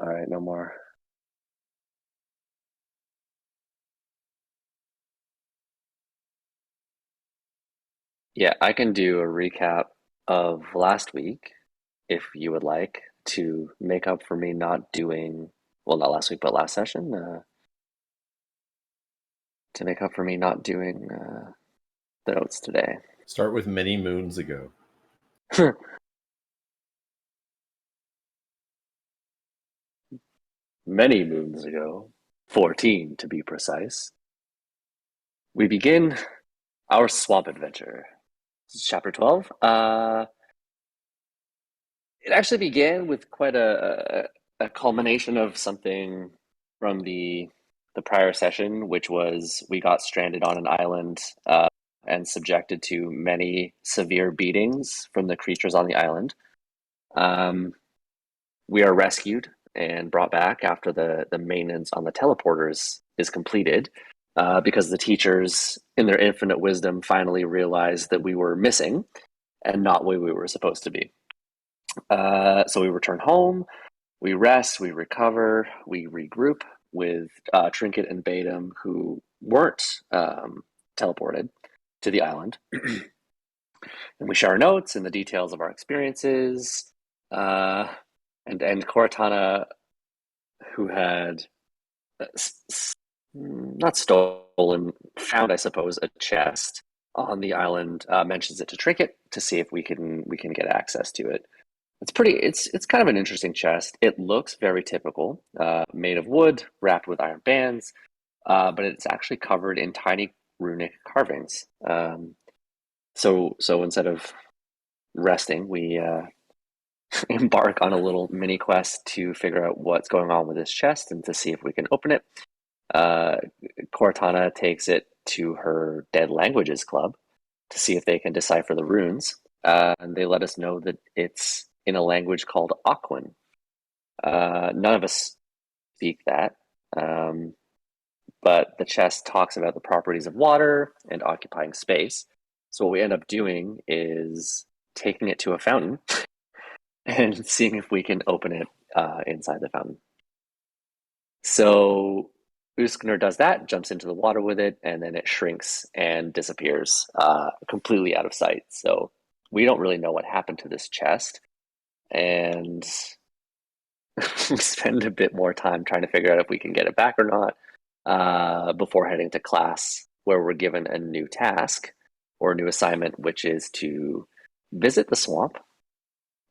All right, no more. Yeah, I can do a recap of last week if you would like to make up for me not doing, well, not last week, but last session, to make up for me not doing the notes today. Start with many moons ago. Many moons ago, 14 to be precise, we begin our swamp adventure. This is chapter 12. It actually began with quite a culmination of something from the prior session, which was we got stranded on an island and subjected to many severe beatings from the creatures on the island. Um, we are rescued and brought back after the maintenance on the teleporters is completed, because the teachers, in their infinite wisdom, finally realized that we were missing and not where we were supposed to be. So we return home, we rest, we recover, we regroup with Trinket and Batum, who weren't teleported to the island. And we share our notes and the details of our experiences. Uh, and Cortana, who had not stolen, found, I suppose, a chest on the island, mentions it to Trinket to see if we can get access to it. It's kind of an interesting chest. It looks very typical, made of wood, wrapped with iron bands, but it's actually covered in tiny runic carvings. So instead of resting, we embark on a little mini quest to figure out what's going on with this chest and to see if we can open it. Uh, Cortana takes it to her Dead Languages Club to see if they can decipher the runes, and they let us know that it's in a language called Aquan. None of us speak that, um, but the chest talks about the properties of water and occupying space. So what we end up doing is taking it to a fountain and seeing if we can open it inside the fountain. So Uskner does that, jumps into the water with it, and then it shrinks and disappears completely out of sight. So we don't really know what happened to this chest, and we spend a bit more time trying to figure out if we can get it back or not before heading to class, where we're given a new task or a new assignment, which is to visit the swamp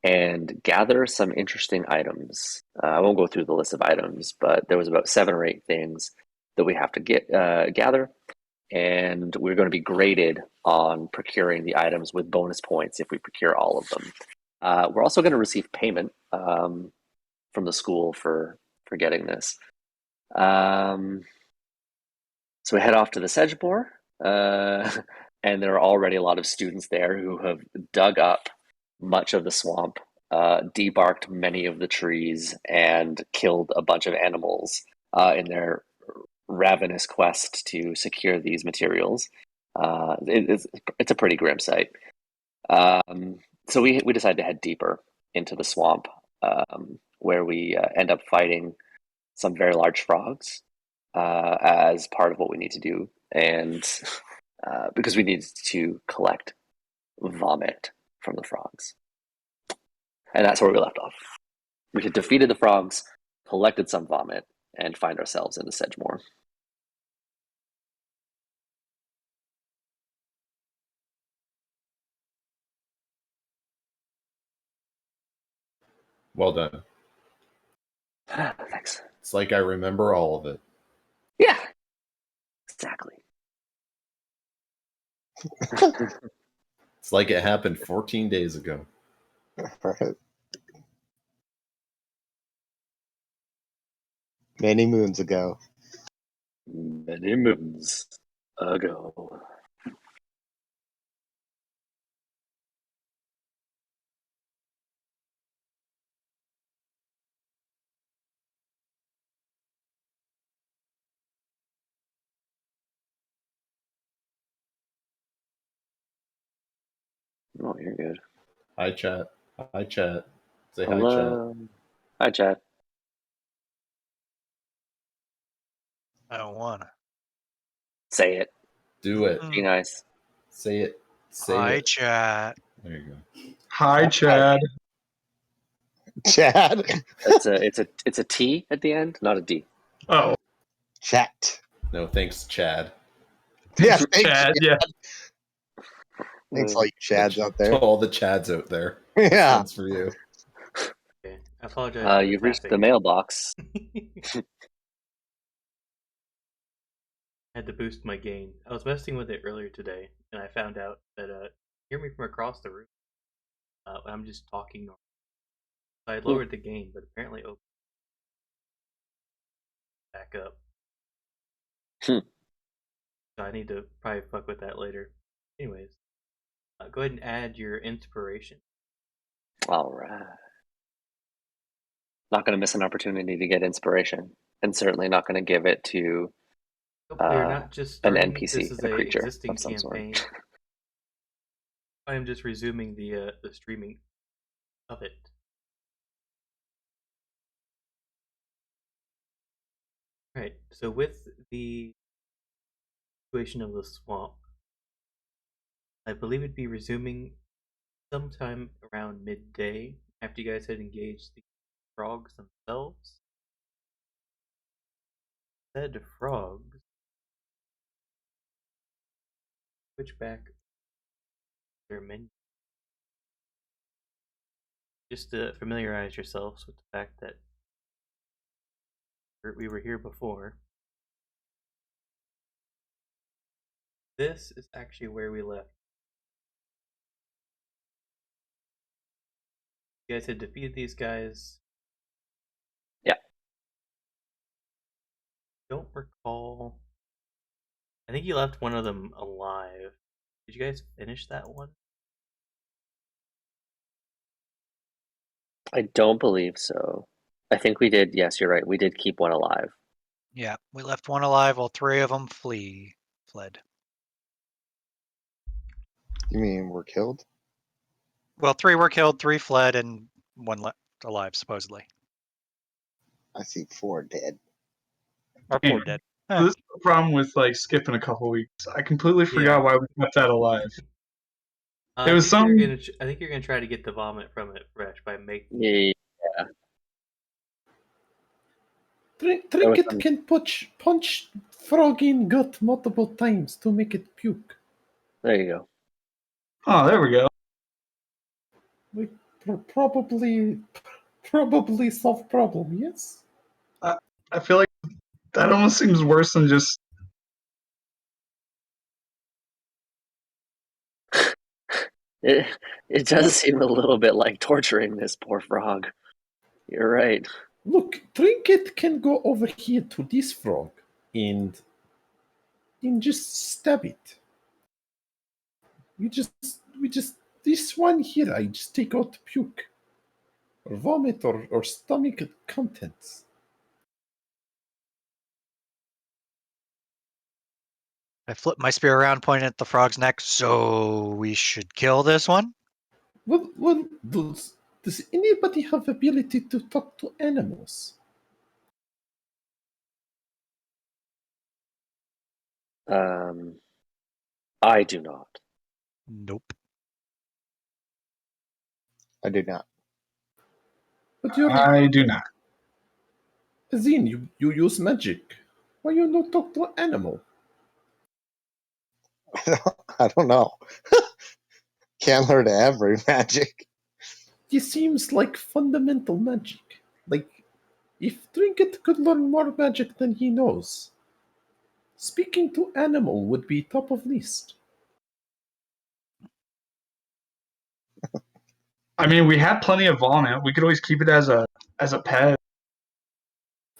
and gather some interesting items. I won't go through the list of items, but there was about 7 or 8 things that we have to gather, and we're going to be graded on procuring the items with bonus points if we procure all of them. We're also going to receive payment from the school for getting this. Um, so we head off to the Sedgemoor, and there are already a lot of students there who have dug up much of the swamp, debarked many of the trees, and killed a bunch of animals in their ravenous quest to secure these materials. It's a pretty grim sight. So we decide to head deeper into the swamp, where we end up fighting some very large frogs as part of what we need to do, and because we need to collect vomit from the frogs, and that's where we left off. We had defeated the frogs, collected some vomit, and find ourselves in the Sedgemoor. Well done. Thanks. It's like I remember all of it. Yeah, exactly. It's like it happened 14 days ago. Right. Many moons ago. Many moons ago. Oh, you're good. Hi, chat. Hi, chat. Say hi, chat. Hello. Hi, chat. I don't wanna. Say it. Do it. Be nice. Say it. Say Hi, it. chat. There you go. Hi, Chad. Chad. It's a T at the end, not a D. Oh, Chat. No, thanks, Chad. Yes, thanks, Chad. Yeah. thanks all you Chads out To there. all the Chads out there. Yeah. That's for you. Okay. I apologize for the You've reached the tapping. mailbox. I had to boost my gain. I was messing with it earlier today, and I found out that hear me from across the room. I'm just talking normal. So I lowered the gain, but apparently opened back up. Hmm. So I need to probably fuck with that later. Anyways, go ahead and add your inspiration. All right. Not going to miss an opportunity to get inspiration, and certainly not going to give it to Nope, you're not just an starting. NPC, This is a a creature existing of some sort. campaign. I am just resuming the streaming of it. Right. So with the situation of the swamp, I believe it'd be resuming sometime around midday after you guys had engaged the frogs themselves. Said frogs, switch back their menu. Just to familiarize yourselves with the fact that we were here before. This is actually where we left. You guys had defeated these guys. Yeah. Don't recall. I think you left one of them alive. Did you guys finish that one? I don't believe so. I think we did. Yes, you're right. We did keep one alive. Yeah, we left one alive while 3 of them fled. You mean we're killed? Well, 3 were killed, 3 fled, and 1 left alive, supposedly. I see 4 dead. Or 4 dead. This is the problem with like skipping a couple weeks. I completely forgot why we kept that alive. It was some. I think you're gonna try to get the vomit from it fresh by making. Yeah. Trinket can punch frog in gut multiple times to make it puke. There you go. Oh, there we go. We probably solve problem. Yes. I feel like that almost seems worse than just. It does seem a little bit like torturing this poor frog. You're right. Look, Trinket can go over here to this frog and just stab it. We just this one here. I just take out puke, or vomit, or stomach contents. I flip my spear around, pointing at the frog's neck. So we should kill this one? Well, does anybody have ability to talk to animals? I do not. Nope. I do not. But you're I do not. Azine, you use magic. Why you not talk to animal? I don't know. Can't learn every magic. This seems like fundamental magic. Like, if Trinket could learn more magic than he knows, speaking to animal would be top of list. I mean, we had plenty of vomit. We could always keep it as a pet.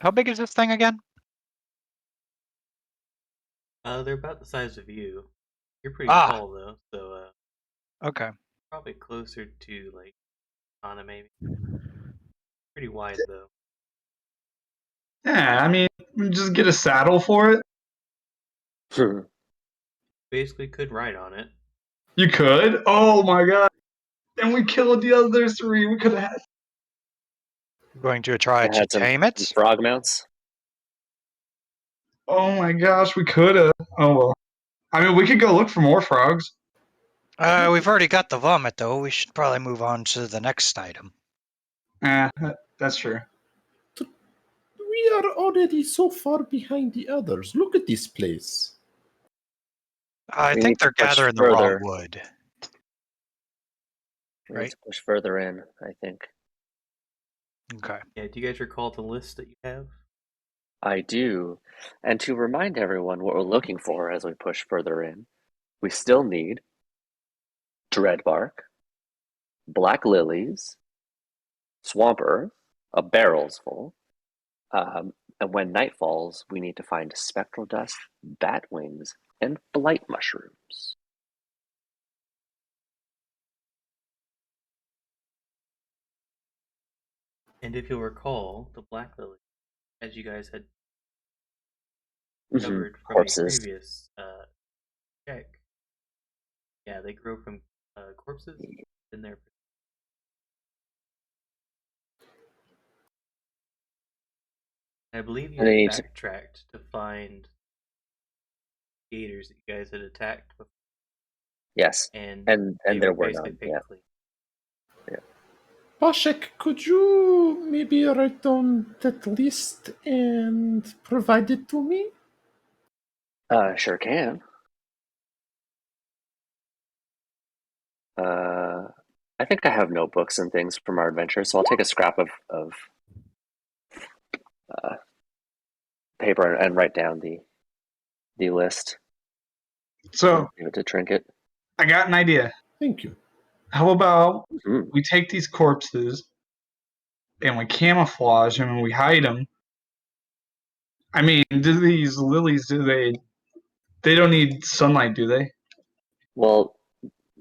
How big is this thing again? They're about the size of you. You're pretty tall though, so Okay. probably closer to like Anna maybe. Pretty wide though. Yeah, I mean, just get a saddle for it. Basically, could ride on it. You could. Oh my god! And we killed the other 3. We could have had. Going to try I to had some tame it? frog mounts. Oh my gosh, we coulda. Oh well. I mean, we could go look for more frogs. We've already got the vomit, though. We should probably move on to the next item. That's true. We are already so far behind the others. Look at this place. I We think need to they're push gathering the wrong further. wood. We need Right. to push further in, I think. Okay. Yeah, do you guys recall the list that you have? I do. And to remind everyone what we're looking for as we push further in, we still need dreadbark, black lilies, swamp earth, a barrel's full. And when night falls, we need to find spectral dust, bat wings, and blight mushrooms. And if you'll recall, the black lily, as you guys had Mm-hmm. covered from Corpses. a previous check, yeah, they grow from corpses. In there. I believe you And they had need to- backtracked to find gators that you guys had attacked before, Yes, and and they there were were basically none. picked Yeah. clean. Pashek, could you maybe write down that list and provide it to me? Sure can. I think I have notebooks and things from our adventure, so I'll take a scrap of paper and write down the list. So Give it to Trinket. I got an idea. Thank you. How about Mhm. we take these corpses and we camouflage them and we hide them? I mean, do these lilies? They don't need sunlight, do they? Well,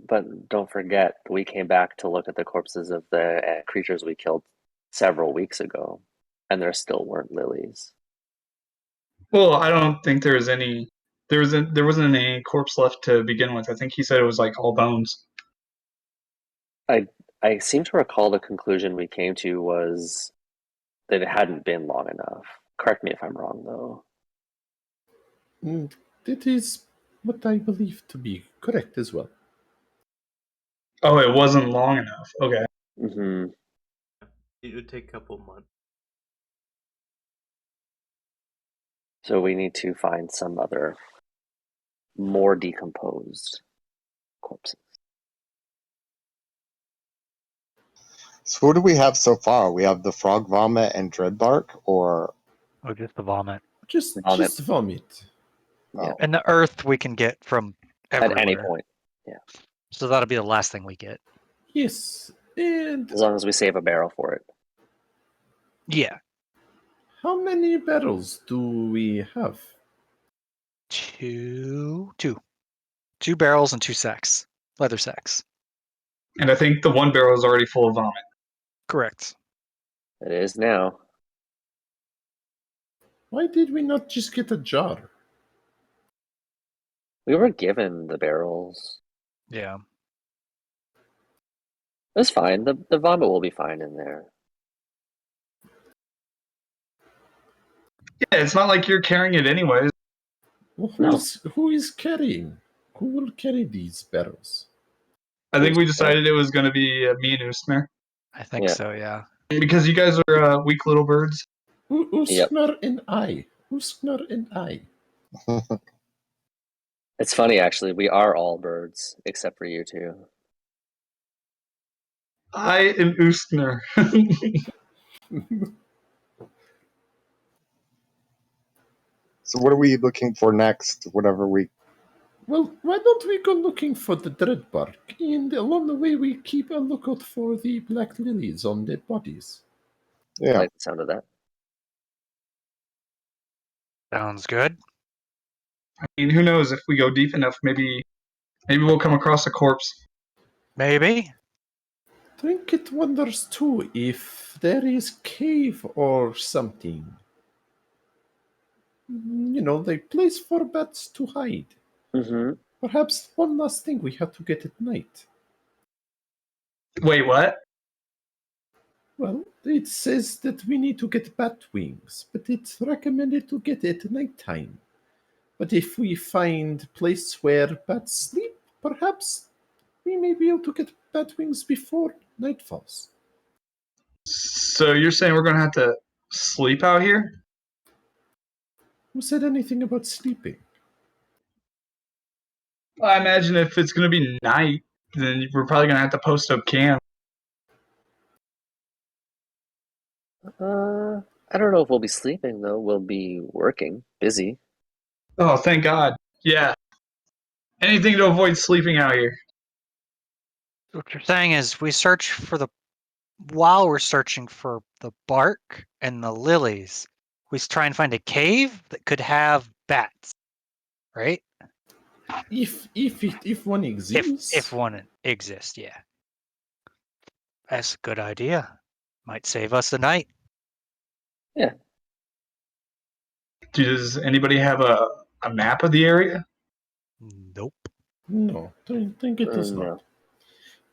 but don't forget, we came back to look at the corpses of the creatures we killed several weeks ago, and there still weren't lilies. Well, I don't think there was any. There wasn't any corpse left to begin with. I think he said it was like all bones. I seem to recall the conclusion we came to was that it hadn't been long enough. Correct me if I'm wrong, though. And that is what I believe to be correct as well. Oh, it wasn't long enough. Okay. Mm-hmm. It would take a couple months. So we need to find some other more decomposed corpses. So what do we have so far? We have the frog vomit and dreadbark, or Oh, just the vomit. Just vomit. Yeah. oh, And the earth we can get from everywhere. At any point, So that'll be the last thing we get. Yes. And as long as we save a barrel for it. Yeah. how many barrels do we have? Two barrels and 2 sacks. Leather sacks. And I think the one barrel is already full of vomit. Correct. It is now. Why did we not just get a jar? We were given the barrels. Yeah. It's fine. The vomit will be fine in there. Yeah, it's not like you're carrying it anyways. Well, No. who is carrying? Who will carry these barrels? I think we decided it was going to be me and Ustner. I think Yeah. so, yeah. Because you guys are weak little birds. Yep. Usknar and I. Usknar and I. It's funny, actually. We are all birds, except for you two. I am Ustner. so what are we looking for next? Whatever we. Well, why don't we go looking for the dreadbark, and along the way we keep a lookout for the black lilies on dead bodies. I Yeah. like the sound of that. Sounds good. I mean, who knows? If we go deep enough, maybe we'll come across a corpse. Maybe. Trinket wonders too if there is cave or something. You know, the place for bats to hide. Mm-hmm. Perhaps one last thing we have to get at night. Wait, what? Well, It says that we need to get bat wings, but it's recommended to get it at nighttime. But if we find a place where bats sleep, perhaps we may be able to get bat wings before night falls. So you're saying we're gonna have to sleep out here? Who said anything about sleeping? I imagine if it's gonna be night, then we're probably gonna have to post up camp. I don't know if we'll be sleeping though. We'll be working, busy. Oh, thank God. Yeah. Anything to avoid sleeping out here. What you're saying is while we're searching for the bark and the lilies, we try and find a cave that could have bats, right? If one exists. If one exists, yeah. That's a good idea. Might save us the night. Does anybody have a map of the area? Nope. No, I think it is No. not.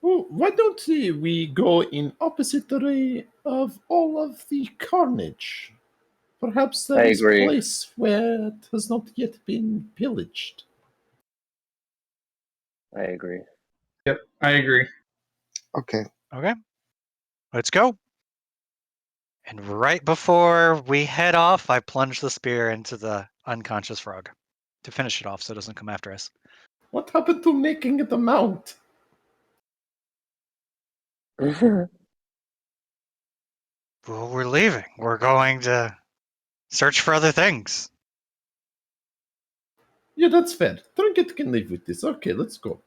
Well, why don't we go in opposite array of all of the carnage? Perhaps there I is a agree. place where it has not yet been pillaged. I agree. Yep, I agree. Okay. Okay. Let's go. And right before we head off, I plunge the spear into the unconscious frog to finish it off so it doesn't come after us. What happened to making it a mount? Well, we're leaving. We're going to search for other things. Yeah, that's fair. Trinket can live with this. Okay, let's go.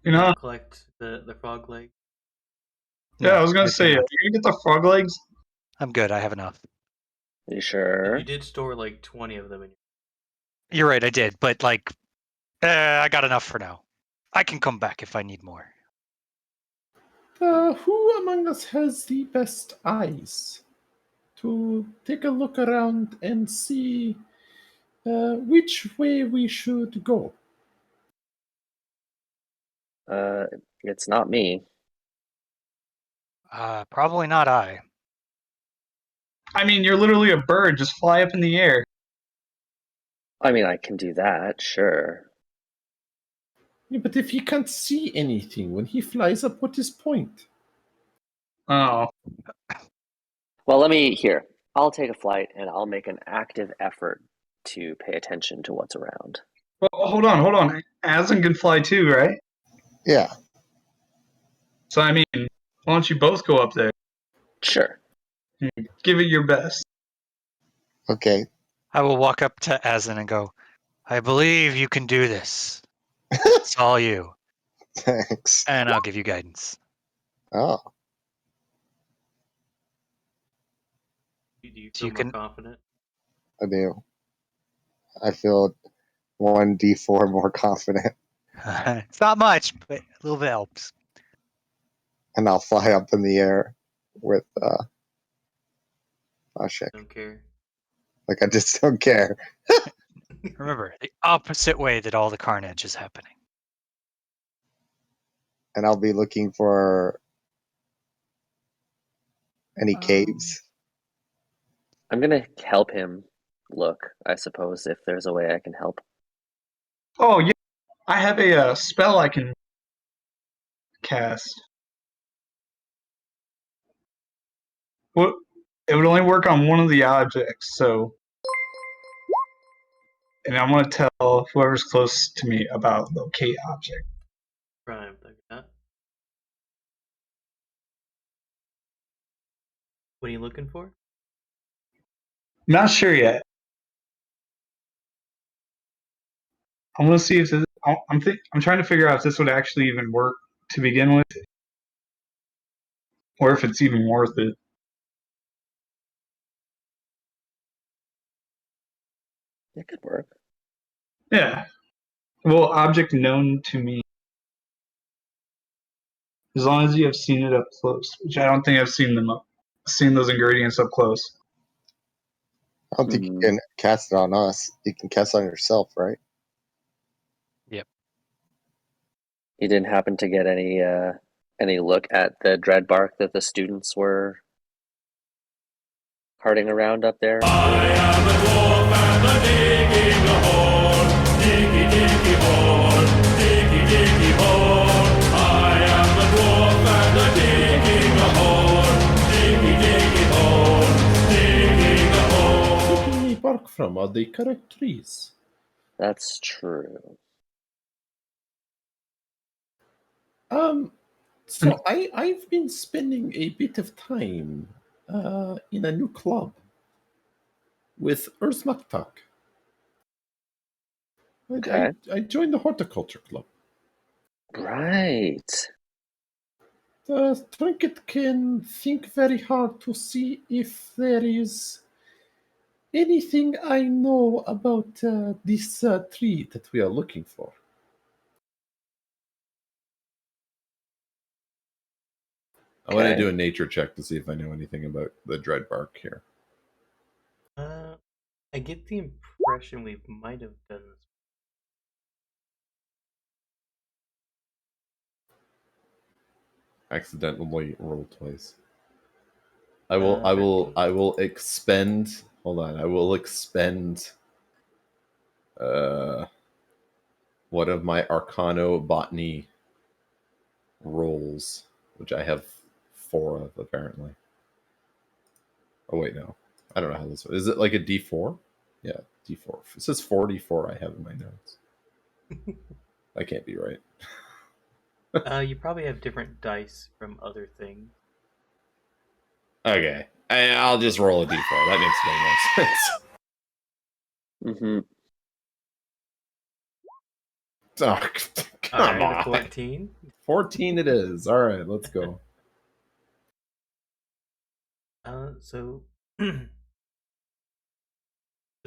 You know, Collect the frog leg. yeah, I was gonna good say, are enough. you gonna get the frog legs? I'm good. I have enough. You sure? You did store like 20 of them in You're right. I did, but I got enough for now. I can come back if I need more. Who among us has the best eyes? To take a look around and see which way we should go. It's not me. Probably not I. I mean, you're literally a bird. Just fly up in the air. I mean, I can do that, sure. Yeah, but if he can't see anything when he flies up, what is point? Oh, Well, here. I'll take a flight and I'll make an active effort to pay attention to what's around. well, hold on. Aslan can fly too, right? Yeah. So I mean, why don't you both go up there? Sure. Give it your best. Okay. I will walk up to Azan and go, I believe you can do this. It's all you. Thanks. And I'll give you guidance. Oh, you. Do you So feel you more can- confident? I do. I feel 1d4 more confident, It's not much, but a little bit helps. and I'll fly up in the air with oh shit. Don't care. Like I just don't care. Remember, the opposite way that all the carnage is happening. And I'll be looking for any caves. I'm gonna help him look, I suppose, if there's a way I can help. Oh yeah, I have a spell I can cast. Well, it would only work on one of the objects, so. And I'm gonna tell whoever's close to me about locate object. Prime, like that. What are you looking for? Not sure yet. I'm gonna see if this, I'm trying to figure out if this would actually even work to begin with, or if it's even worth it. It could work. Yeah. Well, object known to me. As long as you have seen it up close, which I don't think I've seen those ingredients up close. I don't think you can cast it on us. You can cast it on yourself, right? You didn't happen to get any any look at the dread bark that the students were carting around up there? I am the dwarf and the digging a hole. Diggy, diggy hole. Diggy, diggy hole. I am the dwarf and the digging a hole. Diggy, diggy hole. Digging a hole. Taking the bark from are the correct trees. That's true. So I've been spending a bit of time in a new club with Urzmaktak. Okay. I joined the horticulture club. Right. The trinket can think very hard to see if there is anything I know about this tree that we are looking for. I want to Okay. do a nature check to see if I know anything about the dread bark here. I get the impression we might have done this. Accidentally roll twice. I will expend. Hold on. I will expend one of my Arcano botany rolls, which I have 4 of apparently. Oh wait, no. I don't know how this is. It like a D4? Yeah, D4. It says 44 I have in my notes. That can't be right. You probably have different dice from other things. Okay. I'll just roll a D4. That makes way more sense. Mm-hmm. Oh, come Alright, a on. 14. 14 it is. All right, let's go. So the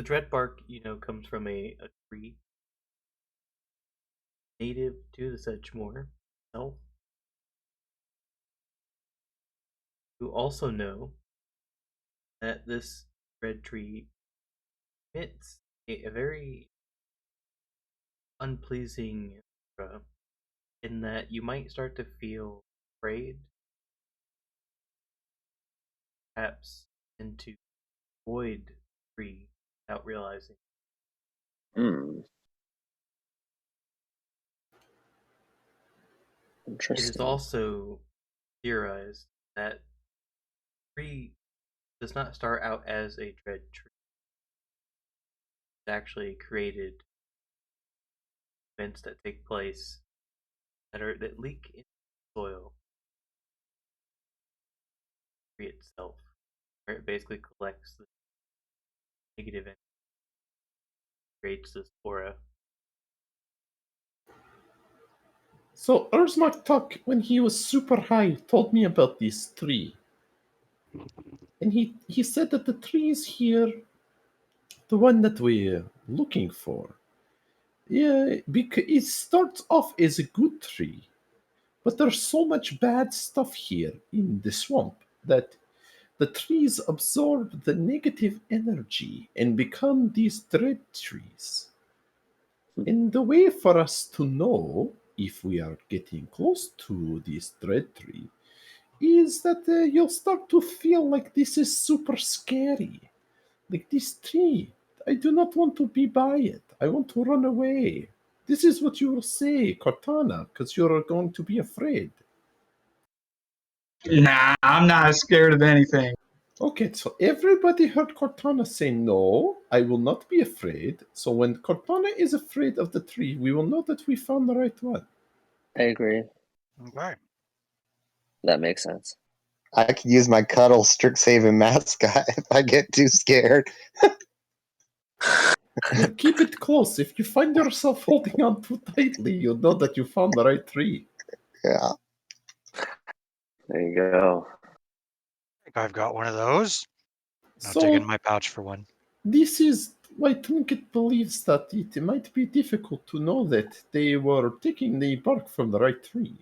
dread bark, comes from a tree native to the Sedgemoor itself. You also know that this red tree emits a very unpleasing aura in that you might start to feel afraid, perhaps into avoid the tree without realizing. Hmm. It is Interesting. also theorized that the tree does not start out as a dread tree. It's actually created events that take place that leak into the soil tree itself, where it basically collects the negative energy, creates this aura. So Urzmaktak, when he was super high, told me about this tree. And he said that the tree is here, the one that we're looking for. Yeah, because it starts off as a good tree, but there's so much bad stuff here in the swamp that the trees absorb the negative energy and become these dread trees. And the way for us to know if we are getting close to this dread tree is that you'll start to feel like this is super scary. Like this tree, I do not want to be by it. I want to run away. This is what you will say, Cortana, because you're going to be afraid. Nah, I'm not scared of anything. Okay, so everybody heard Cortana say, no, I will not be afraid. So when Cortana is afraid of the tree, we will know that we found the right one. I agree. Okay. That makes sense. I could use my cuddle Strixhaven mascot if I get too scared. Well, keep it close. If you find yourself holding on too tightly, you'll know that you found the right tree. Yeah. There you go. I think I've got one of those. I'll dig in So my pouch for one. this is why Trinket believes that it might be difficult to know that they were taking the bark from the right tree.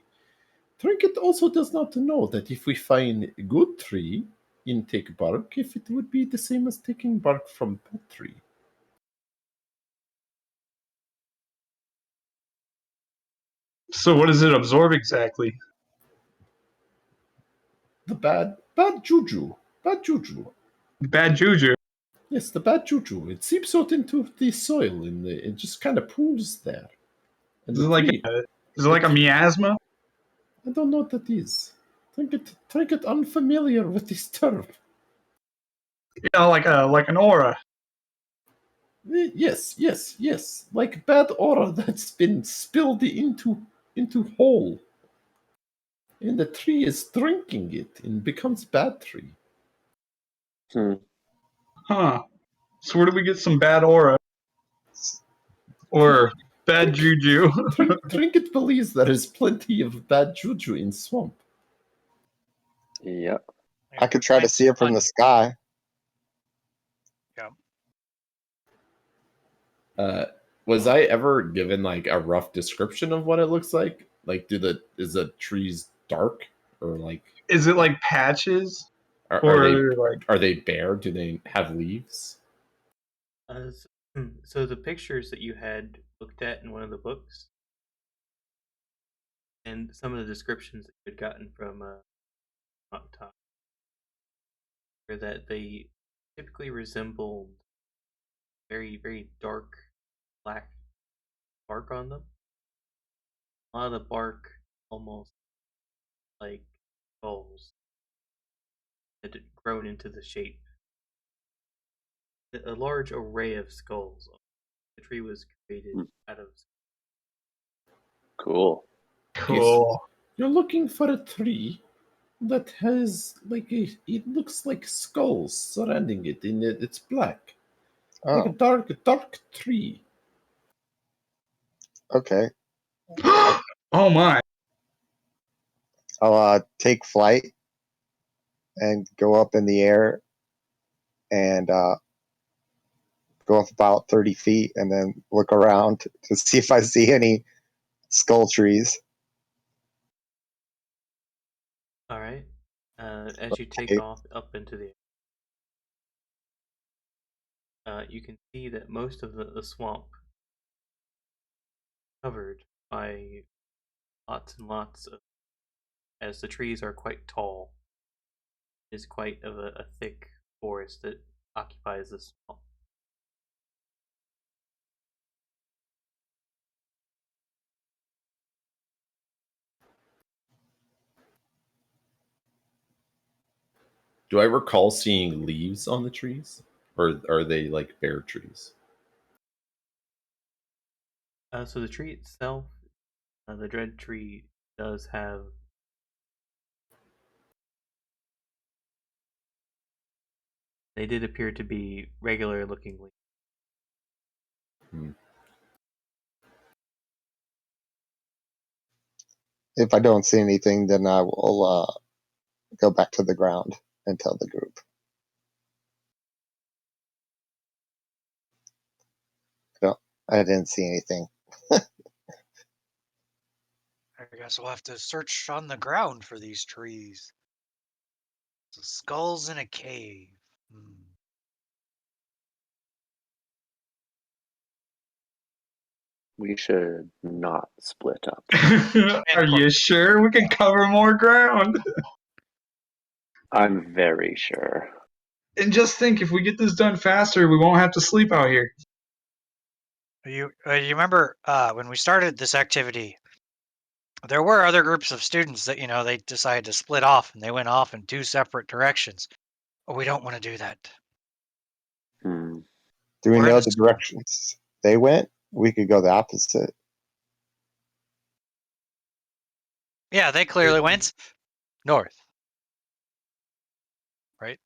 Trinket also does not know that if we find a good tree in take bark, if it would be the same as taking bark from bad tree. So what does it absorb exactly? the bad juju. Bad juju. Bad juju. Yes, the bad juju. It seeps out into the soil and it just kind of pools there. And Is the it like tree, a miasma? I don't know what that is. Think it unfamiliar with this term. Yeah, like an aura. Yes. Like bad aura that's been spilled into hole. And the tree is drinking it and becomes bad tree. Hmm. Huh. So where do we get some bad aura or bad juju? Trinket believes there is plenty of bad juju in swamp. Yep. I could try to see it from the sky. Was I ever given like a rough description of what it looks like? Like, is the trees dark or like Is it like patches are or like? are they bare? Do they have leaves? So the pictures that you had looked at in one of the books, and some of the descriptions that you had gotten from Top, were that they typically resembled very, very dark black bark on them. A lot of the bark almost like skulls had grown into the shape. A large array of skulls. The tree was created out of. Cool. Cool. You're looking for a tree that has like it looks like skulls surrounding it, and it's black, like a Oh, dark tree. okay. Oh my. I'll take flight and go up in the air and go up about 30 feet and then look around to see if I see any skull trees. All right. As you take Okay. off up into the you can see that most of the swamp covered by lots and lots of, as the trees are quite tall, is quite of a thick forest that occupies the swamp. Do I recall seeing leaves on the trees, or are they like bare trees? So the tree itself, the dread tree, does have. They did appear to be regular looking leaves. Hmm. If I don't see anything, then I will go back to the ground and tell the group. No, I didn't see anything. I guess we'll have to search on the ground for these trees. So skulls in a cave. We should not split up. Are you sure we can cover more ground? I'm very sure. And just think, if we get this done faster, we won't have to sleep out here. You remember when we started this activity, there were other groups of students that, they decided to split off and they went off in two separate directions. We don't want to do that. Hmm. Do we We're in know a the swamp. directions they went? We could go the opposite. Yeah, they clearly went north. Right?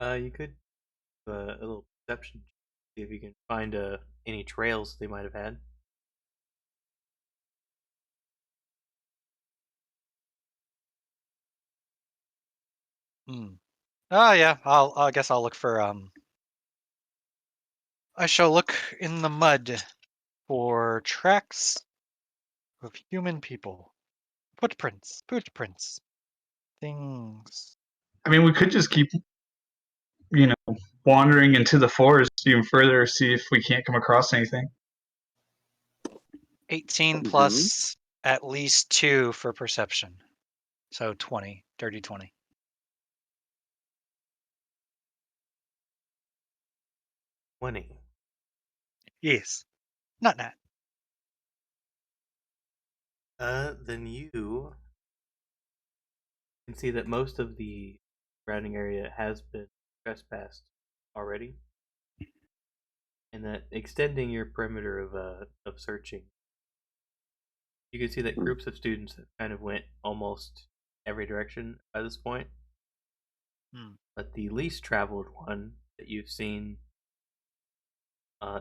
You could a little perception, see if you can find any trails they might have had. Oh yeah, I guess I'll look for I shall look in the mud for tracks of human people. Footprints, things. I mean, we could just keep, wandering into the forest even further, see if we can't come across anything. 18 Mhm. plus at least 2 for perception. So 20, dirty 20. 20. Yes. Not that. Then you can see that most of the surrounding area has been trespassed already, and that extending your perimeter of searching, you can see that groups of students have kind of went almost every direction by this point. But the least traveled one that you've seen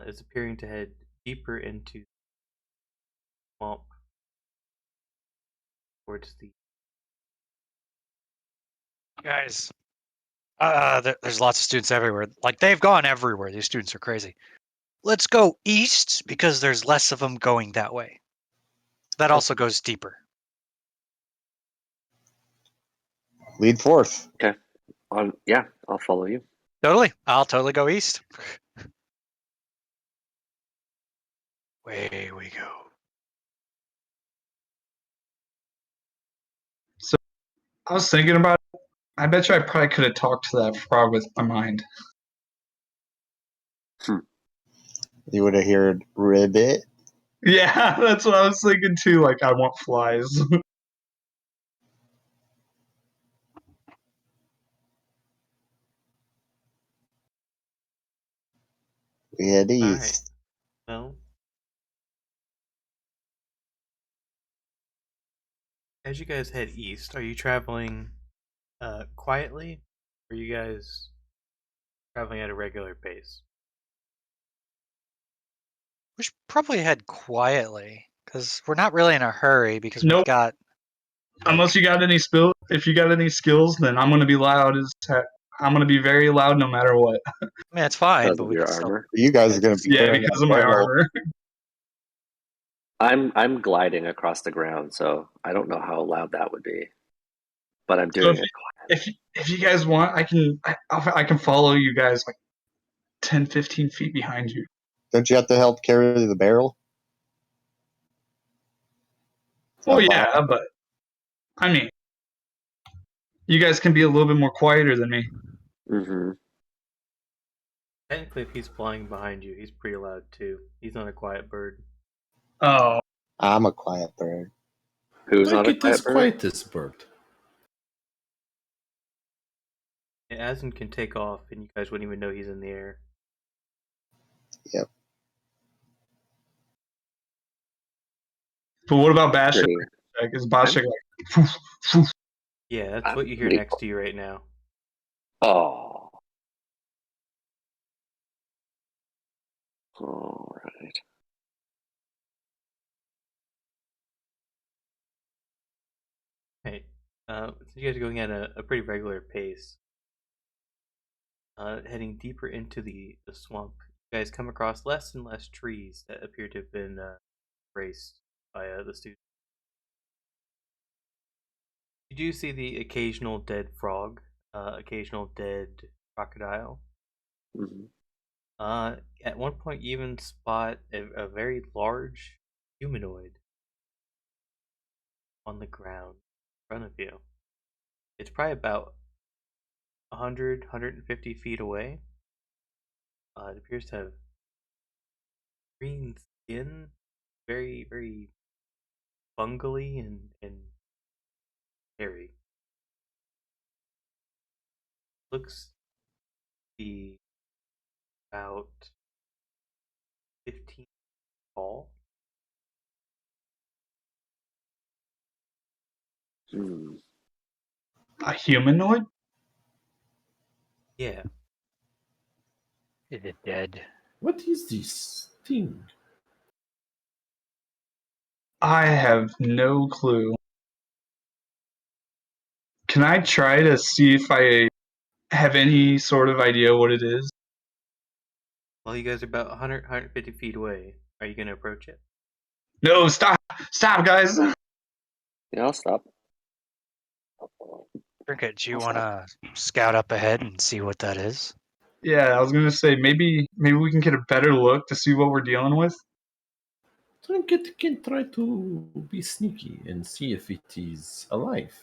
is appearing to head deeper into the swamp towards the. Guys, there's lots of students everywhere. Like, they've gone everywhere. These students are crazy. Let's go east because there's less of them going that way. That also goes deeper. Lead forth. Okay. I'll follow you. Totally. I'll totally go east. Way we go. So I was thinking about it. I bet you I probably could have talked to that frog with my mind. You would have heard ribbit. Yeah, that's what I was thinking too. Like, I want flies. We head All right. east. Well, as you guys head east, are you traveling quietly, or are you guys traveling at a regular pace? We should probably head quietly because we're not really in a hurry because we've Nope. got. Unless you got any if you got any skills, then I'm gonna be loud as heck. I'm gonna be very loud no matter what. I mean, it's fine, Because but of we your can still. armor. You guys are going to be Yeah, carrying because a of my barrel. armor. I'm gliding across the ground, so I don't know how loud that would be. But I'm So doing it. if you guys want, I can follow you guys like 10, 15 feet behind you. Don't you have to help carry the barrel? Well, yeah, but I mean, you guys can be a little bit more quieter than me. Mm-hmm. Technically, if he's flying behind you, he's pretty loud too. He's not a quiet bird. Oh, I'm a quiet bird. Who's Like not a it is quiet bird? quietest bird. Asin can take off, and you guys wouldn't even know he's in the air. Yep. but what about Bashak? Pretty. Like, is Bashak like? Foof, foof? Yeah, that's I'm what you hear pretty next to you right now. Oh. All right. Hey, so you guys are going at a pretty regular pace. Heading deeper into the swamp, you guys come across less and less trees that appear to have been erased by the students. You do see the occasional dead frog, occasional dead crocodile. Mm-hmm. At one point, you even spot a very large humanoid on the ground in front of you. It's probably about 100, 150 feet away. It appears to have green skin, very, very bungly and hairy. Looks to be about 15 tall. Mm. A humanoid? Yeah. Is it dead? What is this thing? I have no clue. Can I try to see if I have any sort of idea what it is? Well, you guys are about 100, 150 feet away. Are you going to approach it? No, stop, guys. Yeah, I'll stop. Trinket, do you want to scout up ahead and see what that is? Yeah, I was gonna say maybe we can get a better look to see what we're dealing with. Trinket can try to be sneaky and see if it is alive.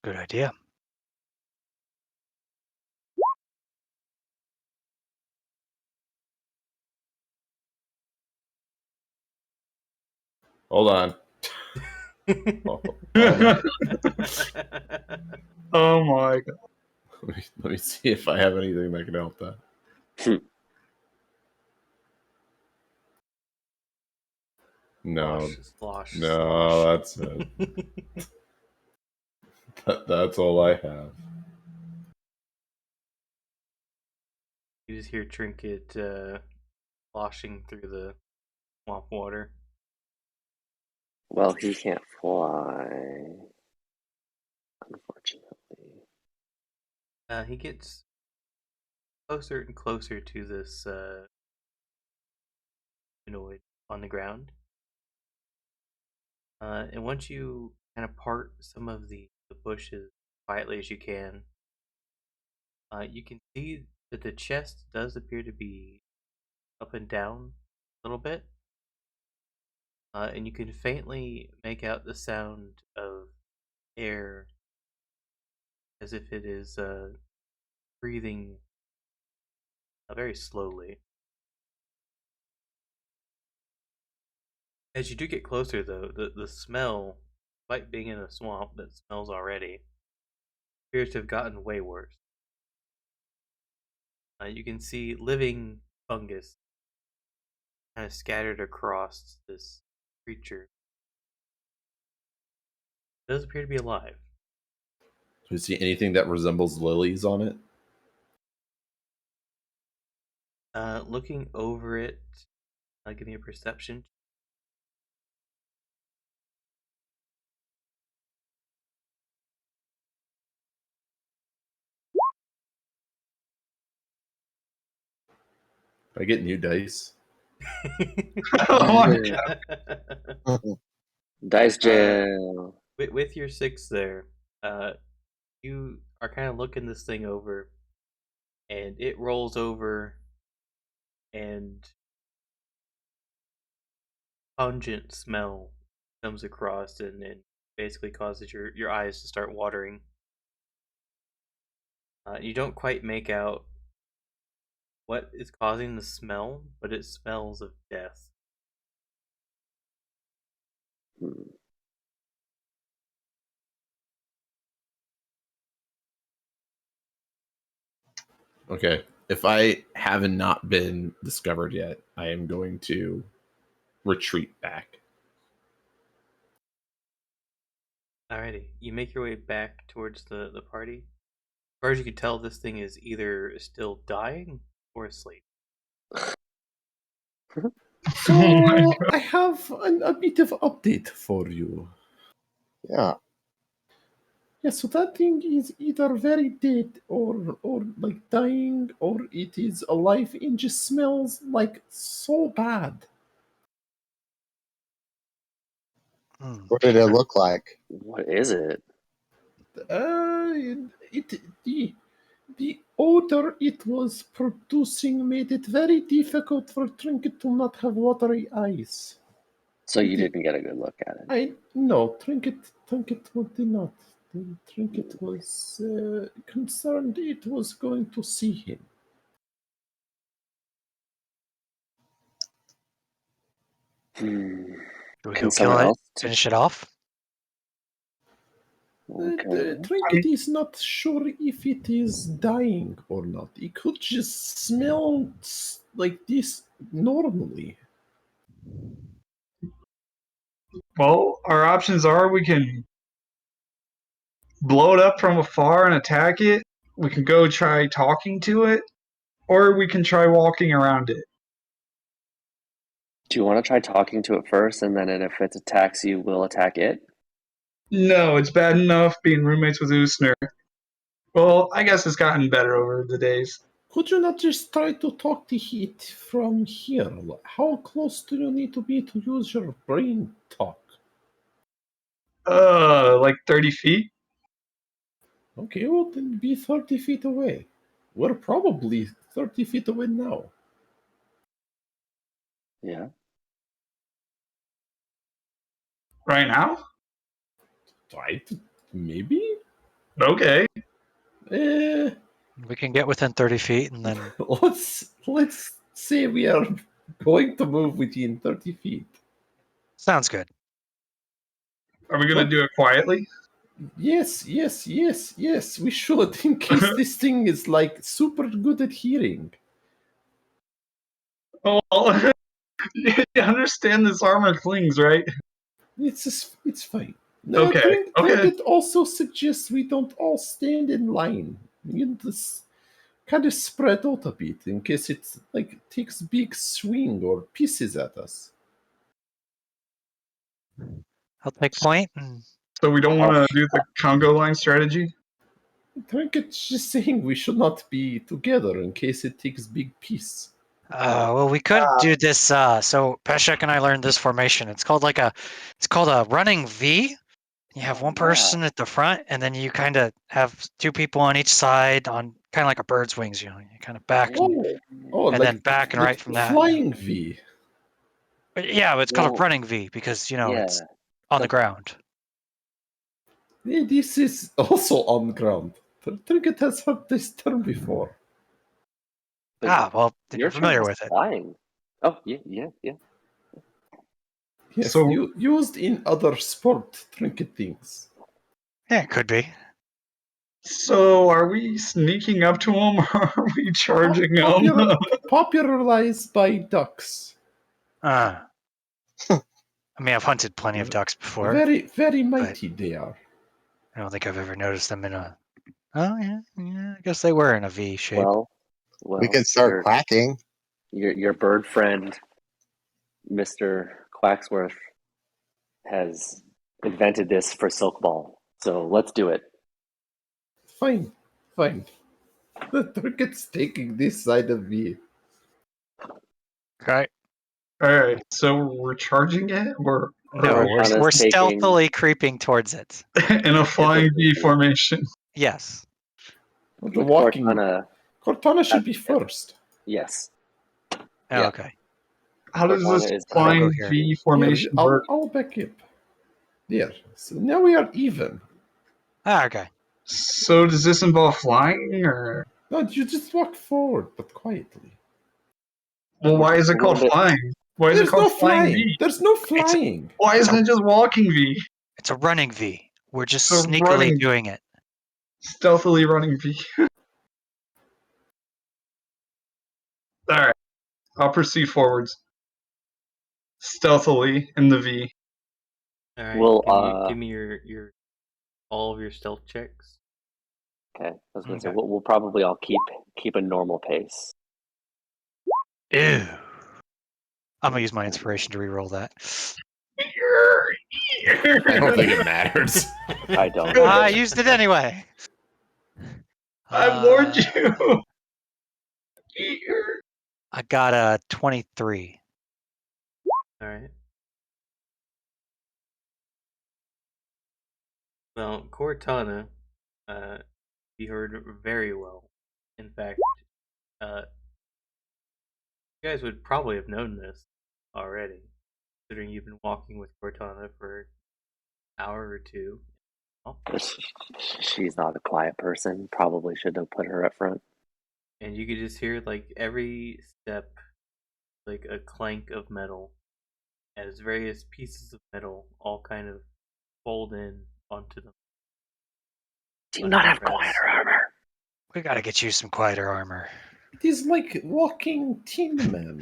Good idea. Hold on. Oh my god. Let me see if I have anything that can help that. No. Slosh, No, slosh. that's it. That's all I have. You just hear Trinket sloshing through the swamp water. Well, he can't fly, unfortunately. He gets closer and closer to this humanoid on the ground. And once you kind of part some of the bushes quietly as you can see that the chest does appear to be up and down a little bit. And you can faintly make out the sound of air as if it is breathing very slowly. As you do get closer, though, the smell, despite being in a swamp that smells already, appears to have gotten way worse. You can see living fungus kind of scattered across this creature. It does appear to be alive. Do you see anything that resembles lilies on it? Looking over it, give me a perception. I get new dice. Oh my Yeah. Dice jail. With your 6 there, you are kind of looking this thing over, and it rolls over, and pungent smell comes across, and basically causes your eyes to start watering. You don't quite make out what is causing the smell, but it smells of death. Hmm. Okay. If I haven't not been discovered yet, I am going to retreat back. Alrighty, you make your way back towards the party. As far as you can tell, this thing is either still dying or asleep. So my I have a bit of update for you. Yeah. Yeah, so that thing is either very dead or like dying, or it is alive and just smells like so bad. What did it look like? What is it? It the odor it was producing made it very difficult for Trinket to not have watery eyes. So you didn't get a good look at it. Trinket did not. Trinket was concerned it was going to see him. Hmm. Do we Can go kill someone it? else? Finish it off? Okay. Trinket is not sure if it is dying or not. It could just smell like this normally. Well, our options are we can blow it up from afar and attack it. We can go try talking to it, or we can try walking around it. Do you want to try talking to it first, and then if it attacks you, we'll attack it? No, it's bad enough being roommates with Usner. Well, I guess it's gotten better over the days. Could you not just try to talk to it from here? How close do you need to be to use your brain talk? Like 30 feet? Okay, well then be 30 feet away. We're probably 30 feet away now. Yeah. Right now? Right? Maybe? Okay. Eh, We can get within 30 feet and then. let's say we are going to move within 30 feet. Sounds good. Are we gonna But- do it quietly? Yes, we should, in case this thing is like super good at hearing. Oh, well, you understand this armor clings, right? It's fine. Okay, okay. Trinket also suggests we don't all stand in line. You just kind of spread out a bit in case it like takes big swing or pieces at us. I'll take point. And, So we don't want to do the Congo line strategy? Trinket's just saying we should not be together in case it takes big piece. well, we could do this. So Peshek and I learned this formation. It's called a running V. You have one person at the front, and then you kind of have two people on each side on kind of like a bird's wings. You kind of back and then back and right from that. Flying V. Yeah, it's called a running V because it's on the ground. Yeah, this is also on ground. Trinket has heard this term before. Well, you're familiar with it. Flying. Oh, yeah. Yes, So- used in other sport trinket things. Yeah, it could be. So are we sneaking up to them or are we charging them? Popularized by ducks. I mean, I've hunted plenty of ducks before. Very, very mighty they are. I don't think I've ever noticed them in a. Oh yeah, I guess they were in a V shape. Well, We can start quacking. Your bird friend, Mr. Quacksworth, has invented this for Silkball. So let's do it. Fine. The Trinket's taking this side of me. Okay. Alright, so we're charging it? Or No, Cortana's we're taking- stealthily creeping towards it. in a flying V formation? Yes. The With walking. Cortana, should be first. yes. Oh, Yeah. okay. How does Cortana this is flying here. V formation Here, work? I'll back up. There. So now we are even. Okay. So does this involve flying or? No, you just walk forward, but quietly. Well, why is it A called little bit- flying? Why is it There's called no flying V? There's no flying. Why isn't it just walking V? It's a running V. We're just So sneakily running- doing it. Stealthily running V. Alright. I'll proceed forwards. Stealthily in the V. All right. Well, can you give me your all of your stealth checks? Okay. I was gonna say Okay. we'll probably all keep a normal pace. Ew. I'm gonna use my inspiration to reroll that. I don't think it matters. I don't. I used it anyway. I warned you. I got a 23. All right. Well, Cortana, you heard very well. In fact, you guys would probably have known this already, considering you've been walking with Cortana for an hour or two. She's not a quiet person. Probably should have put her up front. And you could just hear like every step, like a clank of metal, as various pieces of metal all kind of fold in onto them. Do you not have quieter armor? We gotta get you some quieter armor. It is like walking Tin Man.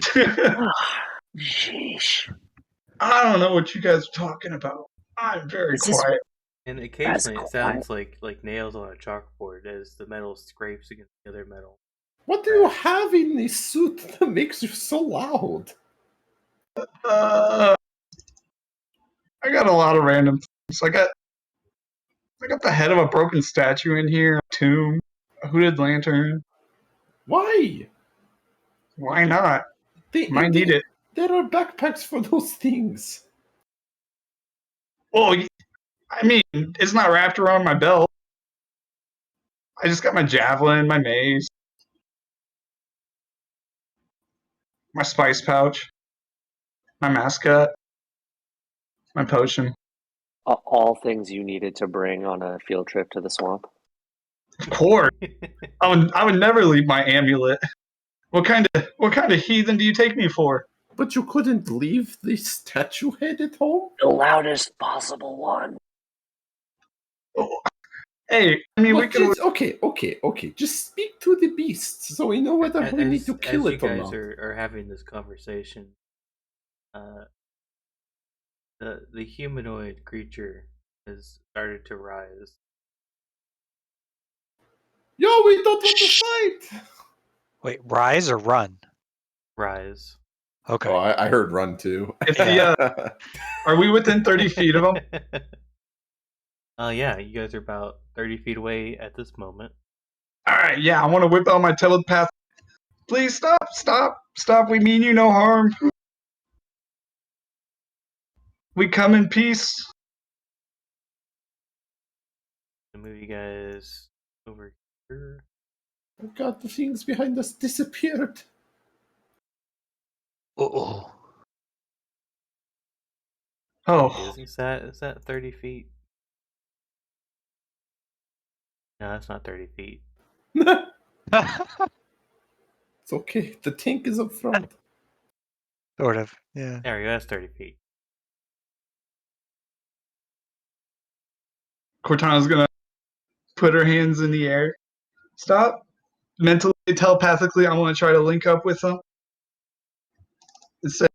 Sheesh. I don't know what you guys are talking about. I'm very Is this- quiet. And occasionally it quiet. sounds like nails on a chalkboard as the metal scrapes against the other metal. What do you have in this suit that makes you so loud? I got a lot of random things. I got the head of a broken statue in here, a tomb, a hooded lantern. Why? Why not? Might need it. There are backpacks for those things. Well, I mean, it's not wrapped around my belt. I just got my javelin, my mace, my spice pouch. my mascot, my potion. All things you needed to bring on a field trip to the swamp. Of course, I would never leave my amulet. What kind of heathen do you take me for? But you couldn't leave the statue head at home? The loudest possible one. Oh, hey, I mean, we Look, could. okay. Just speak to the beast so we know whether we need to kill as it you or guys not. are having this conversation, the humanoid creature has started to rise. Yo, we don't want to fight! Wait, rise or run? Rise. Okay. Oh, I heard run too. If the, are we within 30 feet of him? Yeah, you guys are about 30 feet away at this moment. All right, yeah, I want to whip out my telepath. Please stop. We mean you no harm. We come in peace. I'll move you guys over here. Oh god, the things behind us disappeared. Oh. Oh, Is that 30 feet? No, that's not 30 feet. It's okay, the tank is up front. Sort of. Yeah. There we go, that's 30 feet. Cortana's gonna put her hands in the air. Stop. Mentally, telepathically, I want to try to link up with them. It says,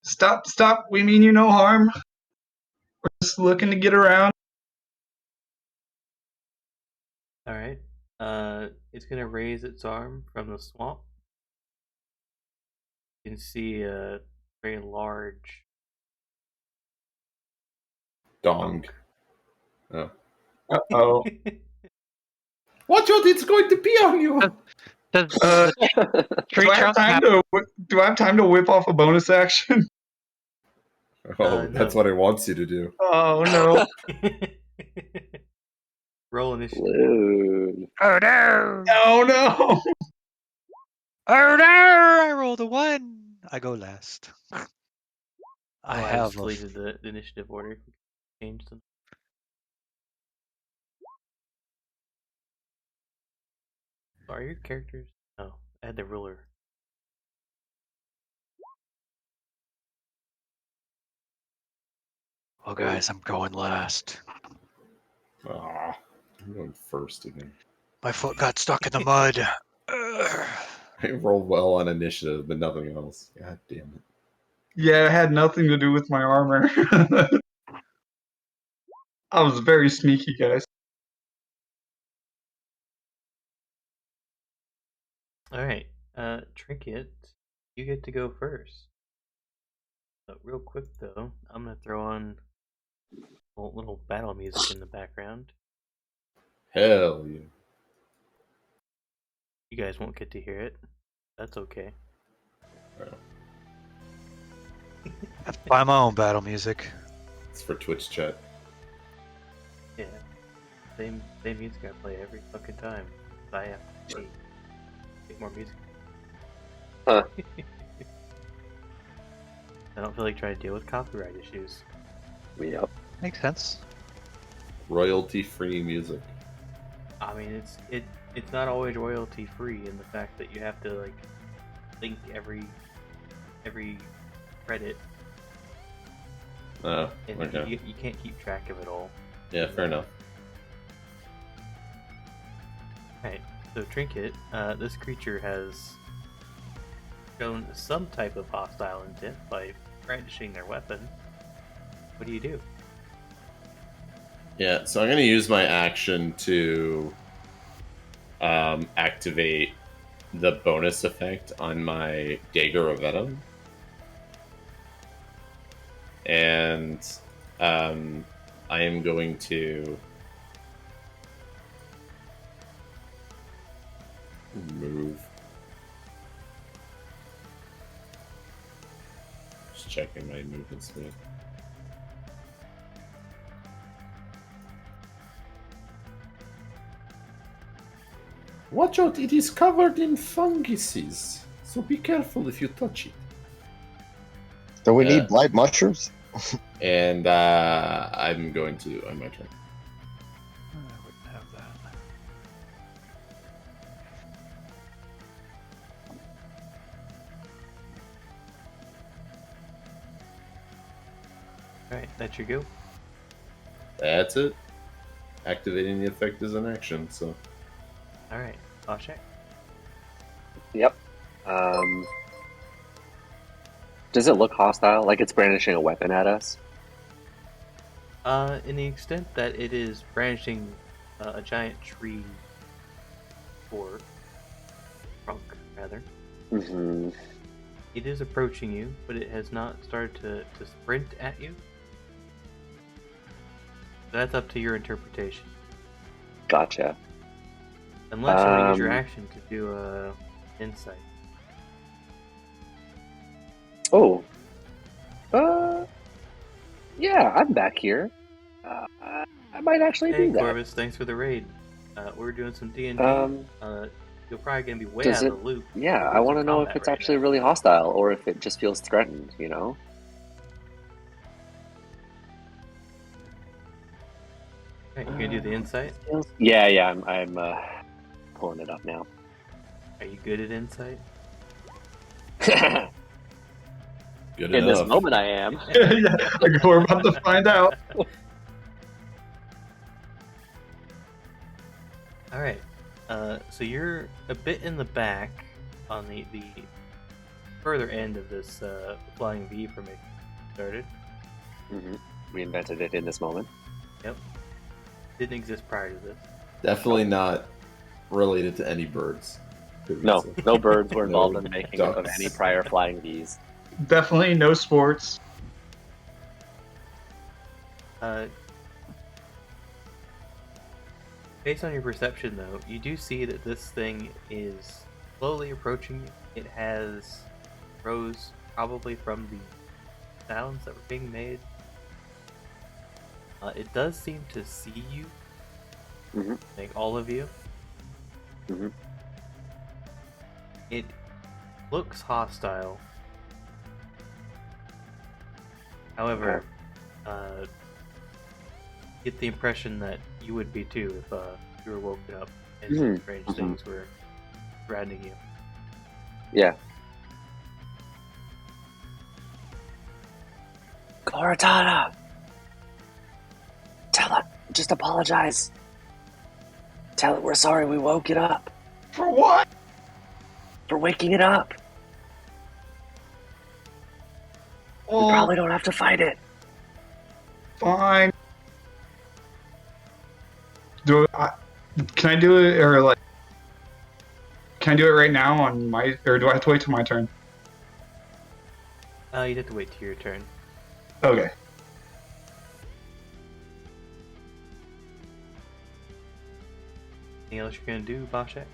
stop. We mean you no harm. We're just looking to get around. Alright. It's gonna raise its arm from the swamp. You can see a very large Dong. Oh. Uh-oh. Watch out, it's going to be on you! Does the tree Do I have time to whip off a bonus action? Oh, that's no. what it wants you to do. Oh, no. Roll initiative. Dude. Oh no! Oh, no. Oh no! I rolled a 1. I go last. I just have deleted the initiative order. Changed them. Are your characters? No, I had the ruler. Oh guys, I'm going last. Ah, I'm going first again. My foot got stuck in the mud. I rolled well on initiative, but nothing else. God damn it. Yeah, it had nothing to do with my armor. I was very sneaky, guys. Alright, Trinket, you get to go first. Real quick though, I'm gonna throw on a little battle music in the background. Hell yeah. You guys won't get to hear it. That's okay. Buy my own battle music. It's for Twitch chat. Yeah. Same music I play every fucking time. I have to make more music. Huh. I don't feel like trying to deal with copyright issues. Yep. Makes sense. Royalty-free music. I mean, it's not always royalty free in the fact that you have to like link every credit, Oh, and okay. you can't keep track of it all. Yeah, fair enough. Right. So Trinket, this creature has shown some type of hostile intent by brandishing their weapon. What do you do? Yeah, so I'm going to use my action to activate the bonus effect on my Dagger of Venom. And I am going to move. Just checking my movement speed. Watch out, it is covered in funguses, so be careful if you touch it. Do we need blight mushrooms? And I'm going to on my turn. I wouldn't have that. Alright, that's your go. That's it. Activating the effect is an action, so. Alright, I'll check. Yep. Does it look hostile? Like it's brandishing a weapon at us? In the extent that it is brandishing a giant tree or trunk, rather. Mm-hmm. It is approaching you, but it has not started to sprint at you. So that's up to your interpretation. Gotcha. Unless you want to use your action to do a insight. Oh. Yeah, I'm back here. I might actually Hey do that. Corvus, thanks for the raid. We're doing some D&D. You're probably gonna be way Does out it? of the loop. Yeah, We're I doing want to some know if combat it's right actually now. really hostile or if it just feels threatened. You know? Alright, you gonna do the insight? Yeah. I'm pulling it up now. Are you good at insight? Good In this enough. moment, I am. Yeah, like we're about to find out. Alright, so you're a bit in the back on the further end of this flying V formation started. Mm-hmm. We invented it in this moment. Yep. Didn't exist prior to this. Definitely not related to any birds. No, previously. no birds were No involved in the making of ducks. any prior flying Vs. Definitely no sports. Based on your perception, though, you do see that this thing is slowly approaching you. It has rose probably from the sounds that were being made. It does seem to see you, Mhm. like all of you. Mhm. It looks hostile. However, get the impression that you would be too if you were woken up and some strange things were surrounding you. Yeah. Cortana! Tell it. Just apologize. Tell it we're sorry we woke it up. For what? For waking it up. We Oh, probably don't have to fight it. fine. Can I do it, or like, can I do it right now on my, or do I have to wait till my turn? You'd have to wait till your turn. Okay. Anything else you're gonna do, Boshek?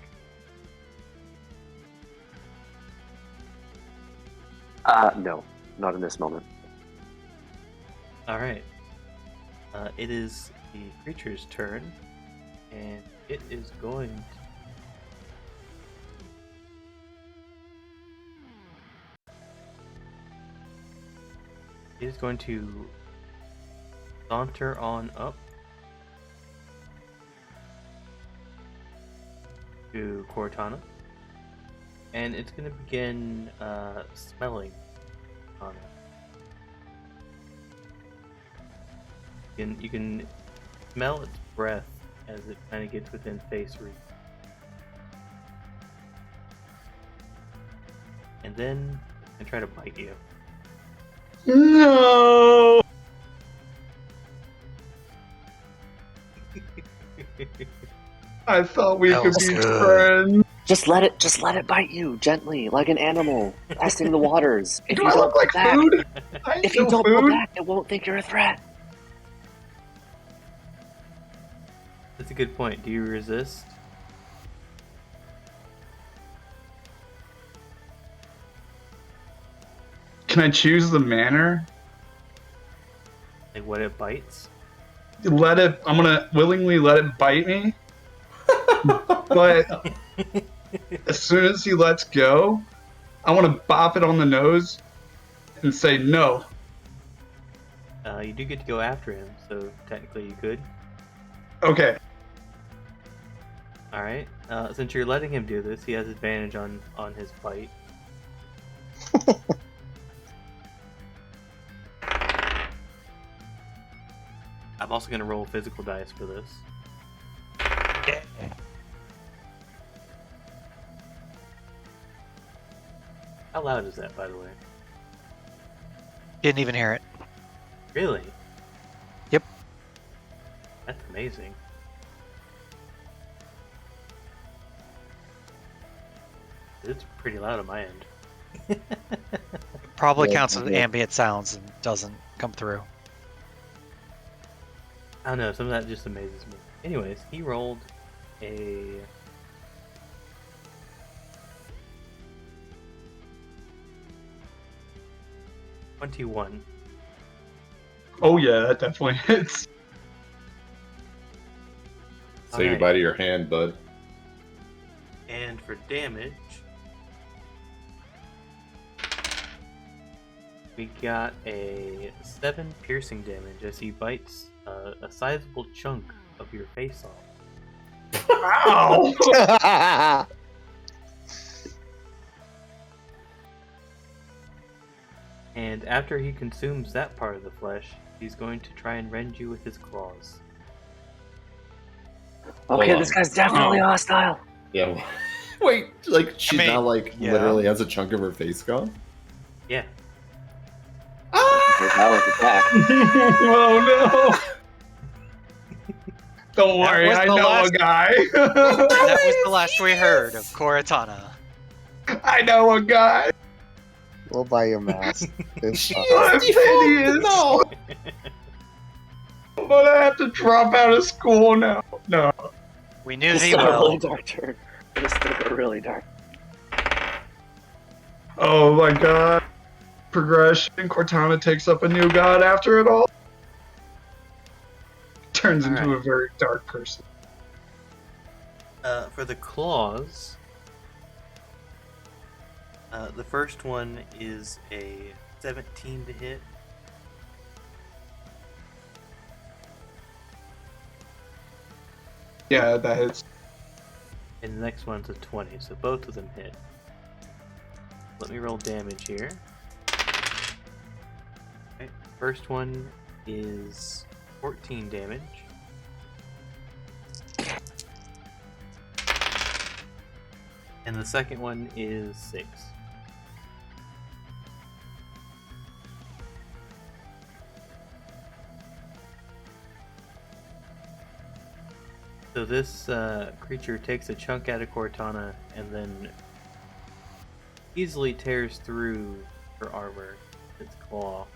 No. Not in this moment. Alright. It is the creature's turn, and it is going to... It is going to saunter on up to Cortana, and it's going to begin smelling on it. You can smell its breath as it kind of gets within face reach. And then it's going to try to bite you. No! I thought we That could was be good. friends. Just let it bite you gently, like an animal, testing the waters. If Do you I don't look like pull back, food? I if you eat don't pull food. back, it won't think you're a threat. That's a good point. Do you resist? Can I choose the manner? Like what it bites? I'm gonna willingly let it bite me. But as soon as he lets go, I want to bop it on the nose and say no. You do get to go after him, so technically you could. Okay. All right. Since you're letting him do this, he has advantage on his bite. I'm also going to roll physical dice for this. Yeah. How loud is that, by the way? Didn't even hear it. Really? Yep. That's amazing. It's pretty loud on my end. Probably Yeah, counts as yeah. ambient sounds and doesn't come through. I don't know, some of that just amazes me. Anyways, he rolled a... $21. Oh yeah, that definitely hits. Say goodbye to your hand, bud. And for damage, we got a 7 piercing damage as he bites a sizable chunk of your face off. Ow! And after he consumes that part of the flesh, he's going to try and rend you with his claws. Okay, Hold this on. guy's definitely Oh. hostile. Yeah. Wait, like she's mean, now like yeah. literally has a chunk of her face gone? Yeah. That was attack. Oh no! Don't worry, was I the know last- a guy. That was the last we heard of Koratana. I know a guy. We'll buy you a mask. It's I'm hideous. No! But I have to drop out of school now. No. We knew This thee took a really well. dark turn. This took a really dark. Oh my god. Progression. Cortana takes up a new god after it all. Turns into Alright. a very dark person. For the claws, the first one is a 17 to hit. Yeah, that hits. And the next one's a 20, so both of them hit. Let me roll damage here. Okay, first one is 14 damage. And the second one is 6. So this creature takes a chunk out of Cortana and then easily tears through her armor with its claw.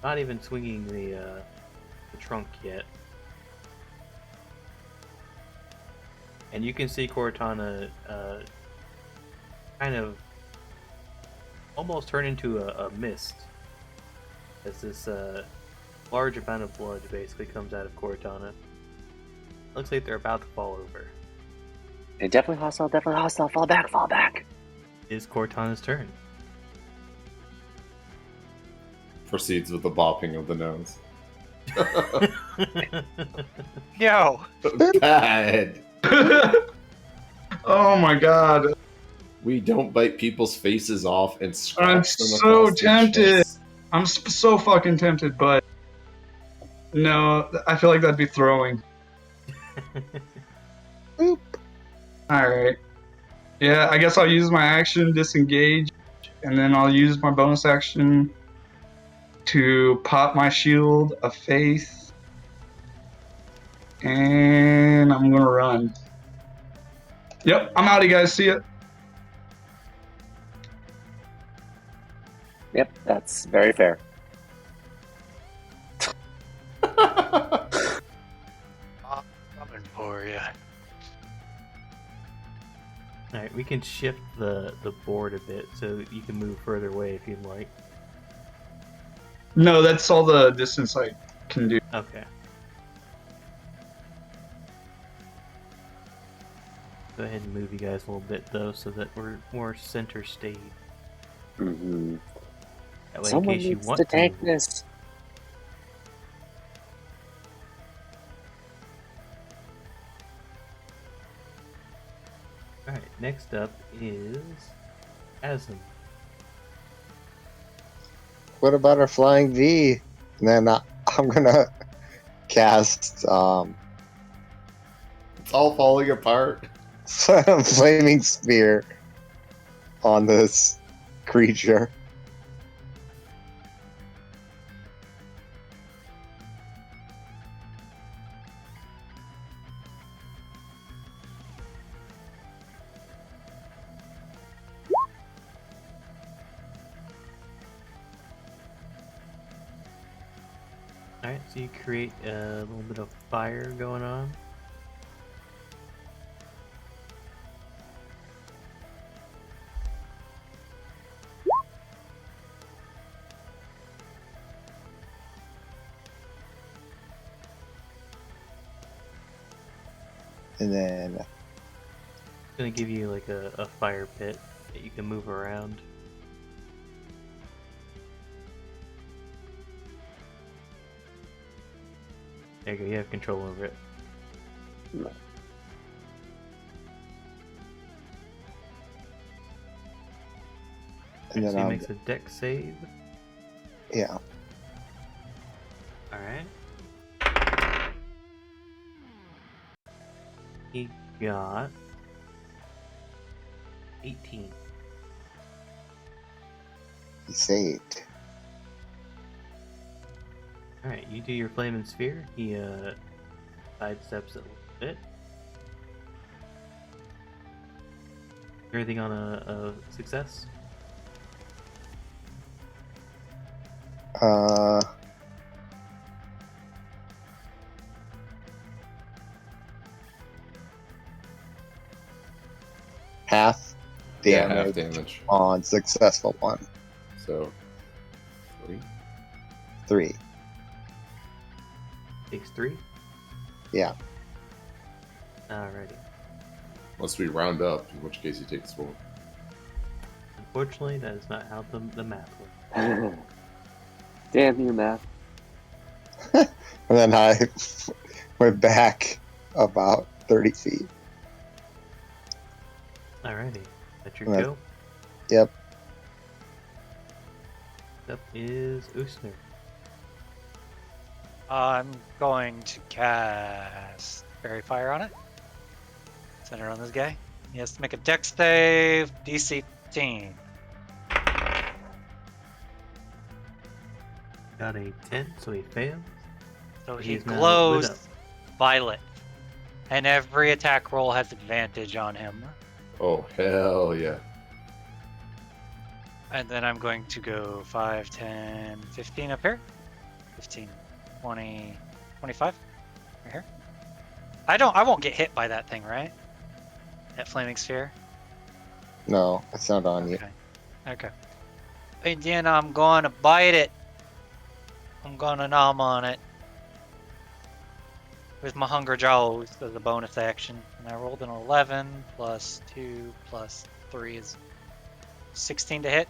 Not even swinging the trunk yet. And you can see Cortana kind of almost turn into a mist as this large amount of blood basically comes out of Cortana. Looks like they're about to fall over. Hey, definitely hostile, definitely hostile. Fall back, fall back. It is Cortana's turn. Proceeds with the bopping of the nose. Yo! Bad. Oh my god. We don't bite people's faces off and scratch I'm them so across the tempted. chest. I'm so fucking tempted, but no, I feel like that'd be throwing. Boop. Alright. Yeah, I guess I'll use my action, disengage, and then I'll use my bonus action to pop my shield of faith. And I'm gonna run. Yep, I'm out, you guys. See ya. Yep, that's very fair. I'm coming for you. Alright, we can shift the board a bit so you can move further away if you'd like. No, that's all the distance I can do. Okay. Go ahead and move you guys a little bit though so that we're more center stage. Mm-hmm. That way, in Someone case you needs want to to move tank it. this. Alright, next up is Chasm. What about our flying V? And then I'm gonna cast It's all falling apart. flaming spear on this creature. Alright, so you create a little bit of fire going on. And then It's gonna give you like a fire pit that you can move around. There you go, you have control over it. and So he then makes a deck save. yeah. Alright. He got 18. He saved. Alright, you do your flame and sphere. He sidesteps it a little bit. Everything on a success? Half Yeah, damage, half damage. on successful one. So 3. Takes 3? Yeah. Alrighty. unless we round up, in which case he takes 4. Unfortunately, that is not how the math works. Damn you, math. And then I went back about 30 feet. Alrighty. That's your Right. go. Yep. Up is Usner. I'm going to cast Fairy Fire on it. Center on this guy. He has to make a dex save, DC 15. Got a 10, so he fails. So But he he's now lit glows up. violet. And every attack roll has advantage on him. Oh, hell yeah. And then I'm going to go 5, 10, 15 up here. 15, 20, 25. Right here. I won't get hit by that thing, right? That flaming sphere? No, it's not on you. Okay. Okay. And then I'm going to bite it. I'm going to nom on it. With my Hunger Jaws as a bonus action. And I rolled an 11 plus 2 plus 3 is 16 to hit.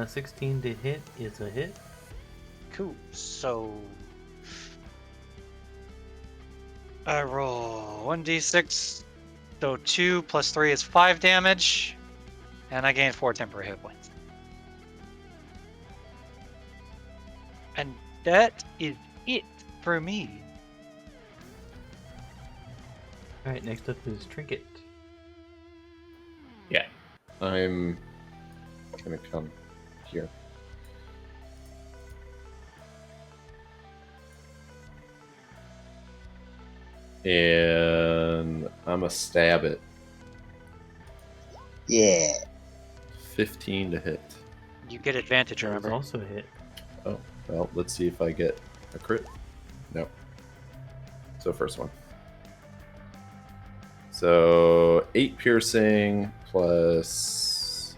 16 to hit is a hit. Cool. So I roll 1d6. So 2 plus 3 is 5 damage. And I gain 4 temporary hit points. And that is it for me. Alright, next up is Trinket. Yeah. I'm gonna come here. And I'm gonna stab it. Yeah. 15 to hit. You get advantage, That was remember? also a hit. Oh, well, let's see if I get a crit. No. So first one. So 8 piercing plus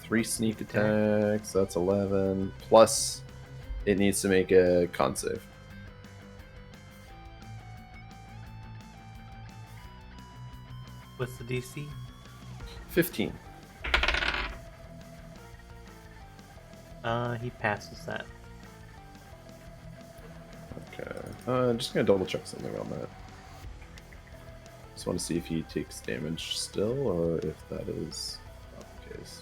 3 sneak attacks. That's 11. Plus it needs to make a con save. What's the DC? 15. He passes that. Okay. I'm just gonna double check something on that. Just want to see if he takes damage still, or if that is not the case.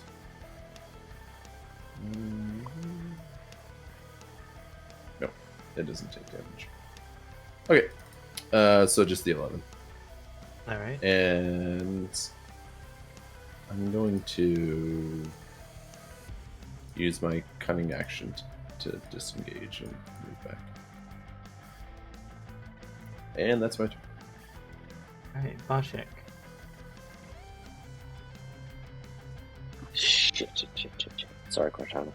No, it doesn't take damage. Okay, so just the 11. All right. And I'm going to use my cunning action to disengage and move back. And that's my turn. All right, Vashek. Shit. Sorry, Cortana.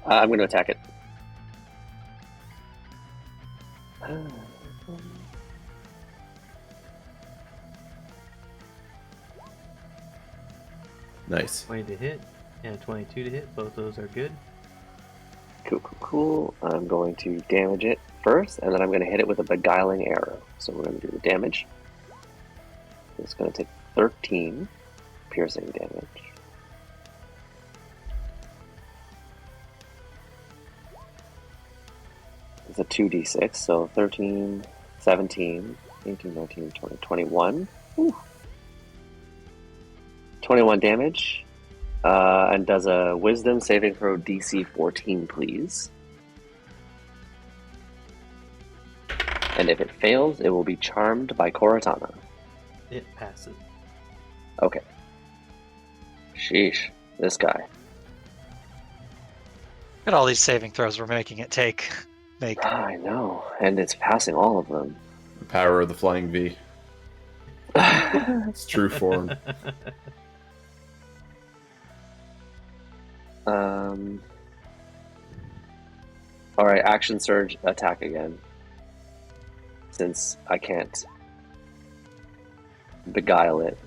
I'm going to attack it. Nice. 20 to hit and 22 to hit. Both of those are good. Cool. I'm going to damage it first, and then I'm going to hit it with a beguiling arrow. So we're going to do the damage. It's going to take 13 piercing damage. It's a 2d6, so 13, 17, 18, 19, 20, 21. Whew. 21 damage. And does a wisdom saving throw DC 14, please. And if it fails, it will be charmed by Cortana. It passes. Okay. Sheesh. This guy. Look at all these saving throws we're making it make. I know. And it's passing all of them. The power of the flying V. It's true form. Alright, action surge, attack again. Since I can't beguile it.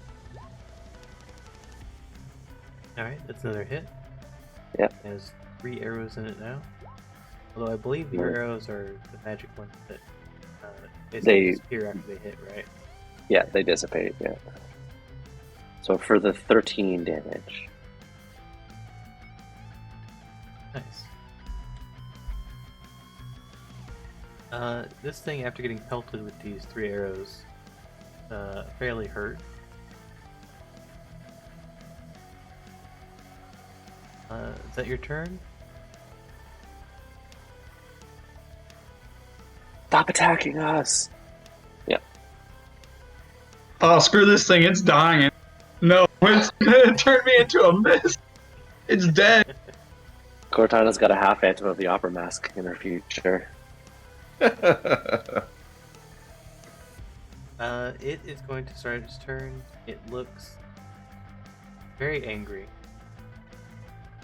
Alright, that's another hit. Yep. It has 3 arrows in it now. Although I believe your arrows are the magic ones that basically disappear after they hit, right? Yeah, they dissipate, yeah. So for the 13 damage. Nice. This thing, after getting pelted with these 3 arrows, fairly hurt. Is that your turn? Stop attacking us! Yeah. Oh, screw this thing. It's dying. No, it turned me into a mist. It's dead. Cortana's got a half phantom of the opera mask in her future. It is going to start its turn. It looks very angry.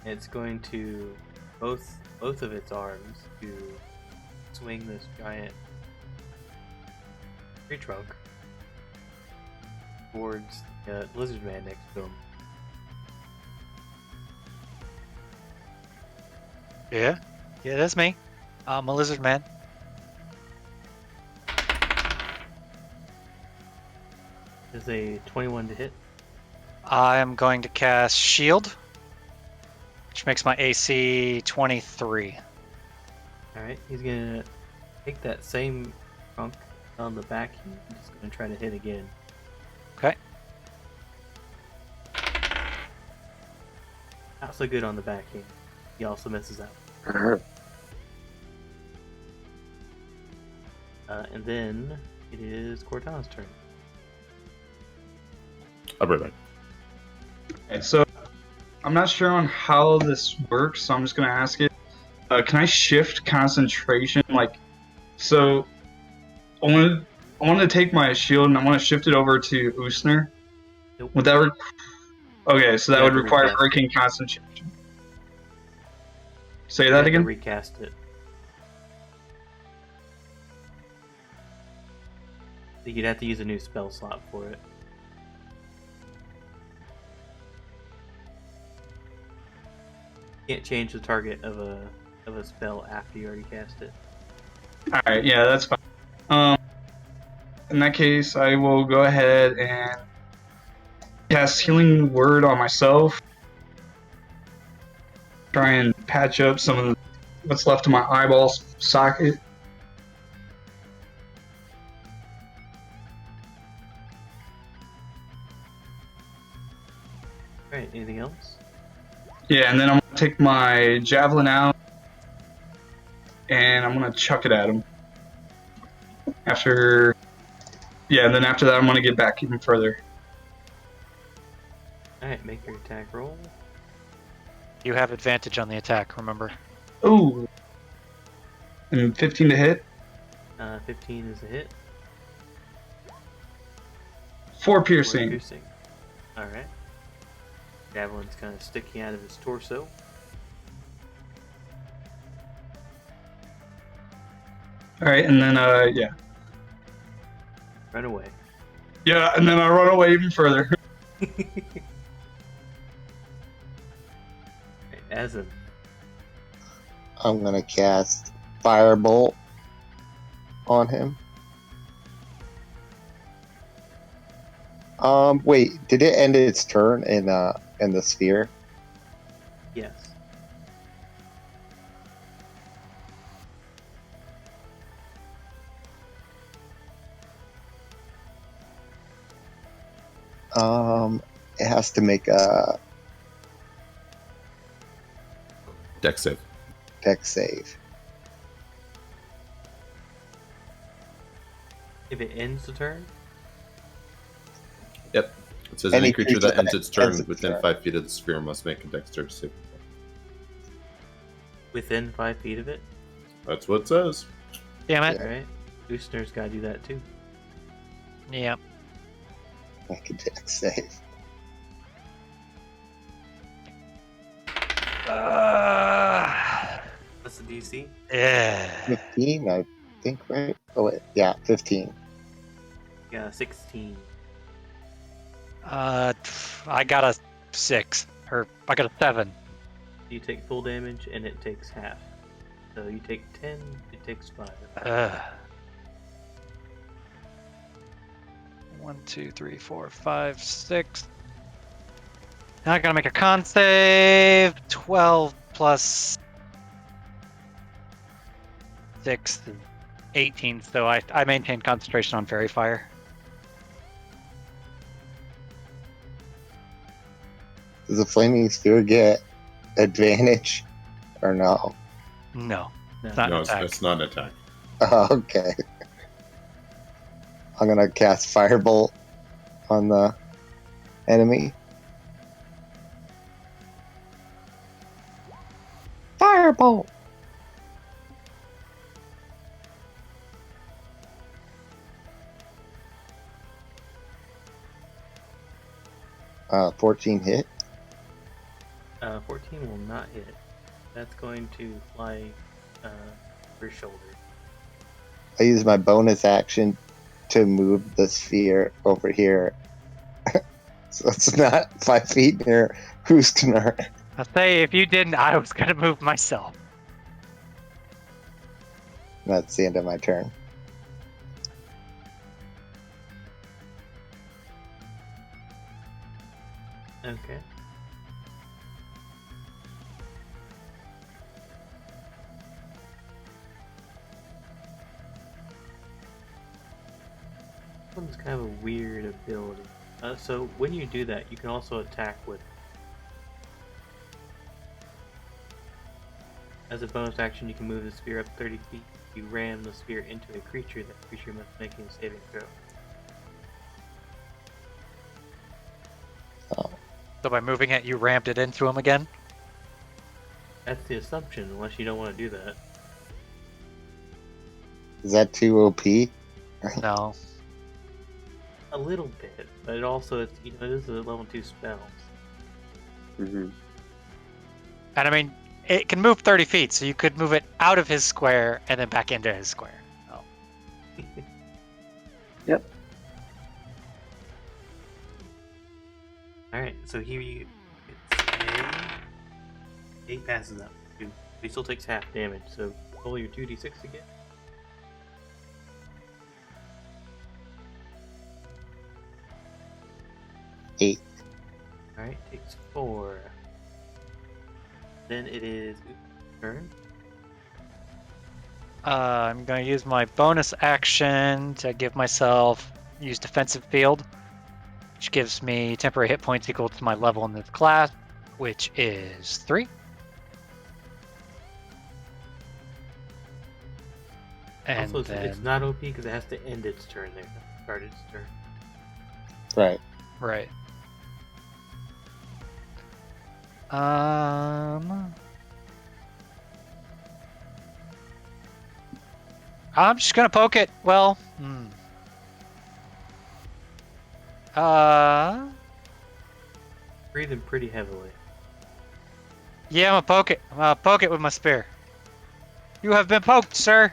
It's going to both of its arms to swing this giant tree trunk towards the lizard man next to him. Yeah, that's me. I'm a lizard man. Is a 21 to hit. I am going to cast Shield, which makes my AC 23. Alright, he's gonna take that same trunk on the back. He's gonna try to hit again. Okay. Not so good on the back hand. He also misses out. And then it is Cortana's turn. I'll be right back. Okay, so I'm not sure on how this works, so I'm just gonna ask it. Can I shift concentration? So I want to take my shield and I want to shift it over to Usner. Nope. Would that okay? So that You would have to require recast. breaking concentration. Say You that have to again. recast it. You'd have to use a new spell slot for it. Can't change the target of a spell after you already cast it. All right, yeah, that's fine. In that case, I will go ahead and cast Healing Word on myself. Try and patch up some of what's left of my eyeball socket. Alright, anything else? Yeah, and then I'm gonna take my javelin out and I'm gonna chuck it at him. And then after that I'm gonna get back even further. Alright, make your attack roll. You have advantage on the attack, remember? Ooh. And 15 to hit. 15 is a hit. 4 4 piercing. piercing. Alright. Javelin's kind of sticking out of his torso. Alright, and then yeah. Run away. Yeah, and then I run away even further. Azim. I'm gonna cast Firebolt on him. Wait, did it end its turn in the sphere? Yes. It has to make a Dex save. Dex save. If it ends the turn, Yep. It says Any any creature that ends its turn ends its within turn. 5 feet of the sphere must make a dexterity save. within 5 feet of it. That's what it says. Damn it. Alright. Boostner's gotta do that too. Yeah. Make a Dex save. What's the DC? Yeah. 15, I think, right? Oh wait, yeah, 15. Yeah, 16. I got a 6. Or I got a 7. You take full damage and it takes half. So you take 10, it takes 5. 1, 2, 3, 4, 5, 6. Now I gotta make a con save. 12 plus 6 is 18. So I maintain concentration on fairy fire. Does the flaming sphere get advantage or no? No. No. It's not No, an it's, attack. it's not an attack. Okay. I'm gonna cast Firebolt on the enemy. Firebolt! 14 hit. 14 will not hit. That's going to fly your shoulder. I use my bonus action to move the sphere over here. So it's not 5 feet near Hoostener. I'll say if you didn't, I was gonna move myself. That's the end of my turn. Okay. This one's kind of a weird ability. So when you do that, you can also attack with. As a bonus action, you can move the sphere up 30 feet. You ram the sphere into a creature. That creature must make a saving throw. So by moving it, you rammed it into him again? That's the assumption, unless you don't want to do that. Is that too OP? No. A little bit, but it also, this is a level 2 spell. Mm-hmm. And I mean, it can move 30 feet, so you could move it out of his square and then back into his square. Oh. Yep. Alright, so he passes up. He still takes half damage, so roll your 2d6 again. Eight. Alright, takes 4. Then it is turn. I'm going to use my bonus action to give myself use defensive field, which gives me temporary hit points equal to my level in this class, which is 3. And Also, then, it's not OP because it has to end its turn there. Start its turn. Right. right. I'm just gonna poke it. Well, Breathing pretty heavily. yeah, I'm gonna poke it. I'm gonna poke it with my spear. You have been poked, sir.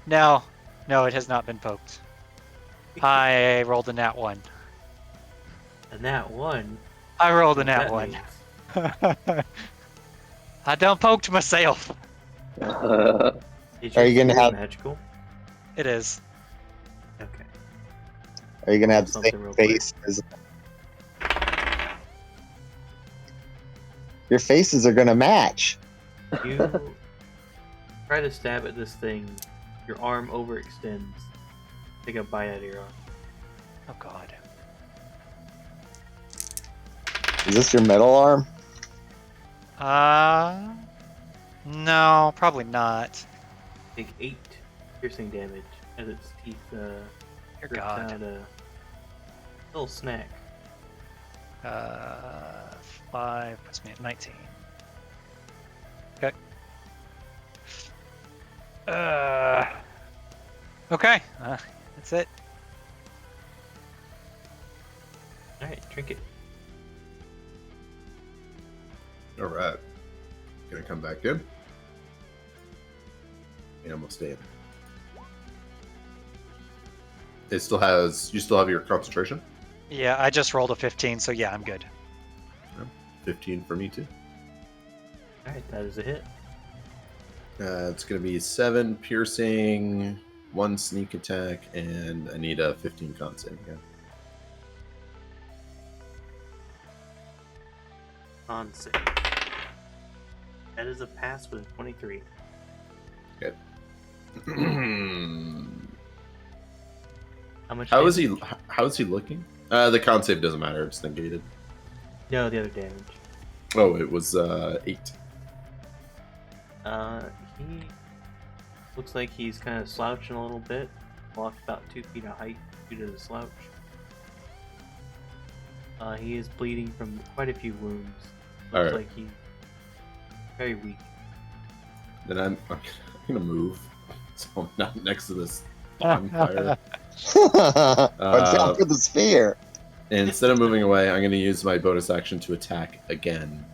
No, it has not been poked. I rolled a nat 1. And that one. I rolled a what nat that 1. means. I done poked myself. Is Are your you gonna spear have- magical? It is. Okay. Are you gonna have the Something same real quick. face as? Your faces are gonna match. You try to stab at this thing. Your arm overextends. Take a bite out of your arm. Oh god. Is this your metal arm? No, probably not. Take 8 piercing damage as its teeth Dear rips god. out a little snack. 5 puts me at 19. Okay. Okay. That's it. Alright, trinket. All right. Gonna come back in. And we'll stay in. It still has. You still have your concentration. Yeah, I just rolled a 15, so yeah, I'm good. 15 for me too. Alright, that is a hit. It's gonna be 7 piercing, 1 sneak attack, and I need a 15 con save again. On 6. That is a pass with a 23. Okay. How much How is damage? he? How is he looking? The con save doesn't matter. It's negated. No, the other damage. Oh, it was 8. He looks like he's kind of slouching a little bit. Lost about 2 feet of height due to the slouch. He is bleeding from quite a few wounds. Looks Alright. like he's very weak. Then I'm gonna move, so I'm not next to this bonfire. Watch out for the sphere. And instead of moving away, I'm gonna use my bonus action to attack again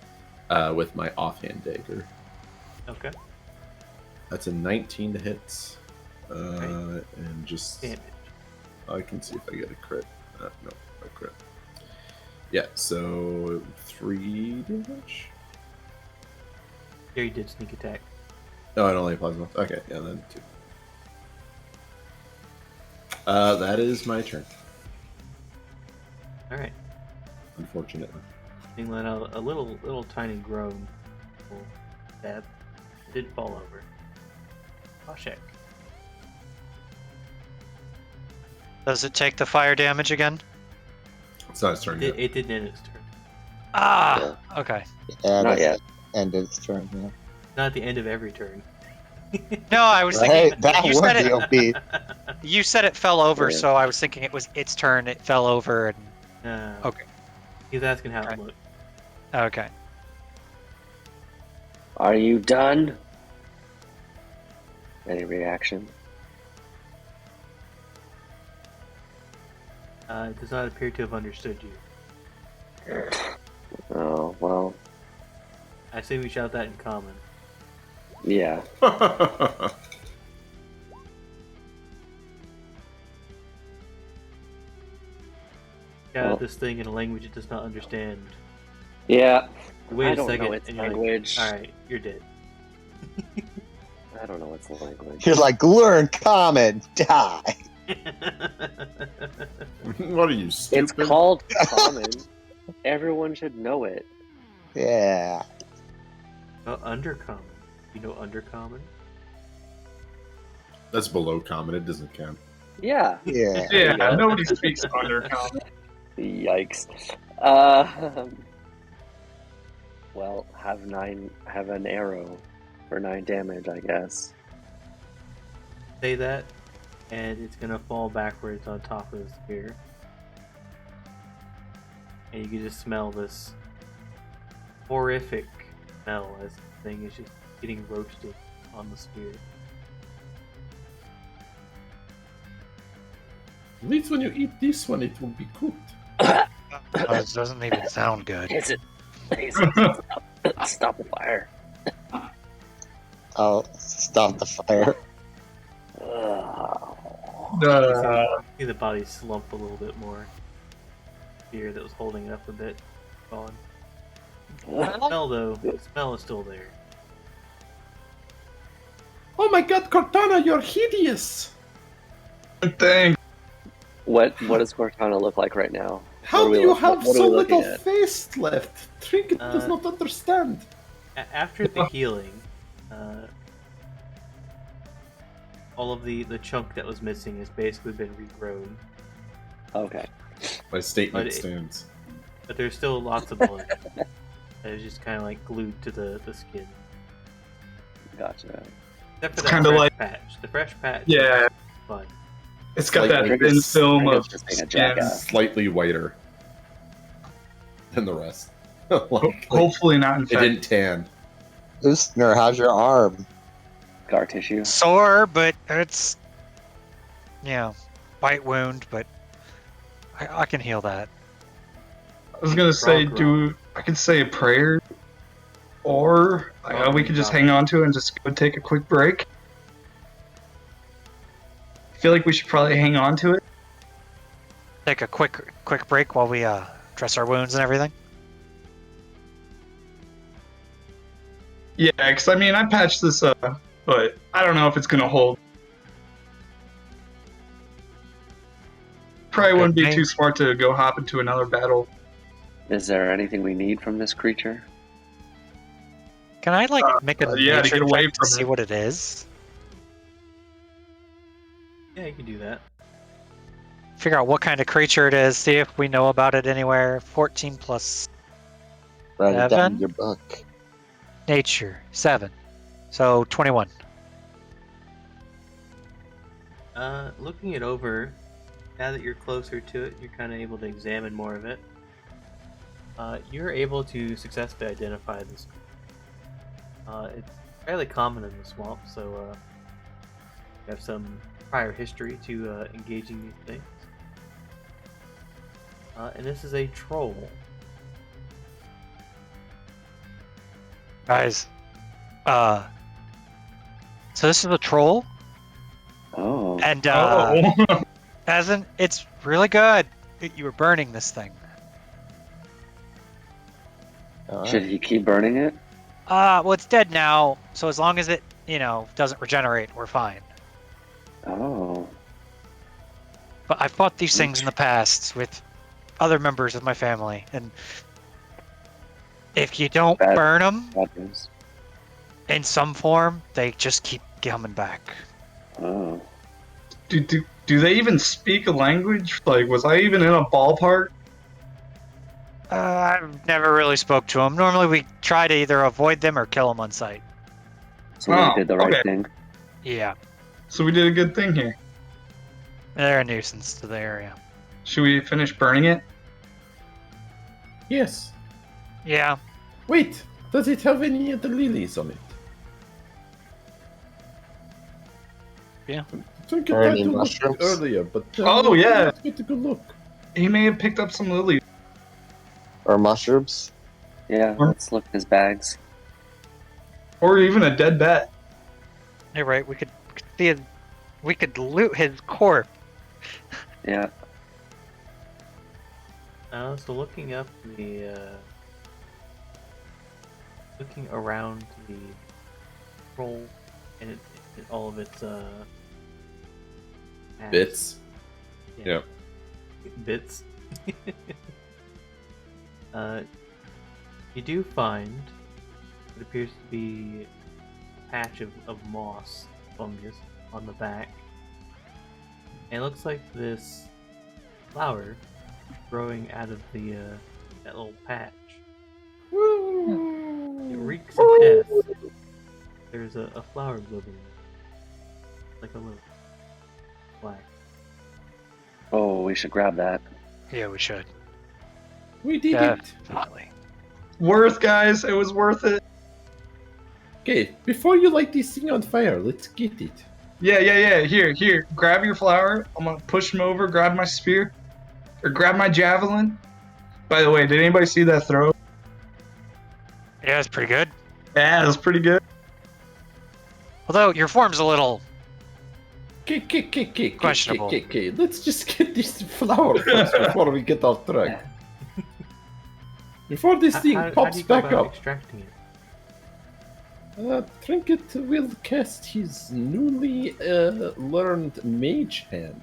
with my offhand dagger. Okay. That's a 19 to hit, and just Damage. I can see if I get a crit. No, no crit. Yeah, so 3 damage. There, you did sneak attack. No, I don't like plasma. Okay, yeah, then 2. That is my turn. Alright. Unfortunately. Being let out a little tiny groan. Little stab. It did fall over. Koshek. Does it take the fire damage again? It's not his turn yet. It did end its turn. Ah, okay. Yeah, Not that's yet. the end of its turn. Yeah. Not at the end of every turn. No, I was Hey, thinking that you was said the it. OP. You said it fell over, Yeah. so I was thinking it was its turn. It fell over, and Okay. He's asking how Right. it looked. okay. Are you done? Any reaction? It does not appear to have understood you. Oh, well, I assume we shout that in common. yeah. Shout Well- out this thing in a language it does not understand. Yeah. Wait I a don't second, know its and you're language. like, alright, you're dead. I don't know its language. You're like, learn common, die. What are you, stupid? It's called common. Everyone should know it. Yeah. Undercommon. You know Undercommon? That's below common. It doesn't count. Yeah. Yeah. There Yeah, you go. nobody speaks undercommon. Yikes. Well, have an arrow for 9 damage, I guess. Say that, and it's gonna fall backwards on top of the spear. And you can just smell this horrific smell as the thing is just getting roasted on the spear. At least when you eat this one, it will be cooked. It doesn't even sound good. Is it? Stop the fire. I'll stop the fire. See the body slump a little bit more. Spear that was holding it up a bit, gone. The smell, though, the smell is still there. Oh my god, Cortana, you're hideous! Thing. What does Cortana look like right now? How What are do we you look- have what are so we looking little at? face left? Trinket does not understand. After the healing, all of the chunk that was missing has basically been regrown. Okay. My statement But it- stands. But there's still lots of blood. That is just kind of like glued to the skin. Gotcha. Except for It's that kinda fresh like- patch. The fresh patch Yeah, is fun. it's got Like that thin Trinket's- film of Trinket's just being a skin. jackass. Slightly whiter than the rest. like, Hopefully not it infected. didn't tan. Usner, how's your arm? Scar tissue. Sore, but it's bite wound, but I can heal that. I was gonna say, Grog. I could say a prayer, or we could just hang on to it and just go take a quick break. I feel like we should probably hang on to it. Take a quick break while we dress our wounds and everything. Yeah, because I mean, I patched this up, but I don't know if it's gonna hold. Probably wouldn't be Okay. too smart to go hop into another battle. Is there anything we need from this creature? Can I make a yeah, to nature get away check to from see it. what it is? Yeah, you can do that. Figure out what kind of creature it is. See if we know about it anywhere. 14 plus Write it down Seven? in your book. nature 7, so 21. Looking it over, now that you're closer to it, you're kind of able to examine more of it. You're able to successfully identify this. It's fairly common in the swamp, so you have some prior history to engaging these things. And this is a troll. Guys, so this is a troll, Oh. and Oh, Asin, it's really good. You were burning this thing. Should he keep burning it? Well, it's dead now, so as long as it, doesn't regenerate, we're fine. Oh. But I fought these things in the past with other members of my family, and if you don't Bad- burn them Bad news. in some form, they just keep coming back. Oh. do they even speak a language? Like, was I even in a ballpark? I've never really spoke to them. Normally, we try to either avoid them or kill them on sight. So we Oh, did the right okay. thing. Yeah, So we did a good thing here. they're a nuisance to the area. Should we finish burning it? Yes. Yeah, Wait, does it have any of the lilies on it? Yeah. Trinket Or tried any to look mushrooms? earlier, but Oh, yeah. let's get a good look. He may have picked up some lilies. Or mushrooms? Yeah, Or- let's look at his bags. Or even a dead bat. you're right. We could see his, we could loot his corpse. Yeah. So looking up the, looking around the troll and all of its past- Bits. Yeah. Yeah. Bits. You do find It appears to be a patch of moss fungus on the back. And it looks like this flower growing out of the that little patch. It reeks of death. There's a flower blooming, like a little flag. Oh, we should grab that. Yeah, we should. We did it. Definitely. Worth, guys. It was worth it. Okay, before you light this thing on fire, let's get it. Yeah. Here. Grab your flower. I'm gonna push him over. Grab my spear, or grab my javelin. By the way, did anybody see that throw? Yeah, it's pretty good. Yeah, it was pretty good. Although your form's a little Okay. Questionable. Let's just get this flower first before we get off track. Before this thing How do pops you go back about up, extracting it? Trinket will cast his newly learned mage hand.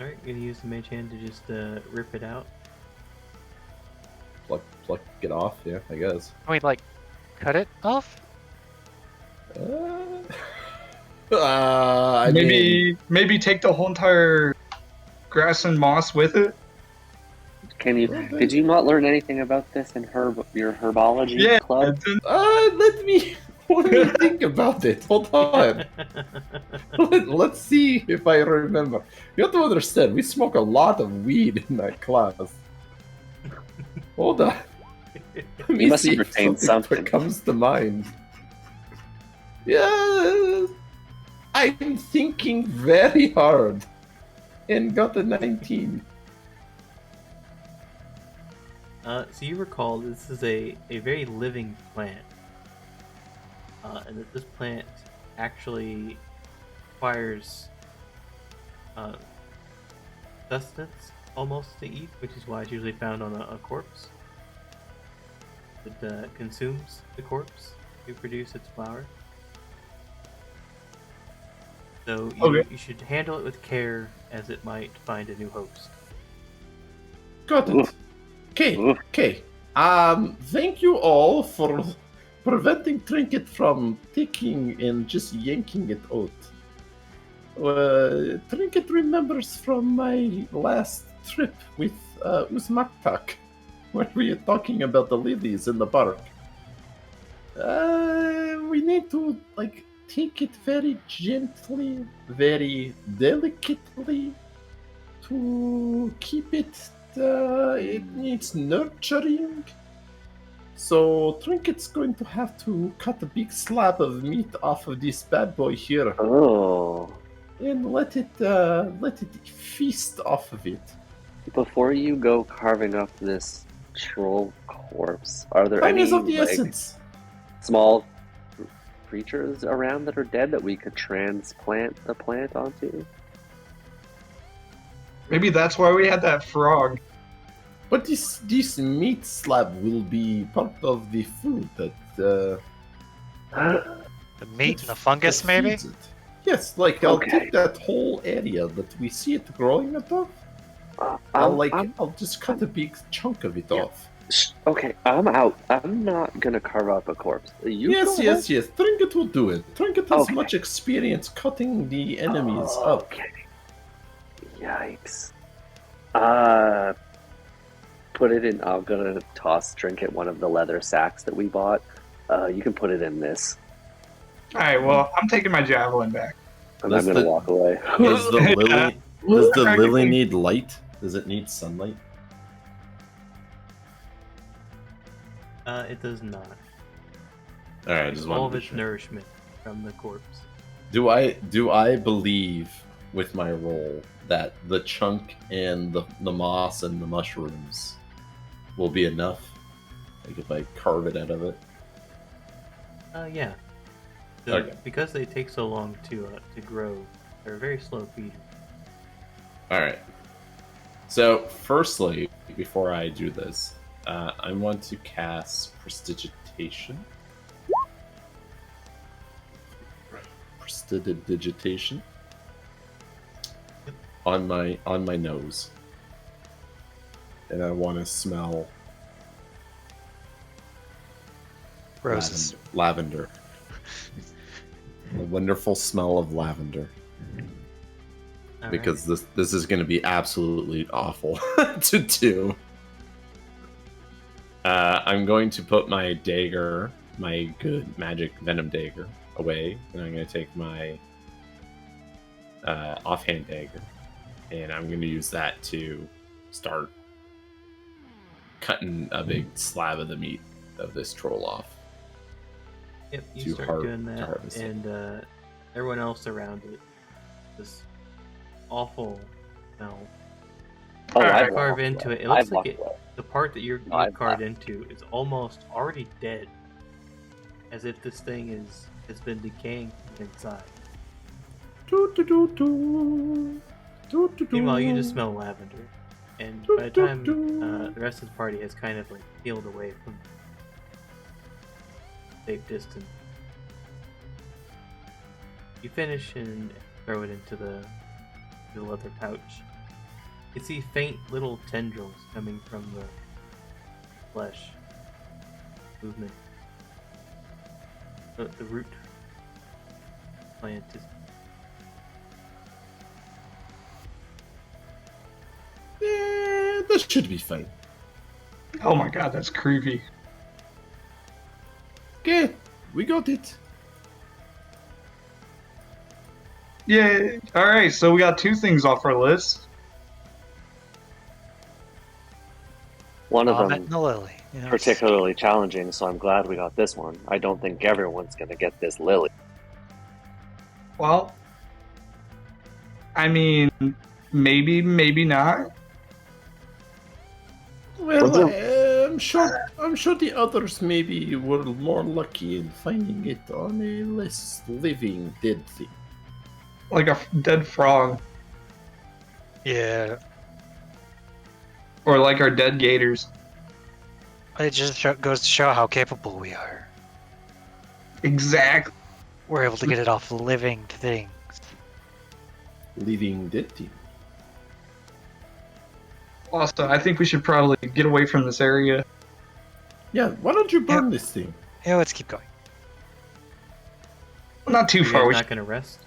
Alright, gonna use the mage hand to just rip it out. Pluck it off, yeah, I guess. Can we like cut it off? I mean, Maybe take the whole entire grass and moss with it. Can you? Did you not learn anything about this in your herbology Yeah. club? let me think about it. Hold on. Let's see if I remember. You have to understand, we smoke a lot of weed in that class. Hold on. Let me must see have if retained something. comes to mind. Yeah, I'm thinking very hard and got a 19. So you recall this is a very living plant. And that this plant actually requires sustenance almost to eat, which is why it's usually found on a corpse. It consumes the corpse to produce its flower. So you should handle it with care, as it might find a new host. Got it. Oof. Okay. Thank you all for preventing Trinket from taking and just yanking it out. Trinket remembers from my last trip with Uzmaktak, where we were talking about the lilies in the bark. We need to take it very gently, very delicately to keep it. It needs nurturing. So Trinket's going to have to cut a big slab of meat off of this bad boy here Oh. and let it feast off of it. Before you go carving up this troll corpse, are there Time any is of the essence. small creatures around that are dead that we could transplant the plant onto? Maybe that's why we had that frog. But this meat slab will be part of the food that The meat and the fungus, that maybe? feeds it. Yes, I'll Okay. take that whole area that we see it growing above. I'll just cut a big chunk of it off. Okay, I'm out. I'm not gonna carve up a corpse. You Yes. go ahead. Trinket will do it. Trinket has Okay. much experience cutting the enemies up. Okay. Yikes. Put it in. I'm gonna toss Trinket one of the leather sacks that we bought. You can put it in this, All right, well, I'm taking my javelin back. and Does I'm gonna the- walk away. Does the lily Practically- need light? Does it need sunlight? It does not. All right, I just All of wanted its to check. nourishment from the corpse. Do I believe with my roll that the chunk and the moss and the mushrooms will be enough? Like if I carve it out of it. Yeah. So Okay. because they take so long to grow, they're a very slow feeder. All right. So, firstly, before I do this, I want to cast Prestidigitation. Prestidigitation on my nose, and I want to smell Roses. Lavender. The wonderful smell of lavender. All Because this is going to be absolutely awful to do. I'm going to put my dagger, my good magic venom dagger, away, and I'm going to take my offhand dagger, and I'm going to use that to start cutting a big slab of the meat of this troll off. Yep, you to start doing that, harvest it. and everyone else around it, this awful smell. Oh, Alright. I've Carve walked into away. it. It looks I've like walked away. the part that you I've carved left. into is almost already dead, as if this thing has been decaying from inside. Meanwhile, you just smell lavender, and by the time the rest of the party has kind of like peeled away from safe distance, you finish and throw it into the leather pouch. You see faint little tendrils coming from the flesh movement. The root plant is. Yeah, this should be fine. Oh my god, that's creepy. Okay, we got it. Yeah. All right. So we got 2 things off our list. One of Vomit them and the lily. You know, particularly challenging, so I'm glad we got this one. I don't think everyone's going to get this lily. Well, I mean, maybe, maybe not. Well, Was I'm sure the others maybe were more lucky in finding it on a less living dead thing. Like a dead frog, Yeah, or like our dead gators. it just goes to show how capable we are. Exactly. We're able to get it off living things. Living dead thing. Also, I think we should probably get away from this area. Yeah, why don't you burn this thing? Yeah, let's keep going. Not too You far. guys We not should... gonna rest?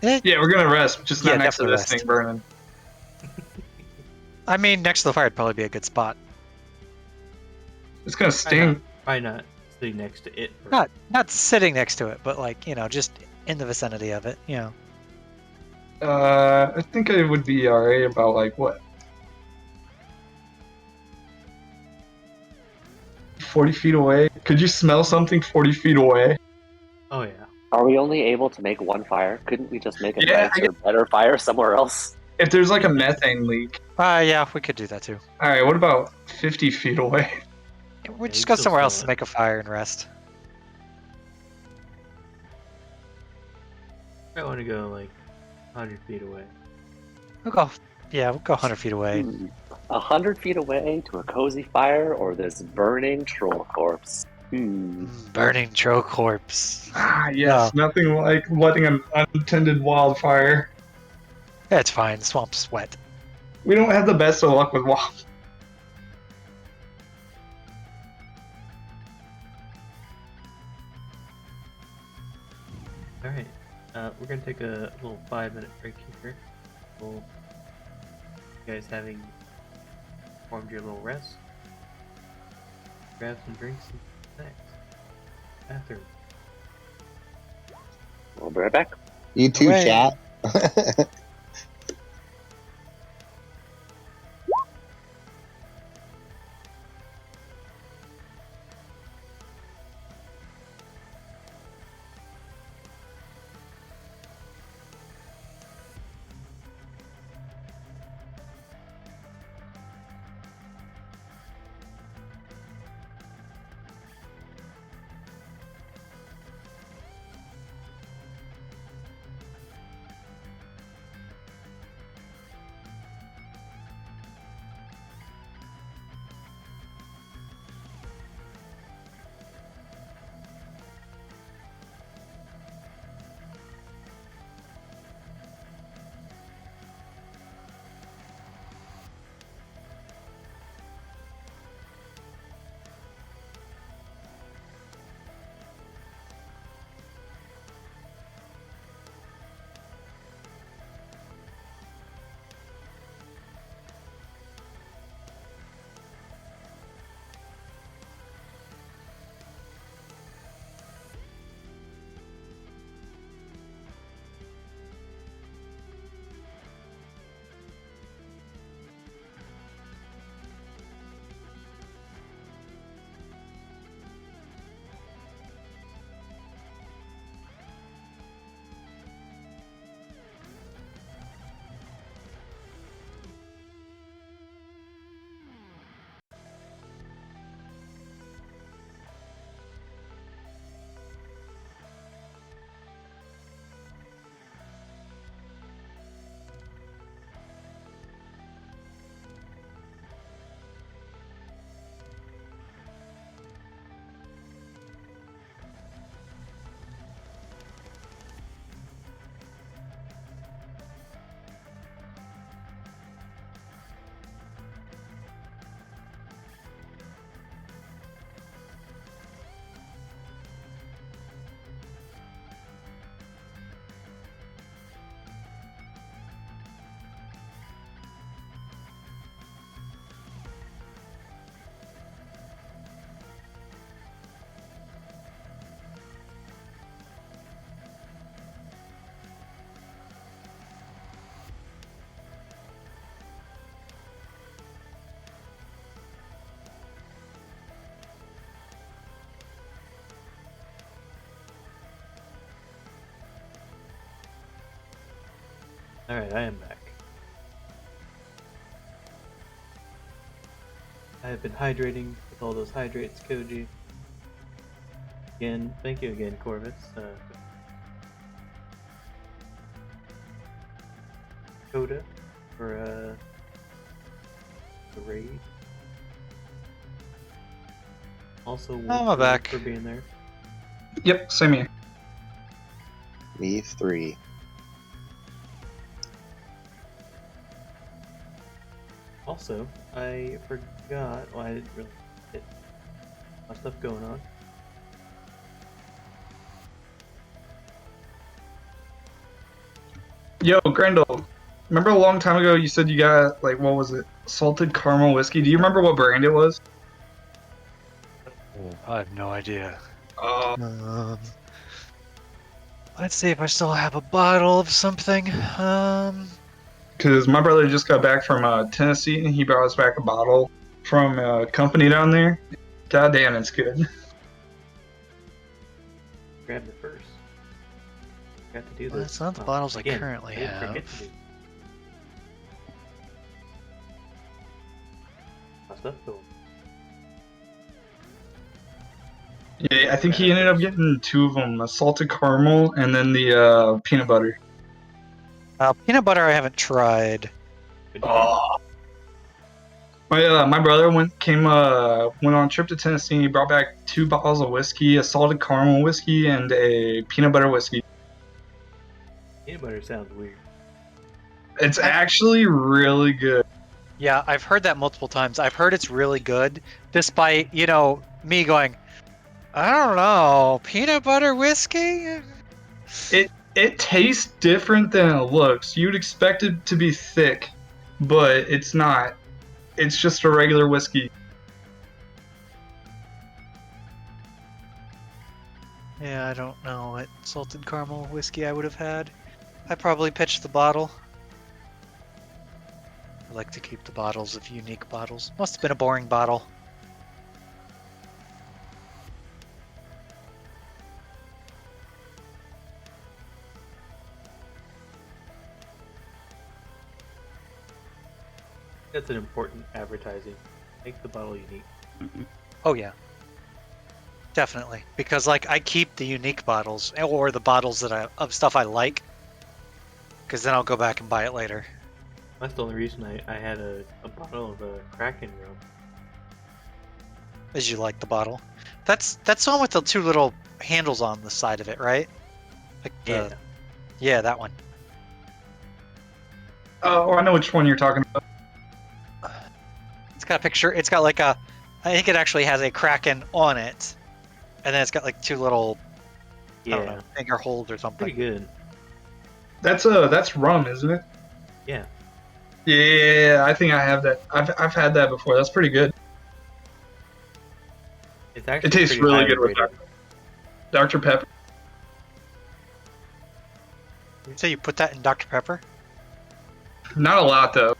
Yeah, we're gonna rest, just not Yeah, next to definitely this rest. thing burning. I mean, next to the fire would probably be a good spot. It's gonna sting. Probably not sitting next to it. Or... Not sitting next to it, but like, you know, just in the vicinity of it. You know. I think it would be alright about like what? 40 feet away? Could you smell something 40 feet away? Oh yeah. Are we only able to make one fire? Couldn't we just make a Yeah, nicer, better fire somewhere else? If there's like a methane leak. Yeah, we could do that too. Alright, what about 50 feet away? We Yeah, just you go still somewhere smell else it. to make a fire and rest. I want to go like 100 feet away. We'll go 100 feet away. 100 feet away to a cozy fire or this burning troll corpse? Burning troll corpse. Ah, yes, nothing like letting an unattended wildfire. Yeah, it's fine. The swamp's wet. We don't have the best of luck with wild. Alright, we're gonna take a little 5-minute break here. We'll, you guys having performed your little rest, grab some drinks and snacks. Bathroom. We'll be right back. You too, Away. chat. Alright, I am back. I have been hydrating with all those hydrates, Koji. Again, thank you again, Corvus. Coda for the raid. Also, I'm back for being there. Yep, same here. Me 3. Also, I forgot. Well, I didn't really get my stuff going on. Yo, Grendel, remember a long time ago you said you got, like, what was it? Salted caramel whiskey. Do you remember what brand it was? I have no idea. Uh, Let's see if I still have a bottle of something. Because my brother just got back from Tennessee and he brought us back a bottle from a company down there. God damn, it's good. Grab the first. Got to do Well, this. it's not the bottles I again, currently I didn't forget have. to do. My stuff going. Yeah, I think he ended up getting 2 of them, a salted caramel and then the peanut butter. Peanut butter I haven't tried. Oh. My brother went on a trip to Tennessee and he brought back 2 bottles of whiskey, a salted caramel whiskey and a peanut butter whiskey. Peanut butter sounds weird. It's actually really good. Yeah, I've heard that multiple times. I've heard it's really good, despite, me going, I don't know, peanut butter whiskey? It tastes different than it looks. You'd expect it to be thick, but it's not. It's just a regular whiskey. Yeah, I don't know what salted caramel whiskey I would have had. I probably pitched the bottle. I like to keep the bottles of unique bottles. Must have been a boring bottle. That's an important advertising. Make the bottle unique. Oh yeah. Definitely. Because I keep the unique bottles or the bottles of stuff I like. Because then I'll go back and buy it later. That's the only reason I had a bottle of Kraken rum. As you like the bottle. That's the one with the 2 little handles on the side of it, right? Yeah, that one. Oh, I know which one you're talking about. It's got a picture. It's got I think it actually has a Kraken on it. And then it's got 2 little, I don't know, finger holes or something. Pretty good. That's rum, isn't it? Yeah. Yeah, I think I have that. I've had that before. That's pretty good. It's actually It tastes pretty really highly good with rated. Dr. Pepper. You say you put that in Dr. Pepper? Not a lot though.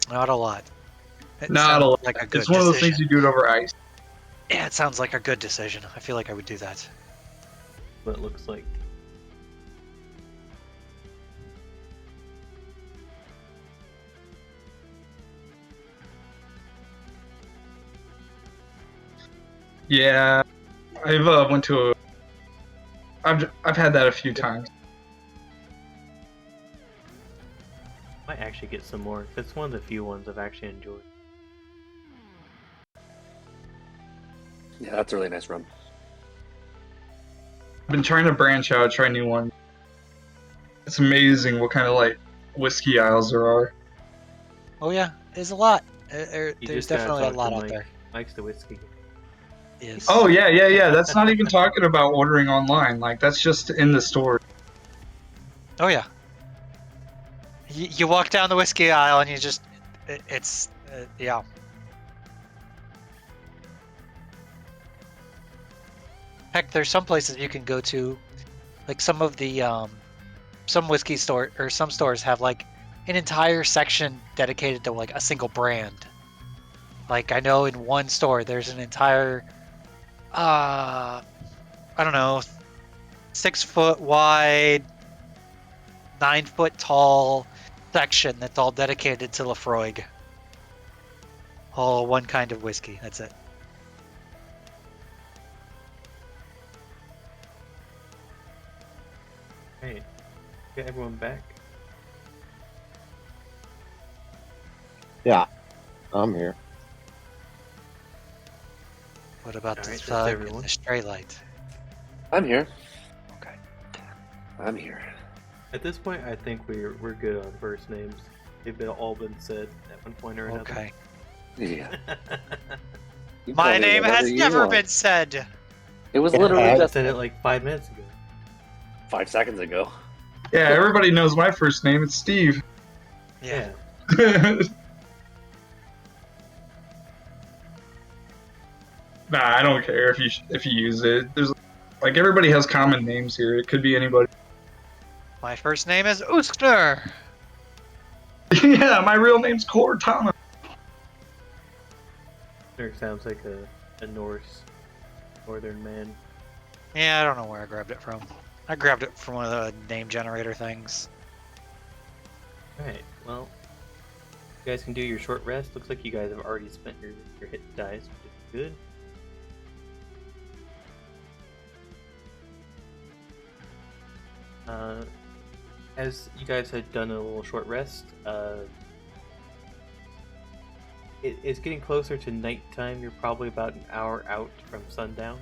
Not a lot. It Not sounds a lot. like a good It's one of those things decision. you do it over ice. Yeah, it sounds like a good decision. I feel like I would do that. What it looks like. Yeah, I've went to a. I've had that a few times. Might actually get some more. That's one of the few ones I've actually enjoyed. Yeah, that's a really nice rum. I've been trying to branch out, try new ones. It's amazing what kind of whiskey aisles there are. Oh yeah, there's a lot. You There's just gotta definitely a talk to lot out Mike. there. Mike's the whiskey. Yes. Oh yeah. That's not even talking about ordering online. That's just in the store. Oh yeah. You walk down the whiskey aisle and you just, yeah. Heck, there's some places you can go to, some of the some whiskey store or some stores have an entire section dedicated to a single brand. I know in one store there's an entire I don't know, 6 foot wide 9-foot tall section that's all dedicated to Lafroig. All one kind of whiskey. That's it. Alright. Get everyone back. Yeah, I'm here. What about the Alright, that's thug everyone. and the stray light? I'm here. Okay. I'm here. At this point, I think we're good on first names. They've all been said at one point or another. Okay. Yeah. You My call me name whatever has you never want. been said. It was Yeah, literally I just said it like 5 minutes ago. 5 seconds ago. Yeah, everybody knows my first name. It's Steve. Yeah. Nah, I don't care if you use it. There's like everybody has common names here. It could be anybody. My first name is Uskner. Yeah, my real name's Cortana. It sounds like a northern man. Yeah, I don't know where I grabbed it from. I grabbed it from one of the name generator things. Alright, well, you guys can do your short rest. Looks like you guys have already spent your hit dice, which is good. As you guys had done a little short rest, it's getting closer to nighttime. You're probably about an hour out from sundown,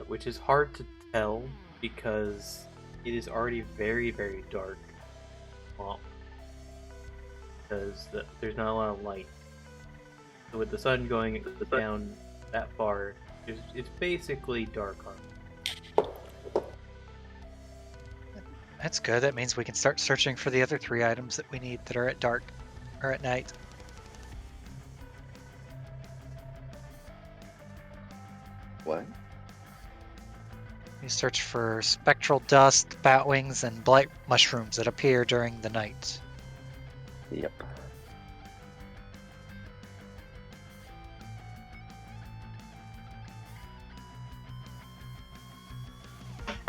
which is hard to tell because it is already very, very dark. Well, because there's not a lot of light. So with the sun going down that far, it's basically dark on. That's good. That means we can start searching for the other 3 items that we need that are at dark or at night. What? You search for spectral dust, bat wings, and blight mushrooms that appear during the night. Yep.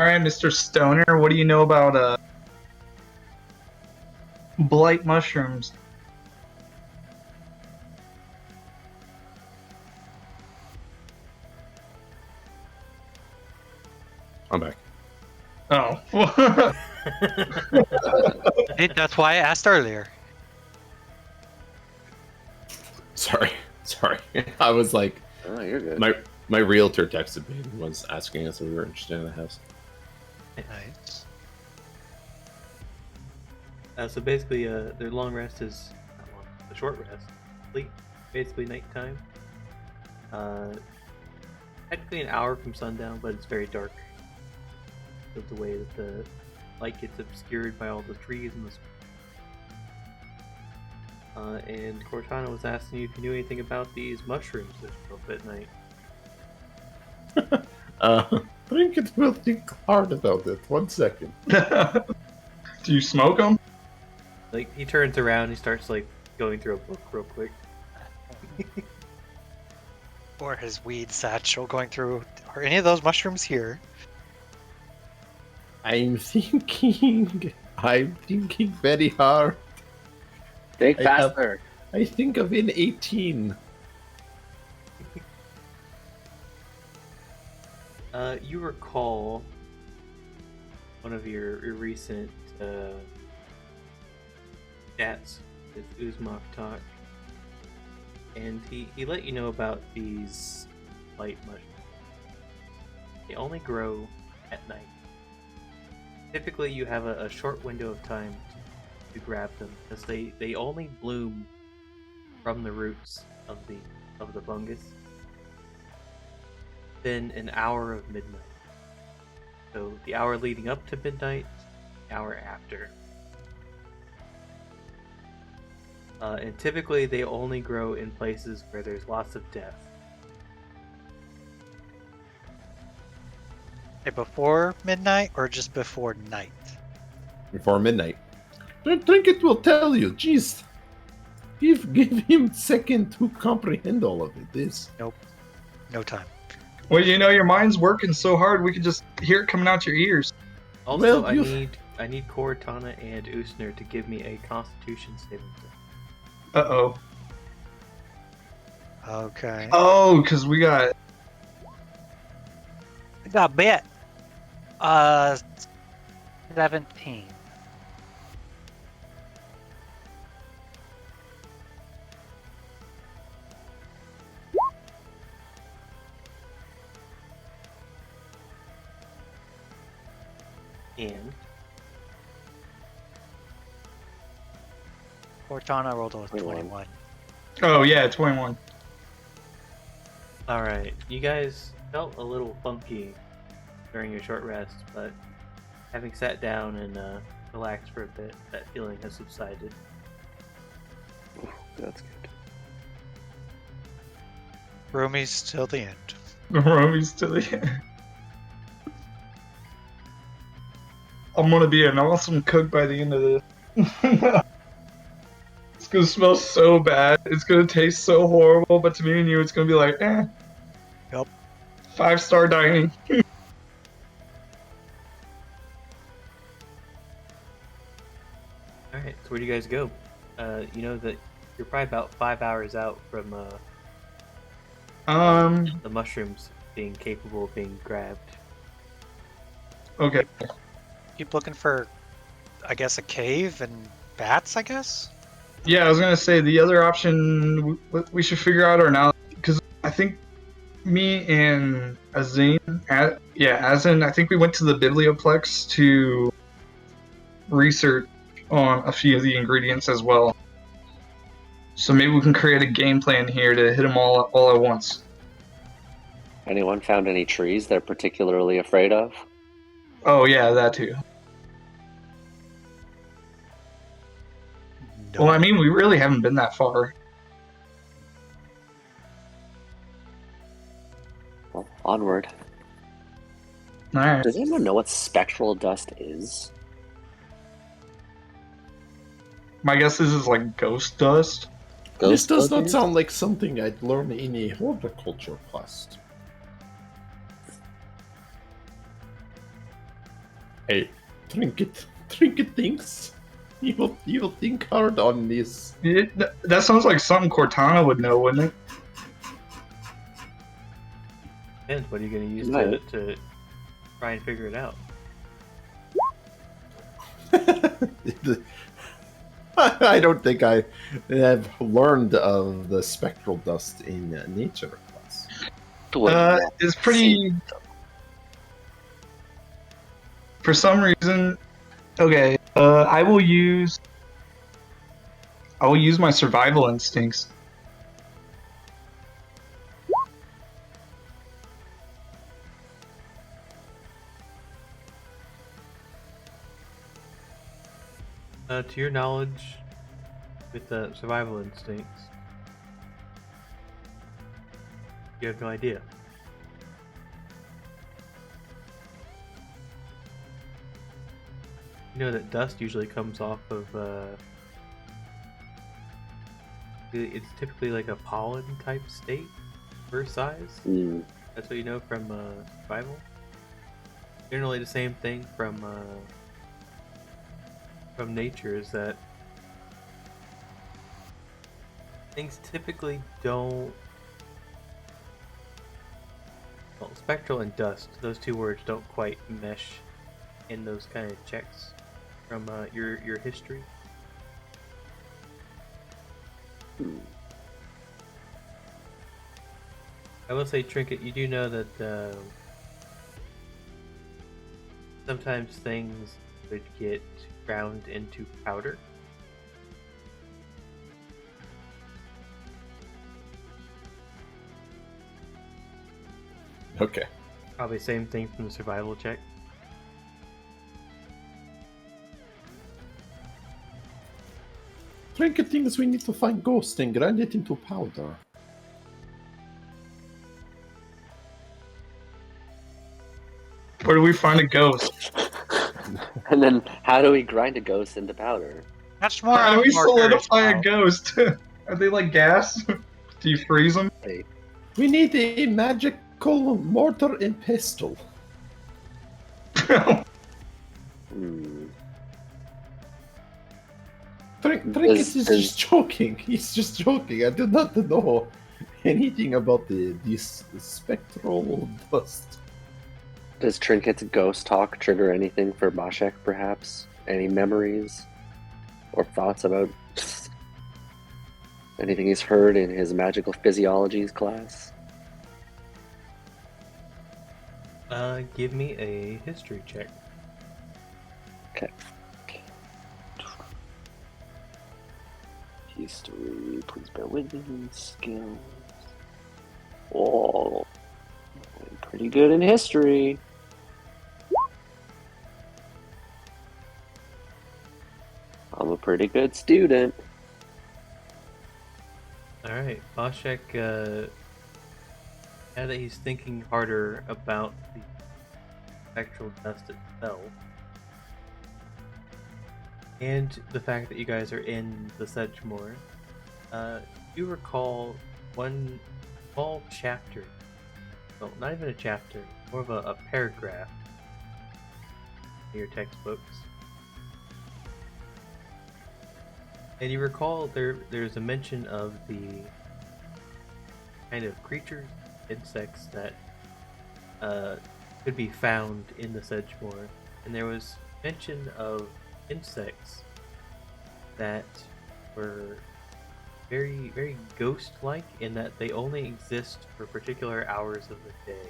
All right, Mr. Stoner, what do you know about blight mushrooms? I'm back. Oh. That's why I asked earlier. Sorry. I was like, Oh, you're good. my realtor texted me and was asking us if we were interested in the house. Nice. So basically, their long rest is not long, the short rest. Sleep, basically nighttime. Technically an hour from sundown, but it's very dark. Of the way that the light gets obscured by all the trees and the. And Cortana was asking you if you knew anything about these mushrooms that show up at night. I think it will think hard about it. 1 second. Do you smoke them? Like he turns around, he starts like going through a book real quick. Or his weed satchel going through. Are any of those mushrooms here? I'm thinking very hard. Think I faster. I think of in 18. You recall one of your recent chats with Uzmak Talk, and he let you know about these light mushrooms. They only grow at night. Typically, you have a short window of time to grab them, because they only bloom from the roots of the fungus. Then an hour of midnight. So the hour leading up to midnight, the hour after. And typically they only grow in places where there's lots of death. Before midnight or just before night? Before midnight. Don't think it will tell you. Jeez. Give him second to comprehend all of it. This. No time. Well, you know, your mind's working so hard, we could just hear it coming out your ears. Also, Well, I need Cortana and Usner to give me a Constitution saving throw. Uh-oh. Okay. Oh, because we got... I got bit. 17. And Cortana rolled a 21. 21. Oh, yeah, 21. alright, you guys felt a little funky during your short rest, but having sat down and relaxed for a bit, that feeling has subsided. That's good. Roomies till the end. Romy's to the end. I'm gonna be an awesome cook by the end of this. It's gonna smell so bad. It's gonna taste so horrible, but to me and you, it's gonna be like, eh. Yep. 5-star dining. Alright, so where do you guys go? You know that you're probably about 5 hours out from the mushrooms being capable of being grabbed. Okay. Keep looking for, I guess, a cave and bats, I guess? Yeah, I was gonna say the other option we should figure out are now, because I think me and Azin, Azin, I think we went to the Biblioplex to research on a few of the ingredients as well. So maybe we can create a game plan here to hit them all at once. Anyone found any trees they're particularly afraid of? Oh yeah, that too. No. Well, I mean, we really haven't been that far. Well, onward. Alright. Does anyone know what spectral dust is? My guess is like ghost dust. this does dust not is? sound like something I'd learn in a horticulture class. Hey, trinket things. You will think hard on this. That sounds like something Cortana would know, wouldn't it? And what are you going to use Right. to try and figure it out? I don't think I have learned of the spectral dust in nature class. It's pretty. For some reason, okay. I will use my survival instincts. To your knowledge, with the survival instincts, you have no idea. You know that dust usually comes off of, it's typically like a pollen type state per size. Mm. That's what you know from survival. Generally the same thing from nature is that things typically don't. Well, spectral and dust, those two words don't quite mesh in those kind of checks from your history. I will say, Trinket, you do know that sometimes things would get ground into powder. Okay. Probably same thing from the survival check. Trinket things we need to find ghost and grind it into powder. Where do we find a ghost? And then, how do we grind a ghost into powder? That's more. How do we I'm more curious solidify a about. ghost? Are they like gas? Do you freeze them? We need a magical mortar and pestle. Hmm. Trinket Is- is is- just joking. He's just joking. I do not know anything about this spectral dust. Does Trinket's ghost talk trigger anything for Bashek, perhaps? Any memories or thoughts about anything he's heard in his magical physiologies class? Give me a history check. Okay. History, please bear with me. Skills. Oh, I'm pretty good in history. I'm a pretty good student. Alright, Boschek, now that he's thinking harder about the spectral dust itself, and the fact that you guys are in the Sedgemoor, you recall one small chapter. Well, not even a chapter, more of a paragraph in your textbooks. And you recall there's a mention of the kind of creatures, insects that could be found in the Sedgemoor. And there was mention of insects that were very, very ghost-like in that they only exist for particular hours of the day.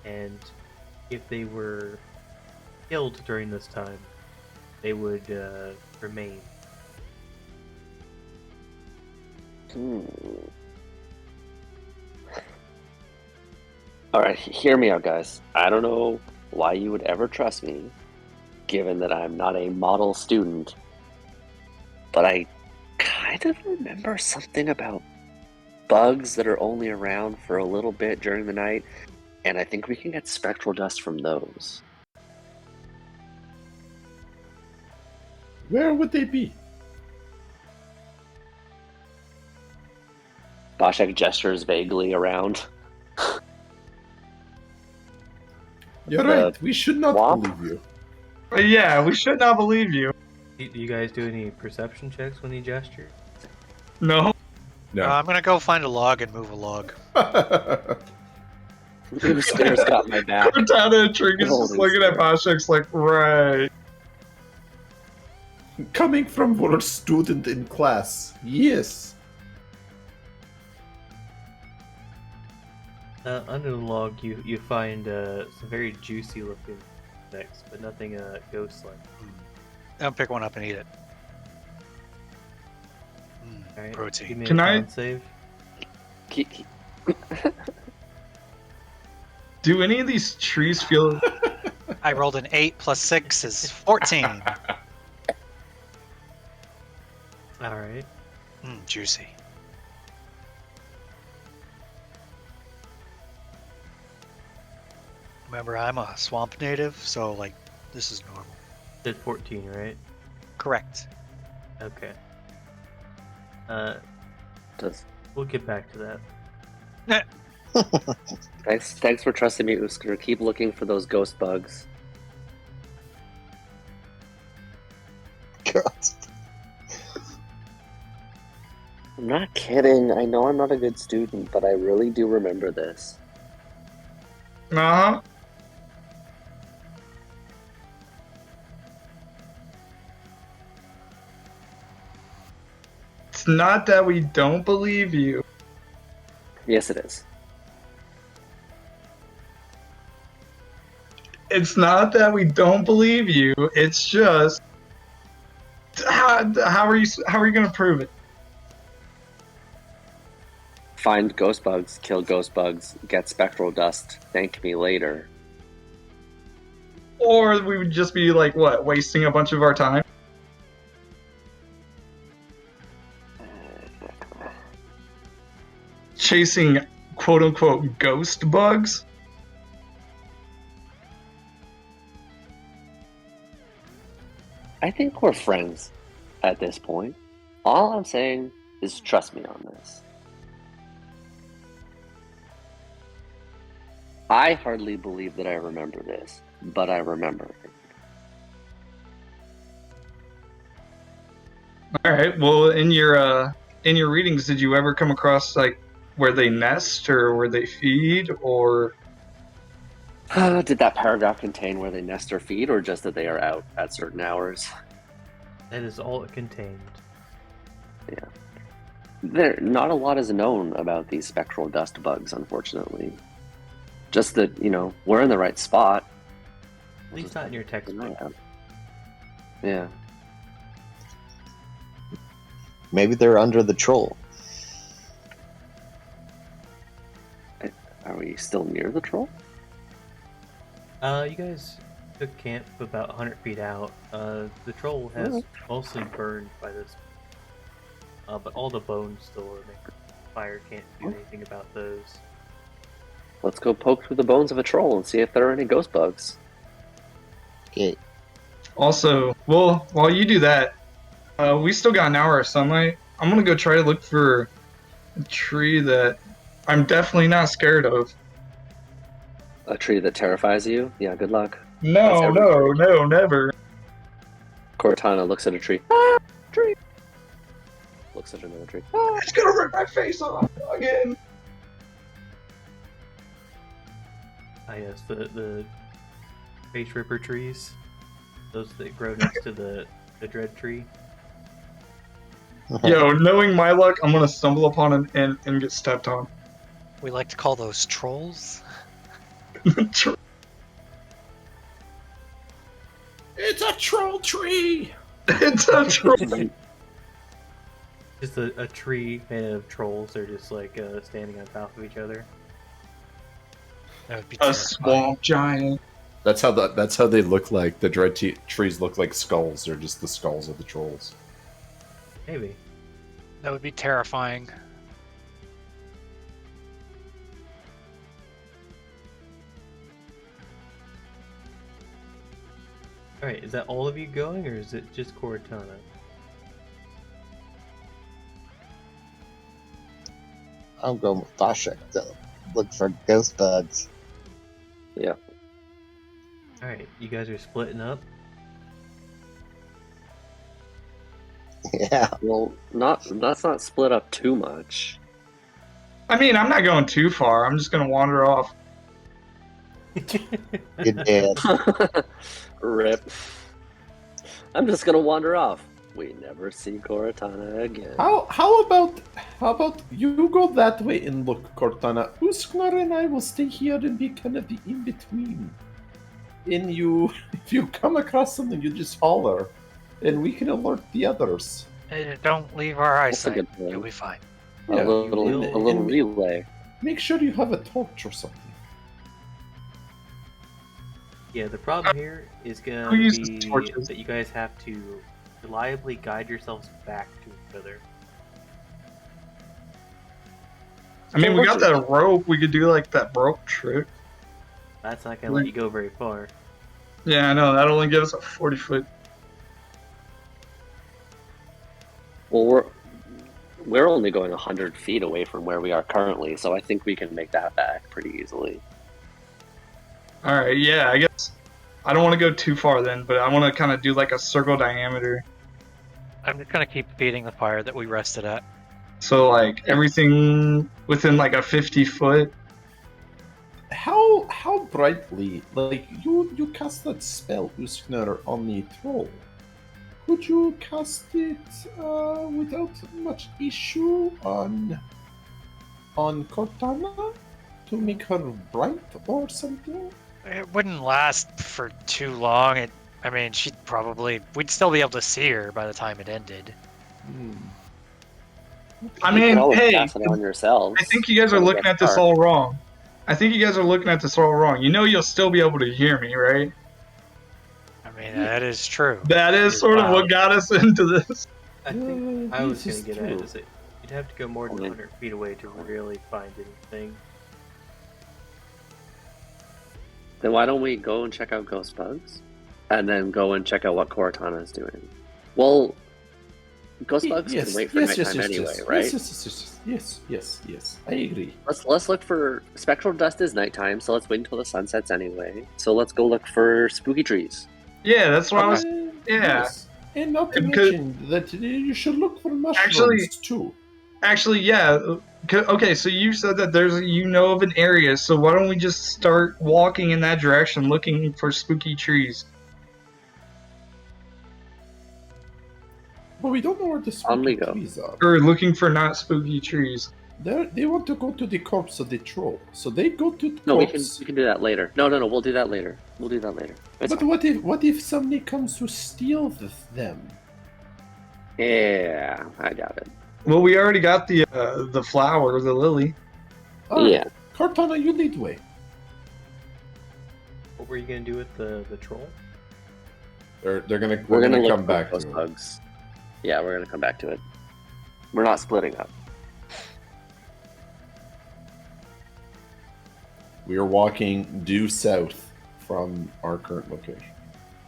And if they were killed during this time, they would remain. Alright, hear me out, guys. I don't know why you would ever trust me, given that I'm not a model student, but I kind of remember something about bugs that are only around for a little bit during the night, and I think we can get spectral dust from those. Where would they be? Bashek gestures vaguely around. You're The right. We should not swamp? believe you. But yeah, we should not believe you. Do you guys do any perception checks when he gestures? No. No. I'm gonna go find a log and move a log. Skinner's got my back. Cortana and Trinket is just Holding looking at still. Boschek's like, right. Coming from our student in class. Yes. Under the log, you find some very juicy looking insects, but nothing ghost-like. I'll pick one up and eat it. Alright, Protein. give me Can a I- con save. Do any of these trees feel... I rolled an 8 plus 6 is 14. Alright. Juicy. Remember, I'm a swamp native, so like this is normal. Did 14, right? Correct. Okay. Does We'll get back to that. Thanks for trusting me, Usker. Keep looking for those ghost bugs. God. I'm not kidding. I know I'm not a good student, but I really do remember this. Uh-huh. It's not that we don't believe you. Yes, it is. It's not that we don't believe you. It's just how are you going to prove it? Find ghost bugs, kill ghost bugs, get spectral dust, thank me later. Or we would just be like, what, wasting a bunch of our time? Chasing quote unquote ghost bugs? I think we're friends at this point. All I'm saying is trust me on this. I hardly believe that I remember this, but I remember. All right. Well, in your readings, did you ever come across like where they nest or where they feed or? Did that paragraph contain where they nest or feed, or just that they are out at certain hours? That is all it contained. There, not a lot is known about these spectral dust bugs, unfortunately. Just that, we're in the right spot. At least not in your textbook. Yeah. Maybe they're under the troll. Are we still near the troll? You guys took camp about 100 feet out. The troll has mostly burned by this. But all the bones still remain. Fire can't do anything about those. Let's go poke through the bones of a troll and see if there are any ghost bugs. Okay. Also, well, while you do that, we still got an hour of sunlight. I'm gonna go try to look for a tree that I'm definitely not scared of. A tree that terrifies you? Yeah, good luck. No, never. Cortana looks at a tree. Ah, tree! Looks at another tree. Ah. It's gonna rip my face off again. Ah, yes, the face ripper trees. Those that grow next to the dread tree. Yo, knowing my luck, I'm gonna stumble upon it and get stepped on. We like to call those trolls. It's a troll tree! It's a troll. Just a tree made of trolls. They're just like standing on top of each other. That would be A terrifying. swamp giant. That's how they look like. The dread trees look like skulls. They're just the skulls of the trolls. Maybe. That would be terrifying. Alright, is that all of you going, or is it just Cortana? I'm going with Thashek to look for ghost bugs. Yeah. Alright, you guys are splitting up? Yeah. Well, let's not split up too much. I mean, I'm not going too far. I'm just gonna wander off. Good dad. Rip. I'm just gonna wander off. We never see Cortana again. How about you go that way and look, Cortana. Usknar and I will stay here and be kind of the in-between. And if you come across something, you just holler, and we can alert the others. Don't leave our That's a eyesight. good plan. You'll be fine. A Yeah, little relay. Make sure you have a torch or something. Yeah, the problem here is Who gonna uses be torches? that you guys have to reliably guide yourselves back to each other. I mean, we got that rope. We could do like that rope trick. That's not gonna let you go very far. Yeah, I know. That only gives us a 40-foot. Well, we're only going 100 feet away from where we are currently, so I think we can make that back pretty easily. All right. Yeah, I guess I don't want to go too far then, but I want to kind of do like a circle diameter. I'm just gonna keep feeding the fire that we rested at. So like everything within like a 50-foot. How brightly, like you cast that spell Usknar on the troll? Could you cast it without much issue on Cortana to make her bright or something? It wouldn't last for too long. We'd still be able to see her by the time it ended. I You mean, can always hey, pass it on yourselves. I think you guys are when it looking gets at this dark. all wrong. You know you'll still be able to hear me, right? I mean, that is true. That is sort of what got us into this. I think I was this gonna is get at true. is that you'd have to go more than Okay. 100 feet away to really find anything. Then why don't we go and check out ghost bugs, and then go and check out what Cortana is doing? Well, ghost bugs can wait for nighttime anyway, right? Yes. I agree. Let's look for spectral dust is nighttime, so let's wait until the sun sets anyway. So let's go look for spooky trees. Yeah, that's what I was. Uh, Yeah. Yes. And not to Because- mention that you should look for mushrooms Actually- too. Actually, yeah. Okay, so you said that there's of an area, so why don't we just start walking in that direction, looking for spooky trees? But we don't know where the On we spooky go. trees are. Or looking for not spooky trees. They want to go to the corpse of the troll, so they go to the No, we corpse. can do that later. No, we'll do that later. We'll do that later. It's But fine. what if somebody comes to steal them? Yeah, I doubt it. Well, we already got the flower, the lily. All right, Yeah. Cortana, you lead way. What were you gonna do with the troll? We're gonna Look come for back ghost to it. bugs. Yeah, we're gonna come back to it. We're not splitting up. We are walking due south from our current location,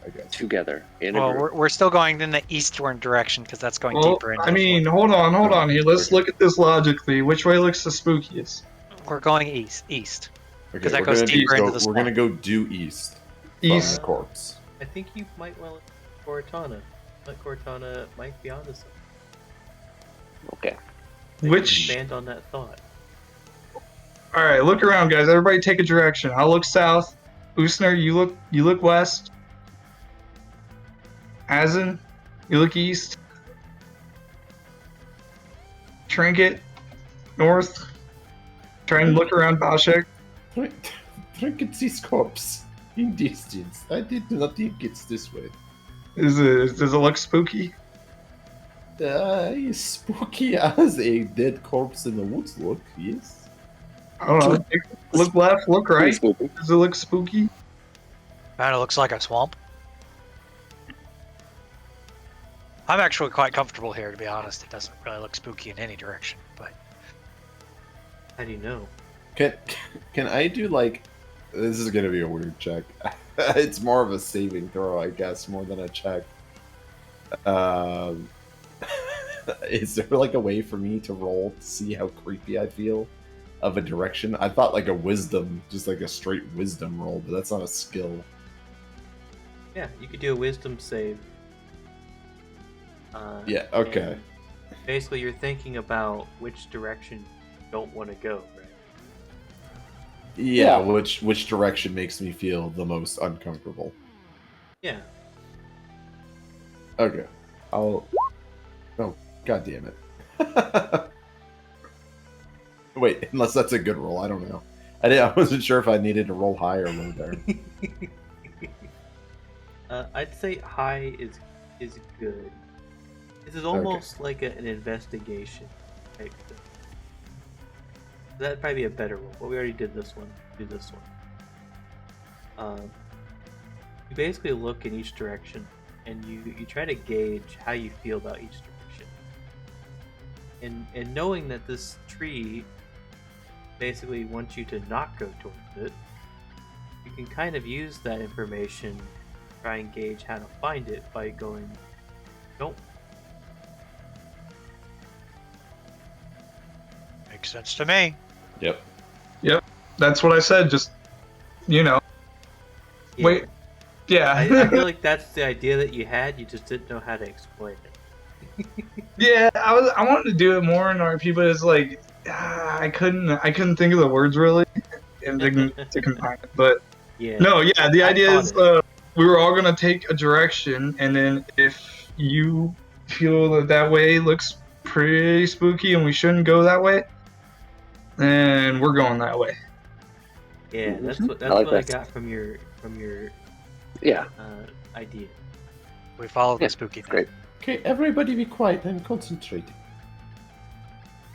I guess. Together in a Well, group. we're still going in the eastward direction because that's going Well, deeper into I mean, hold on here. Let's look at this logically. Which way looks the spookiest? we're going east. Okay, 'Cause that we're goes gonna deeper go- into the We're gonna go due east. East. From the corpse. I think you might want Cortana. But Cortana might be onto something. Okay. Which? Expand on that thought. All right, look around, guys. Everybody, take a direction. I'll look south. Usner, you look west. Azen, you look east. Trinket, north. Try and look around Bashek. Trinket sees corpse in distance. I did not think it's this way. Does it look spooky? It's spooky as a dead corpse in the woods look, yes. I don't know. Look left, look Pretty right. spooky. Does it look spooky? Kind of looks like a swamp. I'm actually quite comfortable here, to be honest. It doesn't really look spooky in any direction, but How do you know? Can I do like this is gonna be a weird check. It's more of a saving throw, I guess, more than a check. Is there like a way for me to roll to see how creepy I feel of a direction? I thought like a wisdom, just like a straight wisdom roll, but that's not a skill. Yeah, you could do a wisdom save. Yeah, okay. and Basically, you're thinking about which direction you don't want to go, right? Yeah, which direction makes me feel the most uncomfortable. Yeah. Okay. Oh, god damn it. Wait, unless that's a good roll, I don't know. I wasn't sure if I needed to roll high or low there. I'd say high is good. This is almost like an investigation type thing. That'd probably be a better roll. But we already did this one. Do this one. You basically look in each direction, and you try to gauge how you feel about each direction. And knowing that this tree basically wants you to not go towards it, you can kind of use that information to try and gauge how to find it by going, don't. makes sense to me. Yep. That's what I said. Just, Yeah. Wait. yeah. I feel like that's the idea that you had. You just didn't know how to explain it. Yeah, I wanted to do it more in RP, but it's like I couldn't think of the words really and to combine it. But Yeah. no, yeah, the I idea caught is it. we were all gonna take a direction, and then if you feel that way looks pretty spooky and we shouldn't go that way, then we're going that way. Yeah, that's Mhm. what I like I that. got from your Yeah, idea. We follow Yeah, the spooky thing. great. Okay, everybody be quiet. I'm concentrating.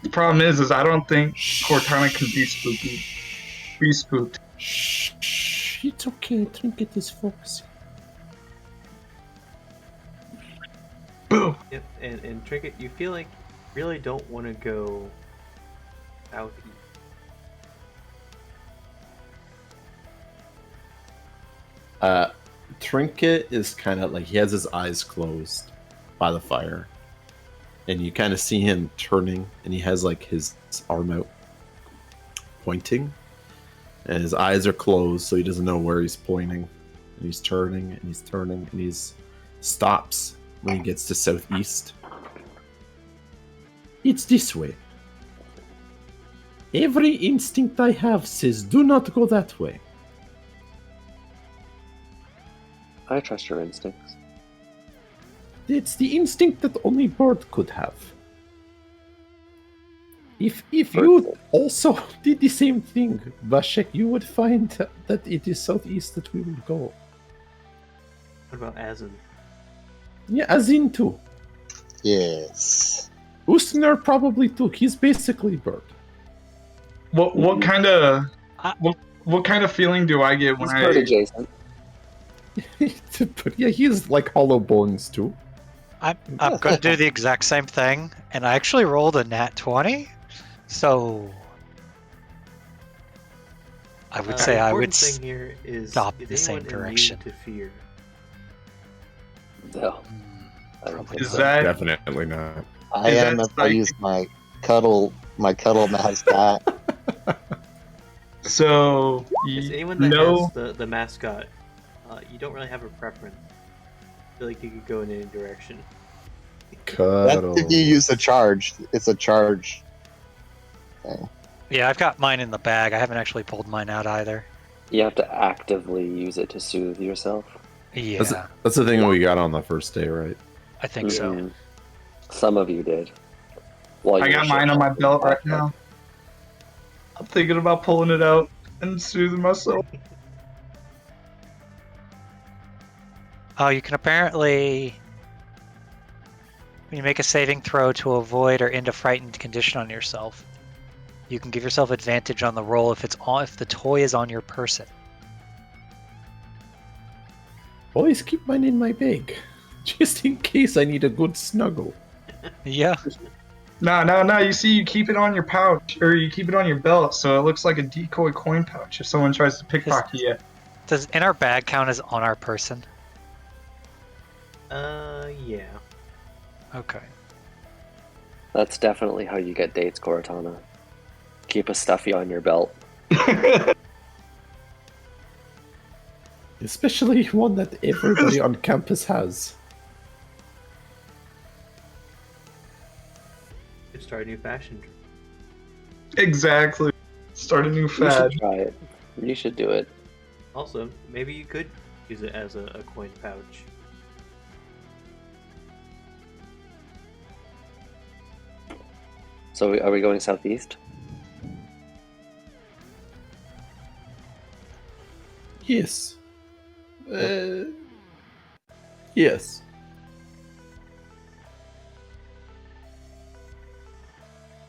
The problem is I don't think Cortana can be spooky. Be spooked. Shh, it's okay. Trinket is focusing. Boom. Yep, and Trinket, you feel like you really don't want to go southeast. Trinket is kind of like he has his eyes closed by the fire, and you kind of see him turning, and he has like his arm out, pointing, and his eyes are closed, so he doesn't know where he's pointing. And he's turning, and he's turning, and he's stops when he gets to southeast. It's this way. Every instinct I have says do not go that way. I trust your instincts. It's the instinct that only bird could have. If you also did the same thing, Vashek, you would find that it is southeast that we will go. What about Azin? Yeah, Azin too. Yes. Usner probably too. He's basically bird. What kind of what kind of feeling do I get when He's bird adjacent. But yeah, he's like hollow bones too. I'm going to do the exact same thing, and I actually rolled a nat 20, so I would say I would thing here is stop the same anyone immune direction. to fear. No. I don't think Is so. that Definitely not. I Is am that if I use my cuddle mascot. so? Is anyone that has the mascot, you don't really have a preference. I feel like you could go in any direction. Cuddle. That's if you use a charge. It's a charge thing. Yeah, I've got mine in the bag. I haven't actually pulled mine out either. You have to actively use it to soothe yourself. Yeah, That's the thing we got on the first day, right? I think so. Mhm. Some of you did. While I you got were mine on my shit-talking belt right back now. I'm thinking about pulling it out and soothing myself. Oh, you can apparently, when you make a saving throw to avoid or end a frightened condition on yourself, you can give yourself advantage on the roll if the toy is on your person. Always keep mine in my bag, just in case I need a good snuggle. Yeah. No. You see, you keep it on your pouch, or you keep it on your belt, so it looks like a decoy coin pouch if someone tries to pickpocket you. Does in our bag count as on our person? Yeah. Okay. That's definitely how you get dates, Cortana. Keep a stuffy on your belt. Especially one that everybody on campus has. Could start a new fashion. Exactly. Start a new You fad. should try it. You should do it. Also, maybe you could use it as a coin pouch. So are we going southeast? Yes. Yes.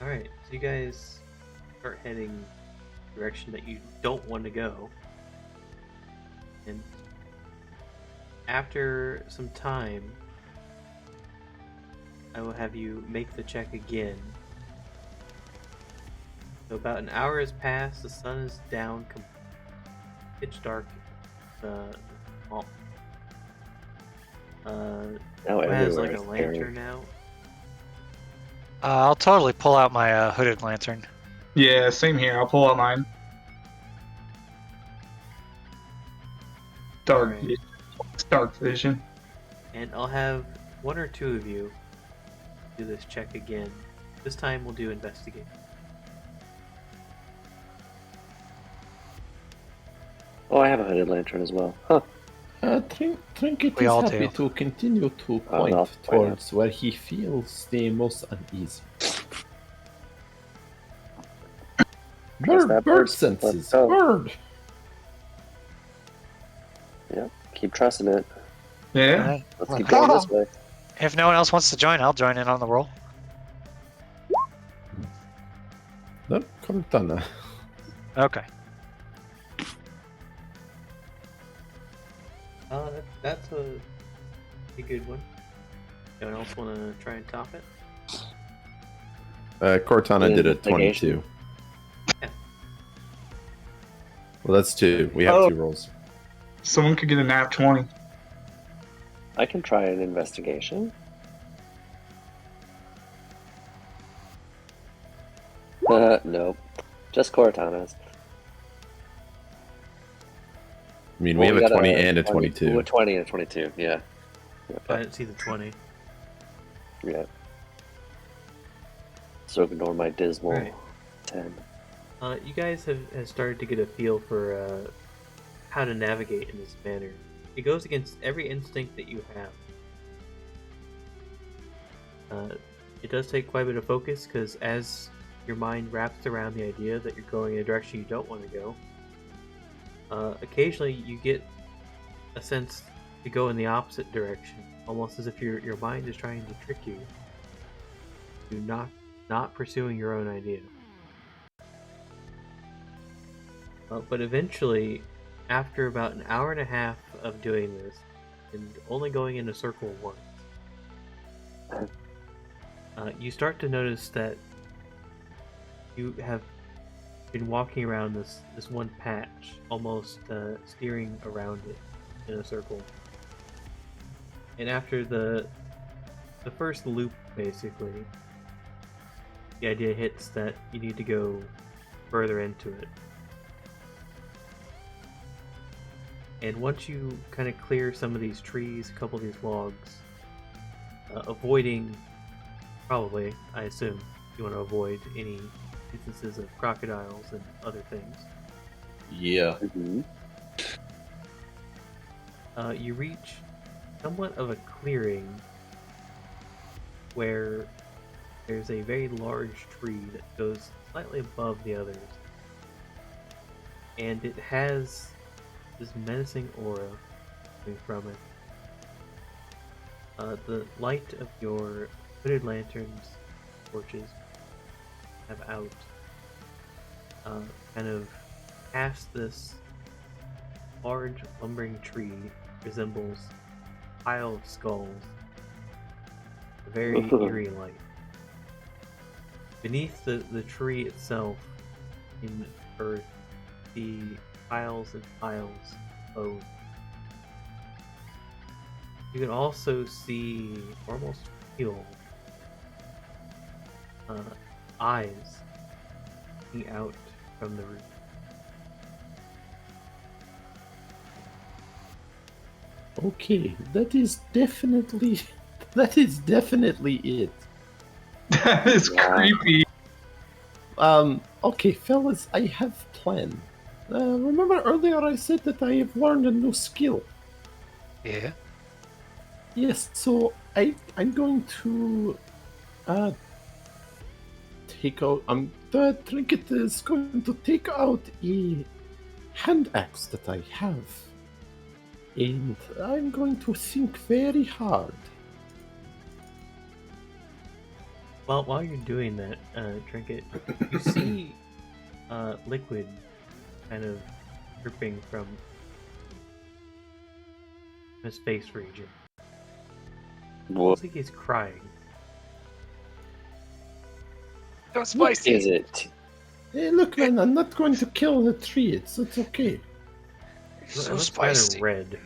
Alright, so you guys start heading the direction that you don't want to go. And after some time, I will have you make the check again. So about an hour has passed, the sun is down, pitch dark. Well, Now who has everywhere like a is scary. lantern now? I'll totally pull out my hooded lantern. Yeah, same here. I'll pull out mine. Dark Alright. vision. Dark vision. And I'll have one or two of you do this check again. This time we'll do investigate. Oh, I have a hooded lantern as well. Huh. Trinket We is all happy do. to continue to Oh, point no, towards where he feels the most uneasy. Trust that Bird bird. senses. Let's go. Bird. Yep. Keep trusting it. Yeah. Alright. Let's keep going this way. If no one else wants to join, I'll join in on the roll. No, Cortana. Okay. That's a good one. Anyone else want to try and top it? Cortana did a Investigation. 22. Well, that's 2. We have Oh. 2 rolls. Someone could get a nat 20. I can try an investigation. Nope. Just Cortana's. I mean, we have a got 20 and a 20 22. A 20 and a 22, yeah. I didn't see the 20. Yeah. So ignore my dismal Right. 10. You guys have started to get a feel for how to navigate in this manner. It goes against every instinct that you have. It does take quite a bit of focus, because as your mind wraps around the idea that you're going in a direction you don't want to go, occasionally you get a sense to go in the opposite direction, almost as if your mind is trying to trick you to not pursuing your own idea. But eventually, after about an hour and a half of doing this, and only going in a circle once, you start to notice that you have been walking around this one patch, almost steering around it in a circle. And after the first loop, basically, the idea hits that you need to go further into it. And once you kind of clear some of these trees, a couple of these logs, avoiding, probably, I assume, you want to avoid any instances of crocodiles and other things. Yeah. Mm-hmm. You reach somewhat of a clearing where there's a very large tree that goes slightly above the others. And it has this menacing aura coming from it. The light of your hooded lanterns, torches, have out, kind of past this large lumbering tree resembles a pile of skulls. A very eerie light. Beneath the tree itself, in earth, the piles and piles of. You can also see, or almost feel, eyes looking out from the roof. Okay, that is definitely it. That is creepy. Okay, fellas, I have plan. Remember earlier I said that I have learned a new skill. Yeah. Yes, so I'm going to take out. The trinket is going to take out a hand axe that I have, and I'm going to think very hard. Well, while you're doing that, Trinket, you see liquid kind of dripping from his face region. What Looks like he's crying. So is spicy. it? Hey, look, man, I'm not going to kill the tree. It's okay. It So looks spicy. rather red.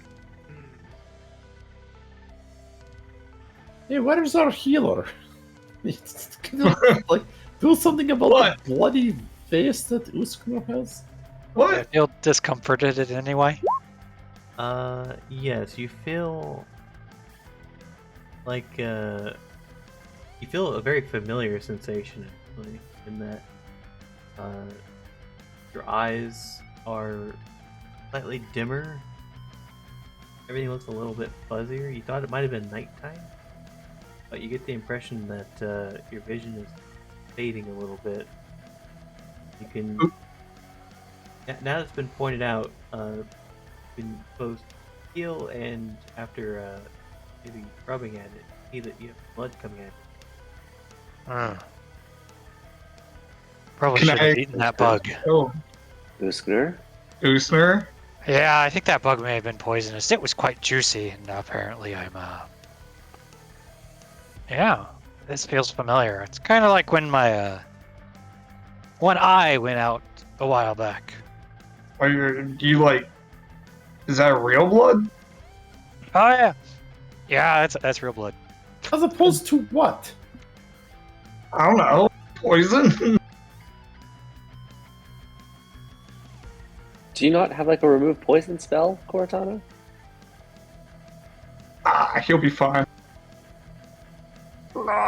Hey, where's our healer? It's like do something about What? the bloody face that Uskner has. What? I feel discomforted in any way. Yes, you feel like you feel a very familiar sensation, actually, in that your eyes are slightly dimmer. Everything looks a little bit fuzzier. You thought it might have been nighttime, but you get the impression that your vision is fading a little bit. You can, now that it's been pointed out, you can both feel, and after maybe rubbing at it, see that you have blood coming at it. Probably Can should have I- eaten that bug. Oh, Uskner? Usner? Yeah, I think that bug may have been poisonous. It was quite juicy, and apparently I'm, yeah, this feels familiar. It's kind of like when my, one eye went out a while back. Are you like? Is that real blood? Oh, yeah. Yeah, that's real blood. As opposed to what? I don't know. Poison? Do you not have like a remove poison spell, Cortana? He'll be fine.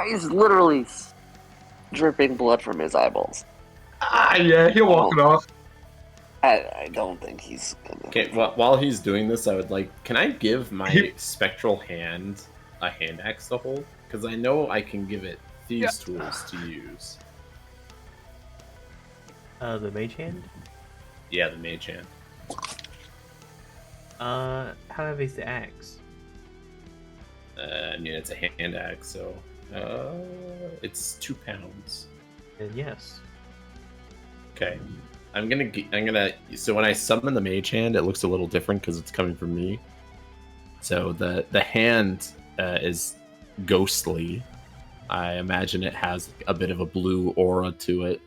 He's literally dripping blood from his eyeballs. Yeah, he'll walk it off. I don't think he's gonna. Okay, while he's doing this, I would like. Can I give my spectral hand a hand axe to hold? Because I know I can give it thieves' tools to use. The mage hand? Yeah, the mage hand. How heavy is the axe? I mean, it's a hand axe, so it's 2 pounds. Then yes. Okay, I'm gonna. So when I summon the mage hand, it looks a little different because it's coming from me. So the hand is ghostly. I imagine it has a bit of a blue aura to it,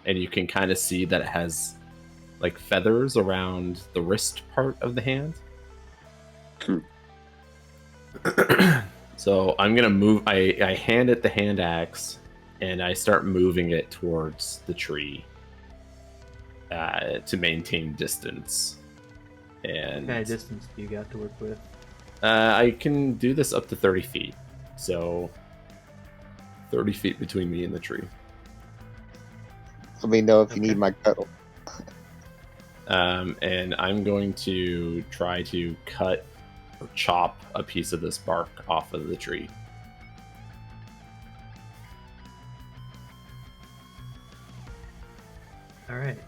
and you can kind of see that it has like feathers around the wrist part of the hand. So I'm gonna move. I hand it the hand axe, and I start moving it towards the tree to maintain distance. And What kind of distance do you got to work with? I can do this up to 30 feet. So 30 feet between me and the tree. Let me know if you need my cuddle. And I'm going to try to cut or chop a piece of this bark off of the tree. All right.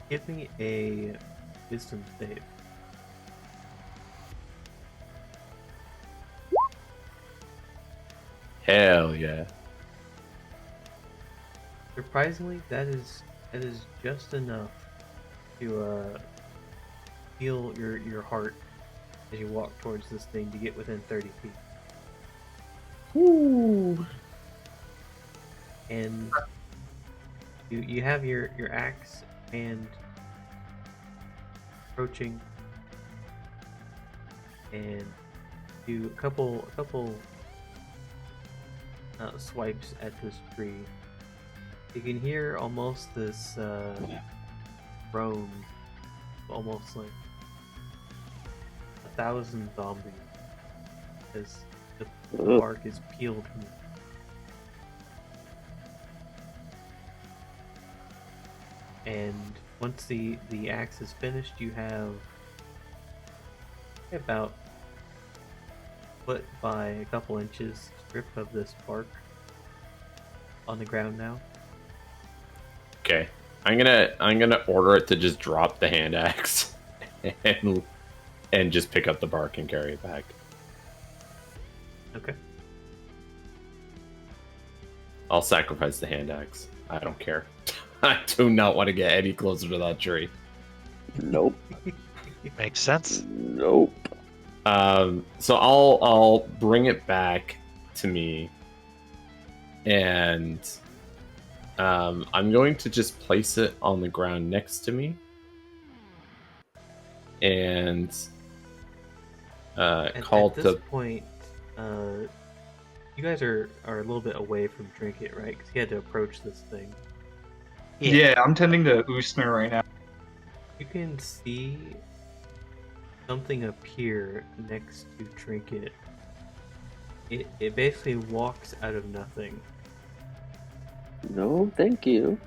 Give me a wisdom save. Hell yeah. Surprisingly, that is just enough to feel your heart as you walk towards this thing to get within 30 feet. Ooh. And you have your axe and approaching, and do a couple swipes at this tree. You can hear almost this groan, almost like 1,000 zombies, as the bark is peeled from it. And once the axe is finished, you have about a foot by a couple inches strip of this bark on the ground now. Okay. I'm gonna order it to just drop the hand axe and just pick up the bark and carry it back. Okay. I'll sacrifice the hand axe. I don't care. I do not want to get any closer to that tree. Nope. Makes sense. Nope. So I'll bring it back to me, and I'm going to just place it on the ground next to me, and call at this to. point, you guys are a little bit away from Trinket, right? Because he had to approach this thing. Yeah, I'm tending to Usner right now. You can see something appear next to Trinket. It basically walks out of nothing. No, thank you.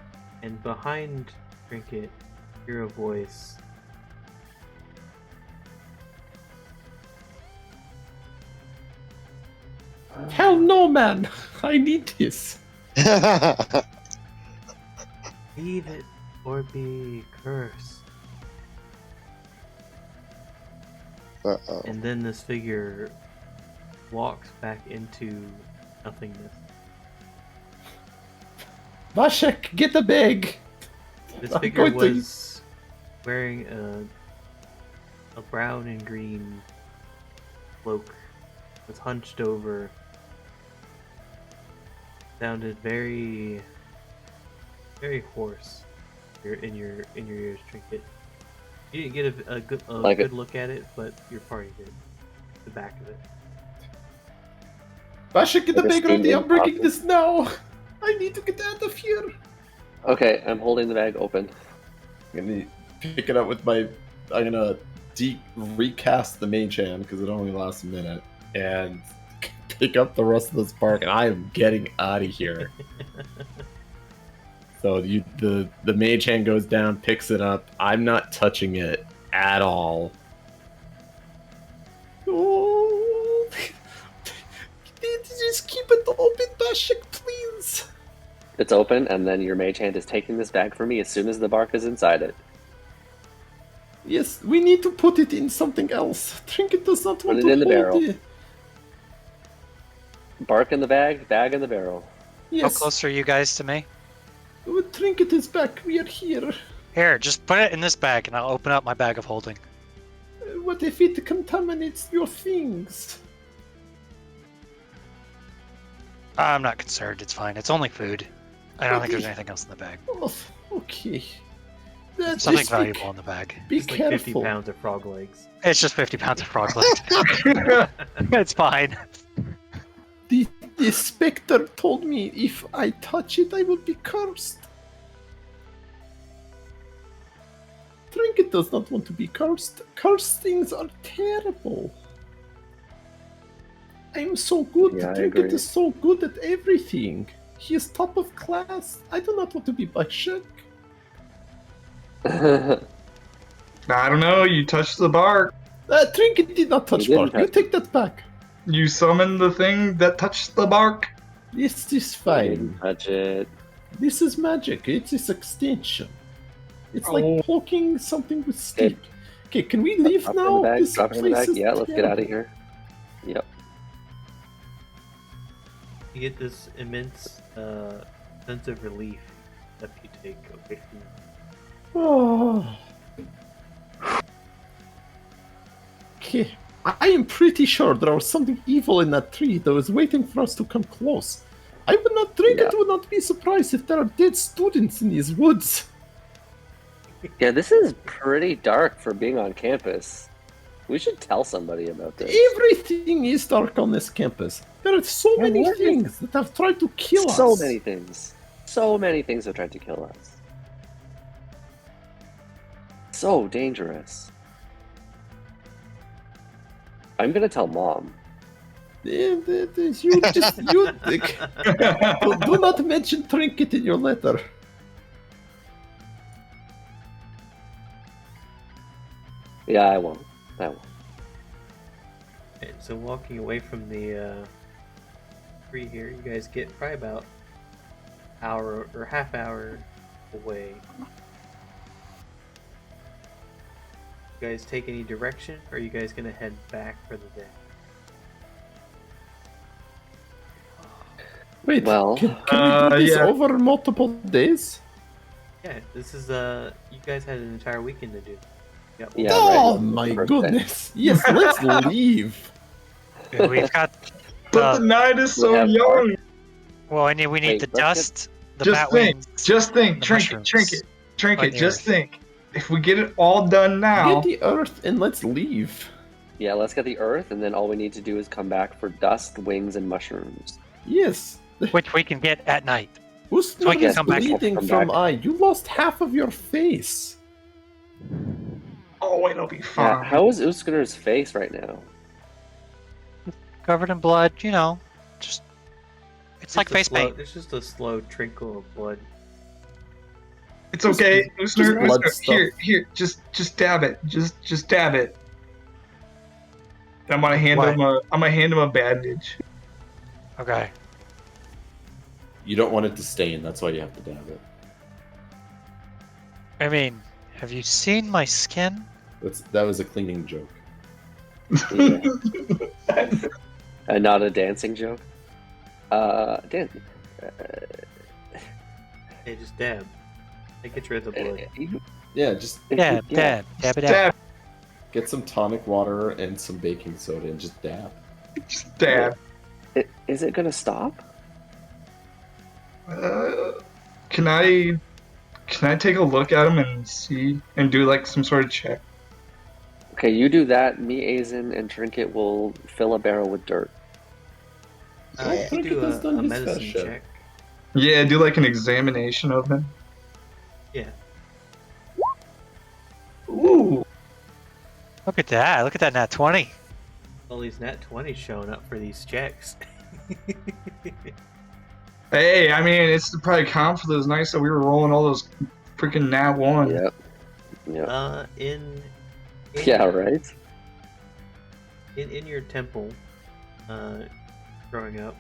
And behind Trinket, you hear a voice. Hell no, man! I need this. Leave it or be cursed. Uh-oh. And then this figure walks back into nothingness. Vashek, get the bag! This I'm figure going to- was wearing a brown and green cloak, was hunched over, sounded very, very hoarse. In your ears, Trinket. You didn't get a good good look at it, but your party did. The back of it. Vashek, get the Like a bag already! I'm steaming breaking coffin. this now! I need to get out of here. Okay, I'm holding the bag open. I'm gonna pick it up with my. I'm gonna recast the mage hand because it only lasts a minute, and pick up the rest of the spark, and I am getting out of here. So the mage hand goes down, picks it up. I'm not touching it at all. Oh, just keep it open, Bashik, please. It's open, and then your mage hand is taking this bag for me as soon as the bark is inside it. Yes, we need to put it in something else. Trinket does not want Put it to in the hold barrel. it. Bark in the bag in the barrel. Yes. How close are you guys to me? Trinket is back. We are here. Here, just put it in this bag, and I'll open up my bag of holding. What if it contaminates your things? I'm not concerned. It's fine. It's only food. I don't think there's Okay. anything else in the bag. Oh, okay. There's something valuable in the bag. Be It's like 50 careful. pounds of frog legs. It's just 50 pounds of frog legs. It's fine. The specter told me if I touch it, I will be cursed. Trinket does not want to be cursed. Cursed things are terrible. I'm so good. Yeah, I Trinket agree. is so good at everything. He is top of class. I do not want to be Bashik. I don't know. You touched the bark. Trinket did not touch He didn't bark. You touch take that back. You summoned the thing that touched the bark. This is I didn't fine. touch it. This is magic. It is extension. It's Oh. like poking something with stick. Okay, can we leave Drop it in now? the bag. This Drop it in the place bag. is Yeah, let's get out of terrible. here. Yep. You get this immense sense of relief that you take away from Oh. Okay, I am pretty sure there was something evil in that tree that was waiting for us to come close. I would not drink Yeah. it, would not be surprised if there are dead students in these woods. Yeah, this is pretty dark for being on campus. We should tell somebody about this. Everything is dark on this campus. There are so Yeah, many what is- things that have tried to kill us. So many things. So many things have tried to kill us. So dangerous. I'm gonna tell mom. You do not mention trinket in your letter. Yeah, I won't. I won't. it. So walking away from the tree here, you guys get probably about hour or half hour away. You guys take any direction, or are you guys gonna head back for the day? Wait, Well, can we do this yeah. over multiple days? Yeah, this is you guys had an entire weekend to do. You got one- Yeah, Oh right. my Birthday. goodness. Yes, let's leave. We've got But the the night is so have young. well. I need we need Wait, the let's dust, the Just bat think. wings. Just think. the Trinket. mushrooms. Trinket. Trinket. Right Just there. think. If we get it all done now, Get the earth and let's leave. Yeah, let's get the earth, and then all we need to do is come back for dust, wings, and mushrooms. Yes. Which we can get at night. Whose So we can is come back- bleeding come from back. eye? You lost half of your face. oh, it'll be Yeah, fine. how is Uskinner's face right now? Covered in blood, you know. Just it's like Just a face slow- paint. There's just a slow trickle of blood. It's okay. just Usner, blood Usner, stuff. here. Just dab it. Just dab it. I'm gonna hand What? him a bandage. Okay. You don't want it to stain, that's why you have to dab it. I mean, have you seen my skin? That was a cleaning joke. Yeah. And not a dancing joke. Dan. Hey, just dab. It gets rid of the blood. Yeah, just Dab, dab, dab it out. Dab. get some tonic water and some baking soda and just dab. Just dab. Is it gonna stop? Can I take a look at him and see and do like some sort of check? Okay, you do that. Me, Azen, and Trinket will fill a barrel with dirt. Yeah, You can do Trinket has done a his medicine fair share. check. Yeah, do like an examination of him. Yeah. Ooh. Look at that. Look at that nat 20. All these nat 20s showing up for these checks. Hey, I mean, it's probably calm for those nights that we were rolling all those freaking nat 1. Yep. Yep. In Yeah, right? in your temple, growing up,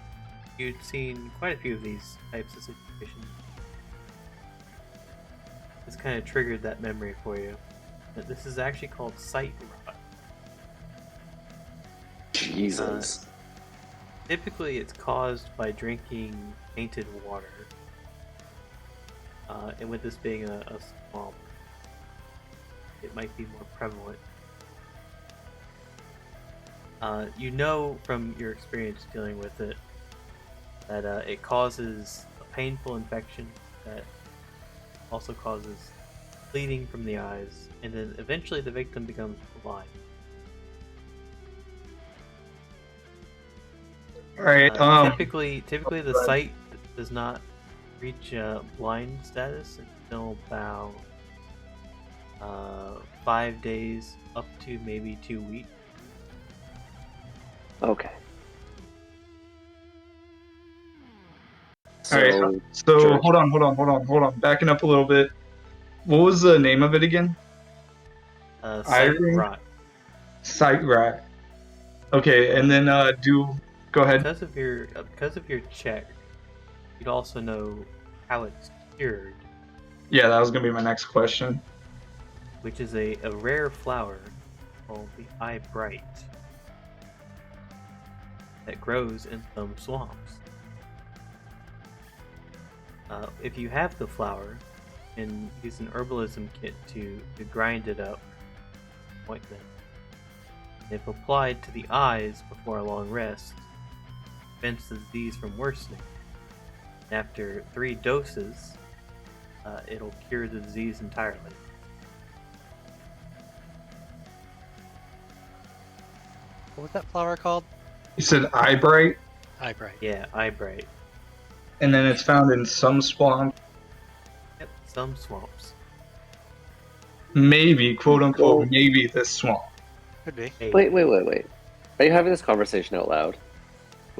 you'd seen quite a few of these types of situations. This kind of triggered that memory for you. But this is actually called sight rot. Jesus. Typically, it's caused by drinking tainted water. And with this being a swamp, it might be more prevalent. You know from your experience dealing with it that it causes a painful infection that also causes bleeding from the eyes, and then eventually the victim becomes blind. All right. Typically the sight does not reach blind status until about 5 days up to maybe 2 weeks. Okay. All right. So George. hold on. Backing up a little bit. What was the name of it again? Sight Irene? rot. Sight rot. Okay, and then go ahead. Because of your check, you'd also know how it's cured, Yeah, that was gonna be my next question. which is a rare flower called the eye bright that grows in some swamps. If you have the flower, and use an herbalism kit to grind it up, ointment. If applied to the eyes before a long rest, prevents the disease from worsening. After 3 doses, it'll cure the disease entirely. What was that flower called? You said eyebright, Eyebright. Yeah, eye bright. and then it's found in some swamp. Yep, some swamps. Maybe, quote unquote, Well- maybe this swamp. Could be. Hey, Wait. Are you having this conversation out loud?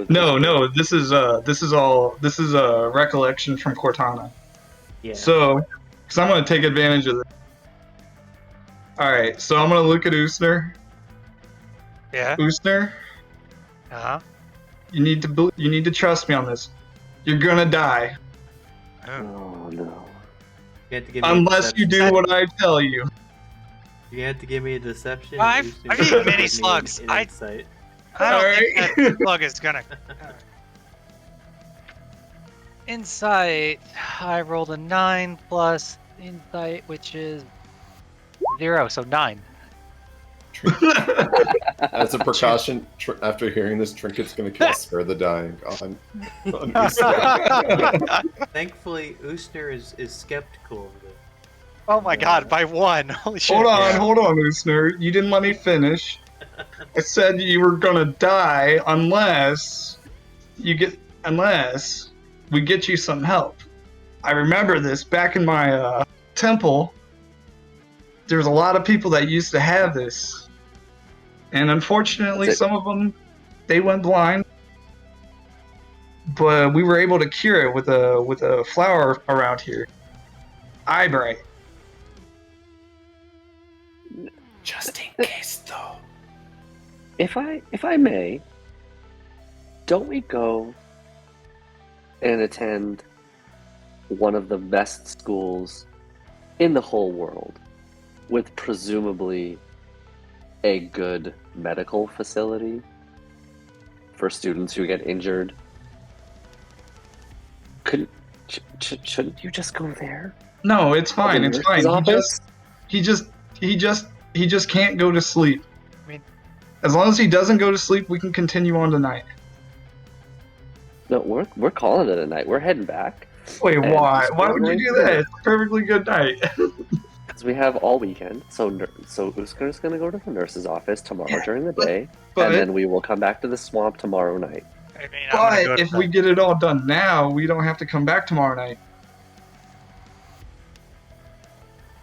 No, this is a recollection from Cortana. Yeah. So, because I'm gonna take advantage of this. All right, so I'm gonna look at Usner. Yeah. Usner, Uh-huh. you need to trust me on this. You're gonna die Oh. Oh no. You have to give me unless you do what I tell you. You have to give me a deception. I've Houston, eaten give many me slugs. an I insight. don't Alright. think that slug is gonna. Insight. I rolled a 9 plus insight, which is 0, so 9. As a precaution, after hearing this, Trinket's going to cast Spare the Dying on Usner. Thankfully, Usner is skeptical of this. Oh my god, by 1. Holy shit. Hold Yeah. on, Usner. You didn't let me finish. I said you were gonna die unless we get you some help. I remember this back in my temple. There's a lot of people that used to have this, and unfortunately, That's it. some of them they went blind. But we were able to cure it with a flower around here, eyebright. Just in case, though. If I may, don't we go and attend one of the best schools in the whole world with presumably a good medical facility for students who get injured? Shouldn't you just go there? No, it's fine. The It's fine. nurse's office? He just can't go to sleep. I mean- As long as he doesn't go to sleep, we can continue on tonight. No, we're calling it a night. We're heading back Wait, And why? just Why would you ordering do food. that? It's a perfectly good night. because we have all weekend. So Uskar's going to go to the nurse's office tomorrow during the day, but and then we will come back to the swamp tomorrow night. I mean, I'm gonna go But to if we get it all done now, we don't have to come back tomorrow night.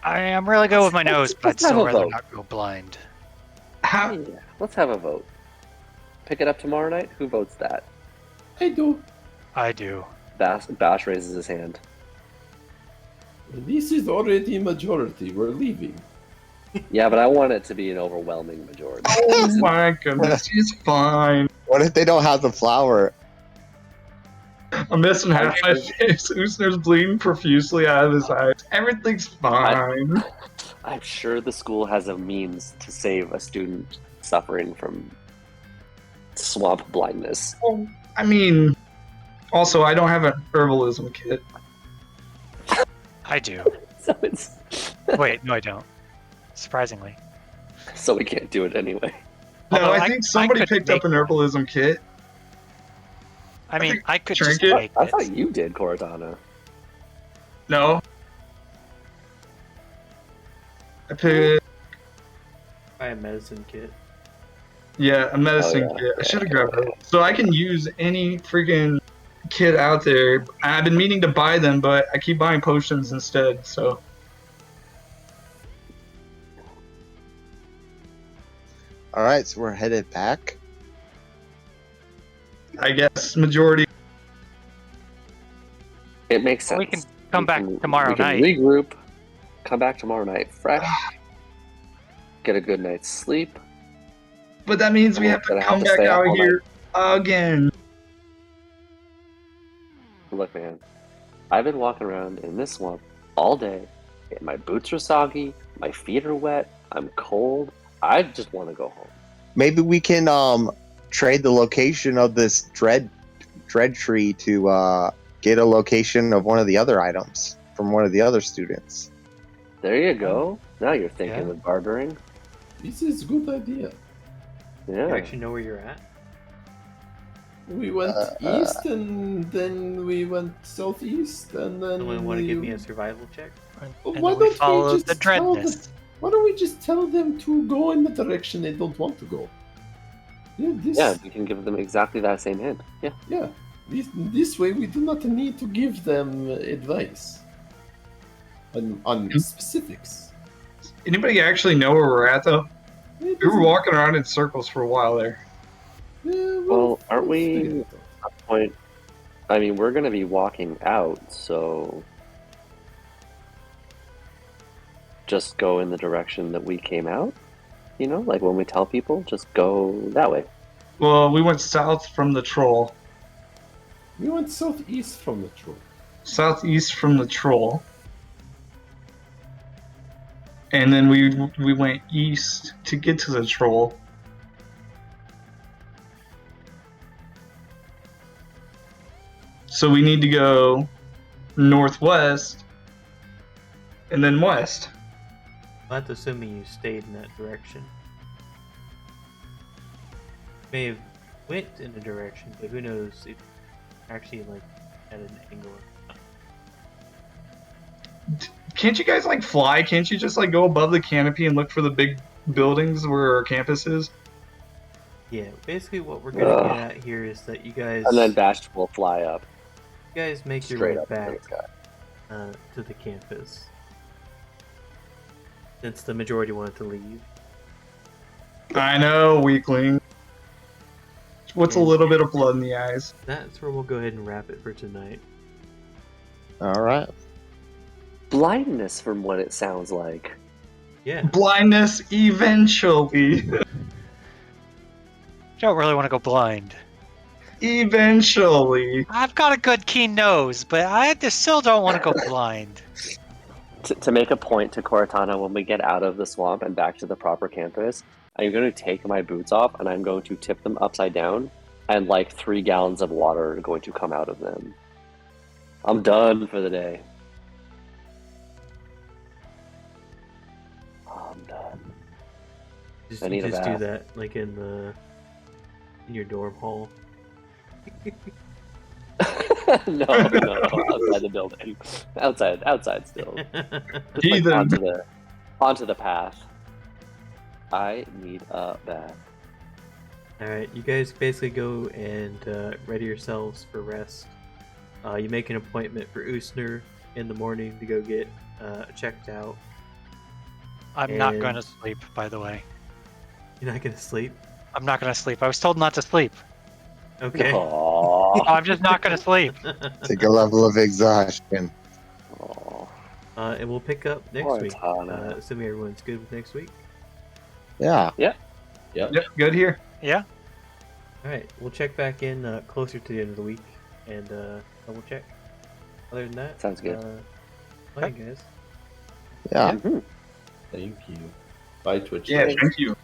I'm really good with my nose, but I'd let's have still a rather vote. not go blind. How? Yeah, let's have a vote. Pick it up tomorrow night. Who votes that? I do. I do. Bash raises his hand. This is already a majority. We're leaving. Yeah, but I want it to be an overwhelming majority. Oh my goodness, he's fine. What if they don't have the flour? I'm missing half my face. Usner's bleeding profusely out of his eyes. Everything's fine. I'm sure the school has a means to save a student suffering from swamp blindness. Well, I mean, also, I don't have an herbalism kit. I do. So it's Wait, no, I don't. Surprisingly. so we can't do it anyway. No, Although I think somebody could picked up an herbalism kit. I mean, I could just Trinket? make I it. thought you did, Cortana. No. I picked, Buy a medicine kit. yeah, a medicine Oh, yeah. kit. I should have grabbed it. So I can use any freaking kit out there. I've been meaning to buy them, but I keep buying potions instead, so. All right, so we're headed back. I guess majority. It makes sense. We can come back tomorrow we can night. regroup, come back tomorrow night fresh, get a good night's sleep. But that means we We're have to gonna have come to back stay up out all here again. Look, man, I've been walking around in this swamp all day. And my boots are soggy, my feet are wet, I'm cold. I just want to go home. Maybe we can trade the location of this dread tree to get a location of one of the other items from one of the other students. There you go. Now you're thinking Yeah. of bartering. This is a good idea. Yeah. You actually know where you're at? We went east and then we went southeast and then. Someone want to give me a survival check? And Why then we don't we follow just the tell them- dreadness. Why don't we just tell them to go in the direction they don't want to go? Yeah, we can give them exactly that same hint. Yeah. Yeah. This way, we do not need to give them advice on specifics. Anybody actually know where we're at, though? It We were doesn't- walking around in circles for a while there. Yeah, Well, aren't we'll we- figure it out. Point. I mean, we're going to be walking out, so just go in the direction that we came out. You know, like when we tell people, just go that way. Well, we went south from the troll, We went southeast from the troll. southeast from the troll, and then we went east to get to the troll. So we need to go northwest and then west. Well, that's assuming you stayed in that direction. May have went in a direction, but who knows if actually like at an angle. Can't you guys like fly? Can't you just like go above the canopy and look for the big buildings where our campus is? Yeah, basically what we're gonna get at here is that you guys And then Dash will fly up make your straight way up into the back sky. to the campus. Since the majority wanted to leave. I know, weakling. What's a little bit of blood in the eyes? That's where we'll go ahead and wrap it for tonight. All right. Blindness, from what it sounds like. Yeah. Blindness eventually. Don't really want to go blind. Eventually. I've got a good keen nose, but I just still don't want to go blind. To make a point to Cortana, when we get out of the swamp and back to the proper campus, I'm going to take my boots off and I'm going to tip them upside down, and like 3 gallons of water are going to come out of them. I'm done for the day. I'm done. Just, I you need a just do bath. that like in your dorm hall. No, outside the building. Outside still. Just like onto the path. I need a bath. Alright, you guys basically go and ready yourselves for rest. You make an appointment for Usner in the morning to go get checked out. I'm not And- going to sleep, by the way. You're not gonna sleep? I'm not going to sleep. I was told not to sleep. Okay. Aww. I'm just not going to sleep. Take a level of exhaustion. Aww. And we'll pick up next Poor week. Tana. Assuming everyone's good with next week. Yeah. Yep. Yep, good here. Yeah. Alright, we'll check back in closer to the end of the week and double check. Other than that, Sounds good. Bye, guys. Yeah. Mhm. Thank you. Bye, Twitch. Yeah, Thanks. thank you.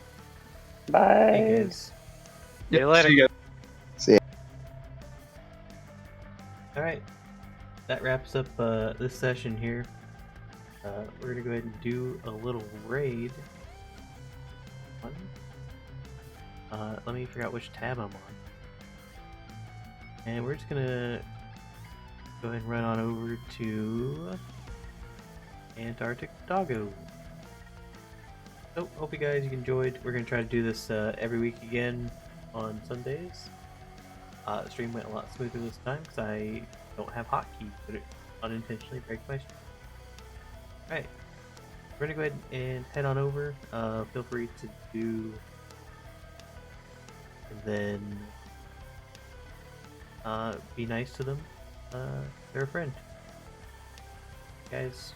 Bye. Hey, guys. See you Yep, later. see you guys. See ya. Alright, that wraps up this session here. We're gonna go ahead and do a little raid. Let me figure out which tab I'm on. And we're just gonna go ahead and run on over to Antarctic Doggo. So, hope you guys enjoyed. We're gonna try to do this every week again on Sundays. The stream went a lot smoother this time because I don't have hotkeys, but it unintentionally breaks my stream. Alright, we're gonna go ahead and head on over. Feel free to do, and then be nice to them. They're a friend. Guys,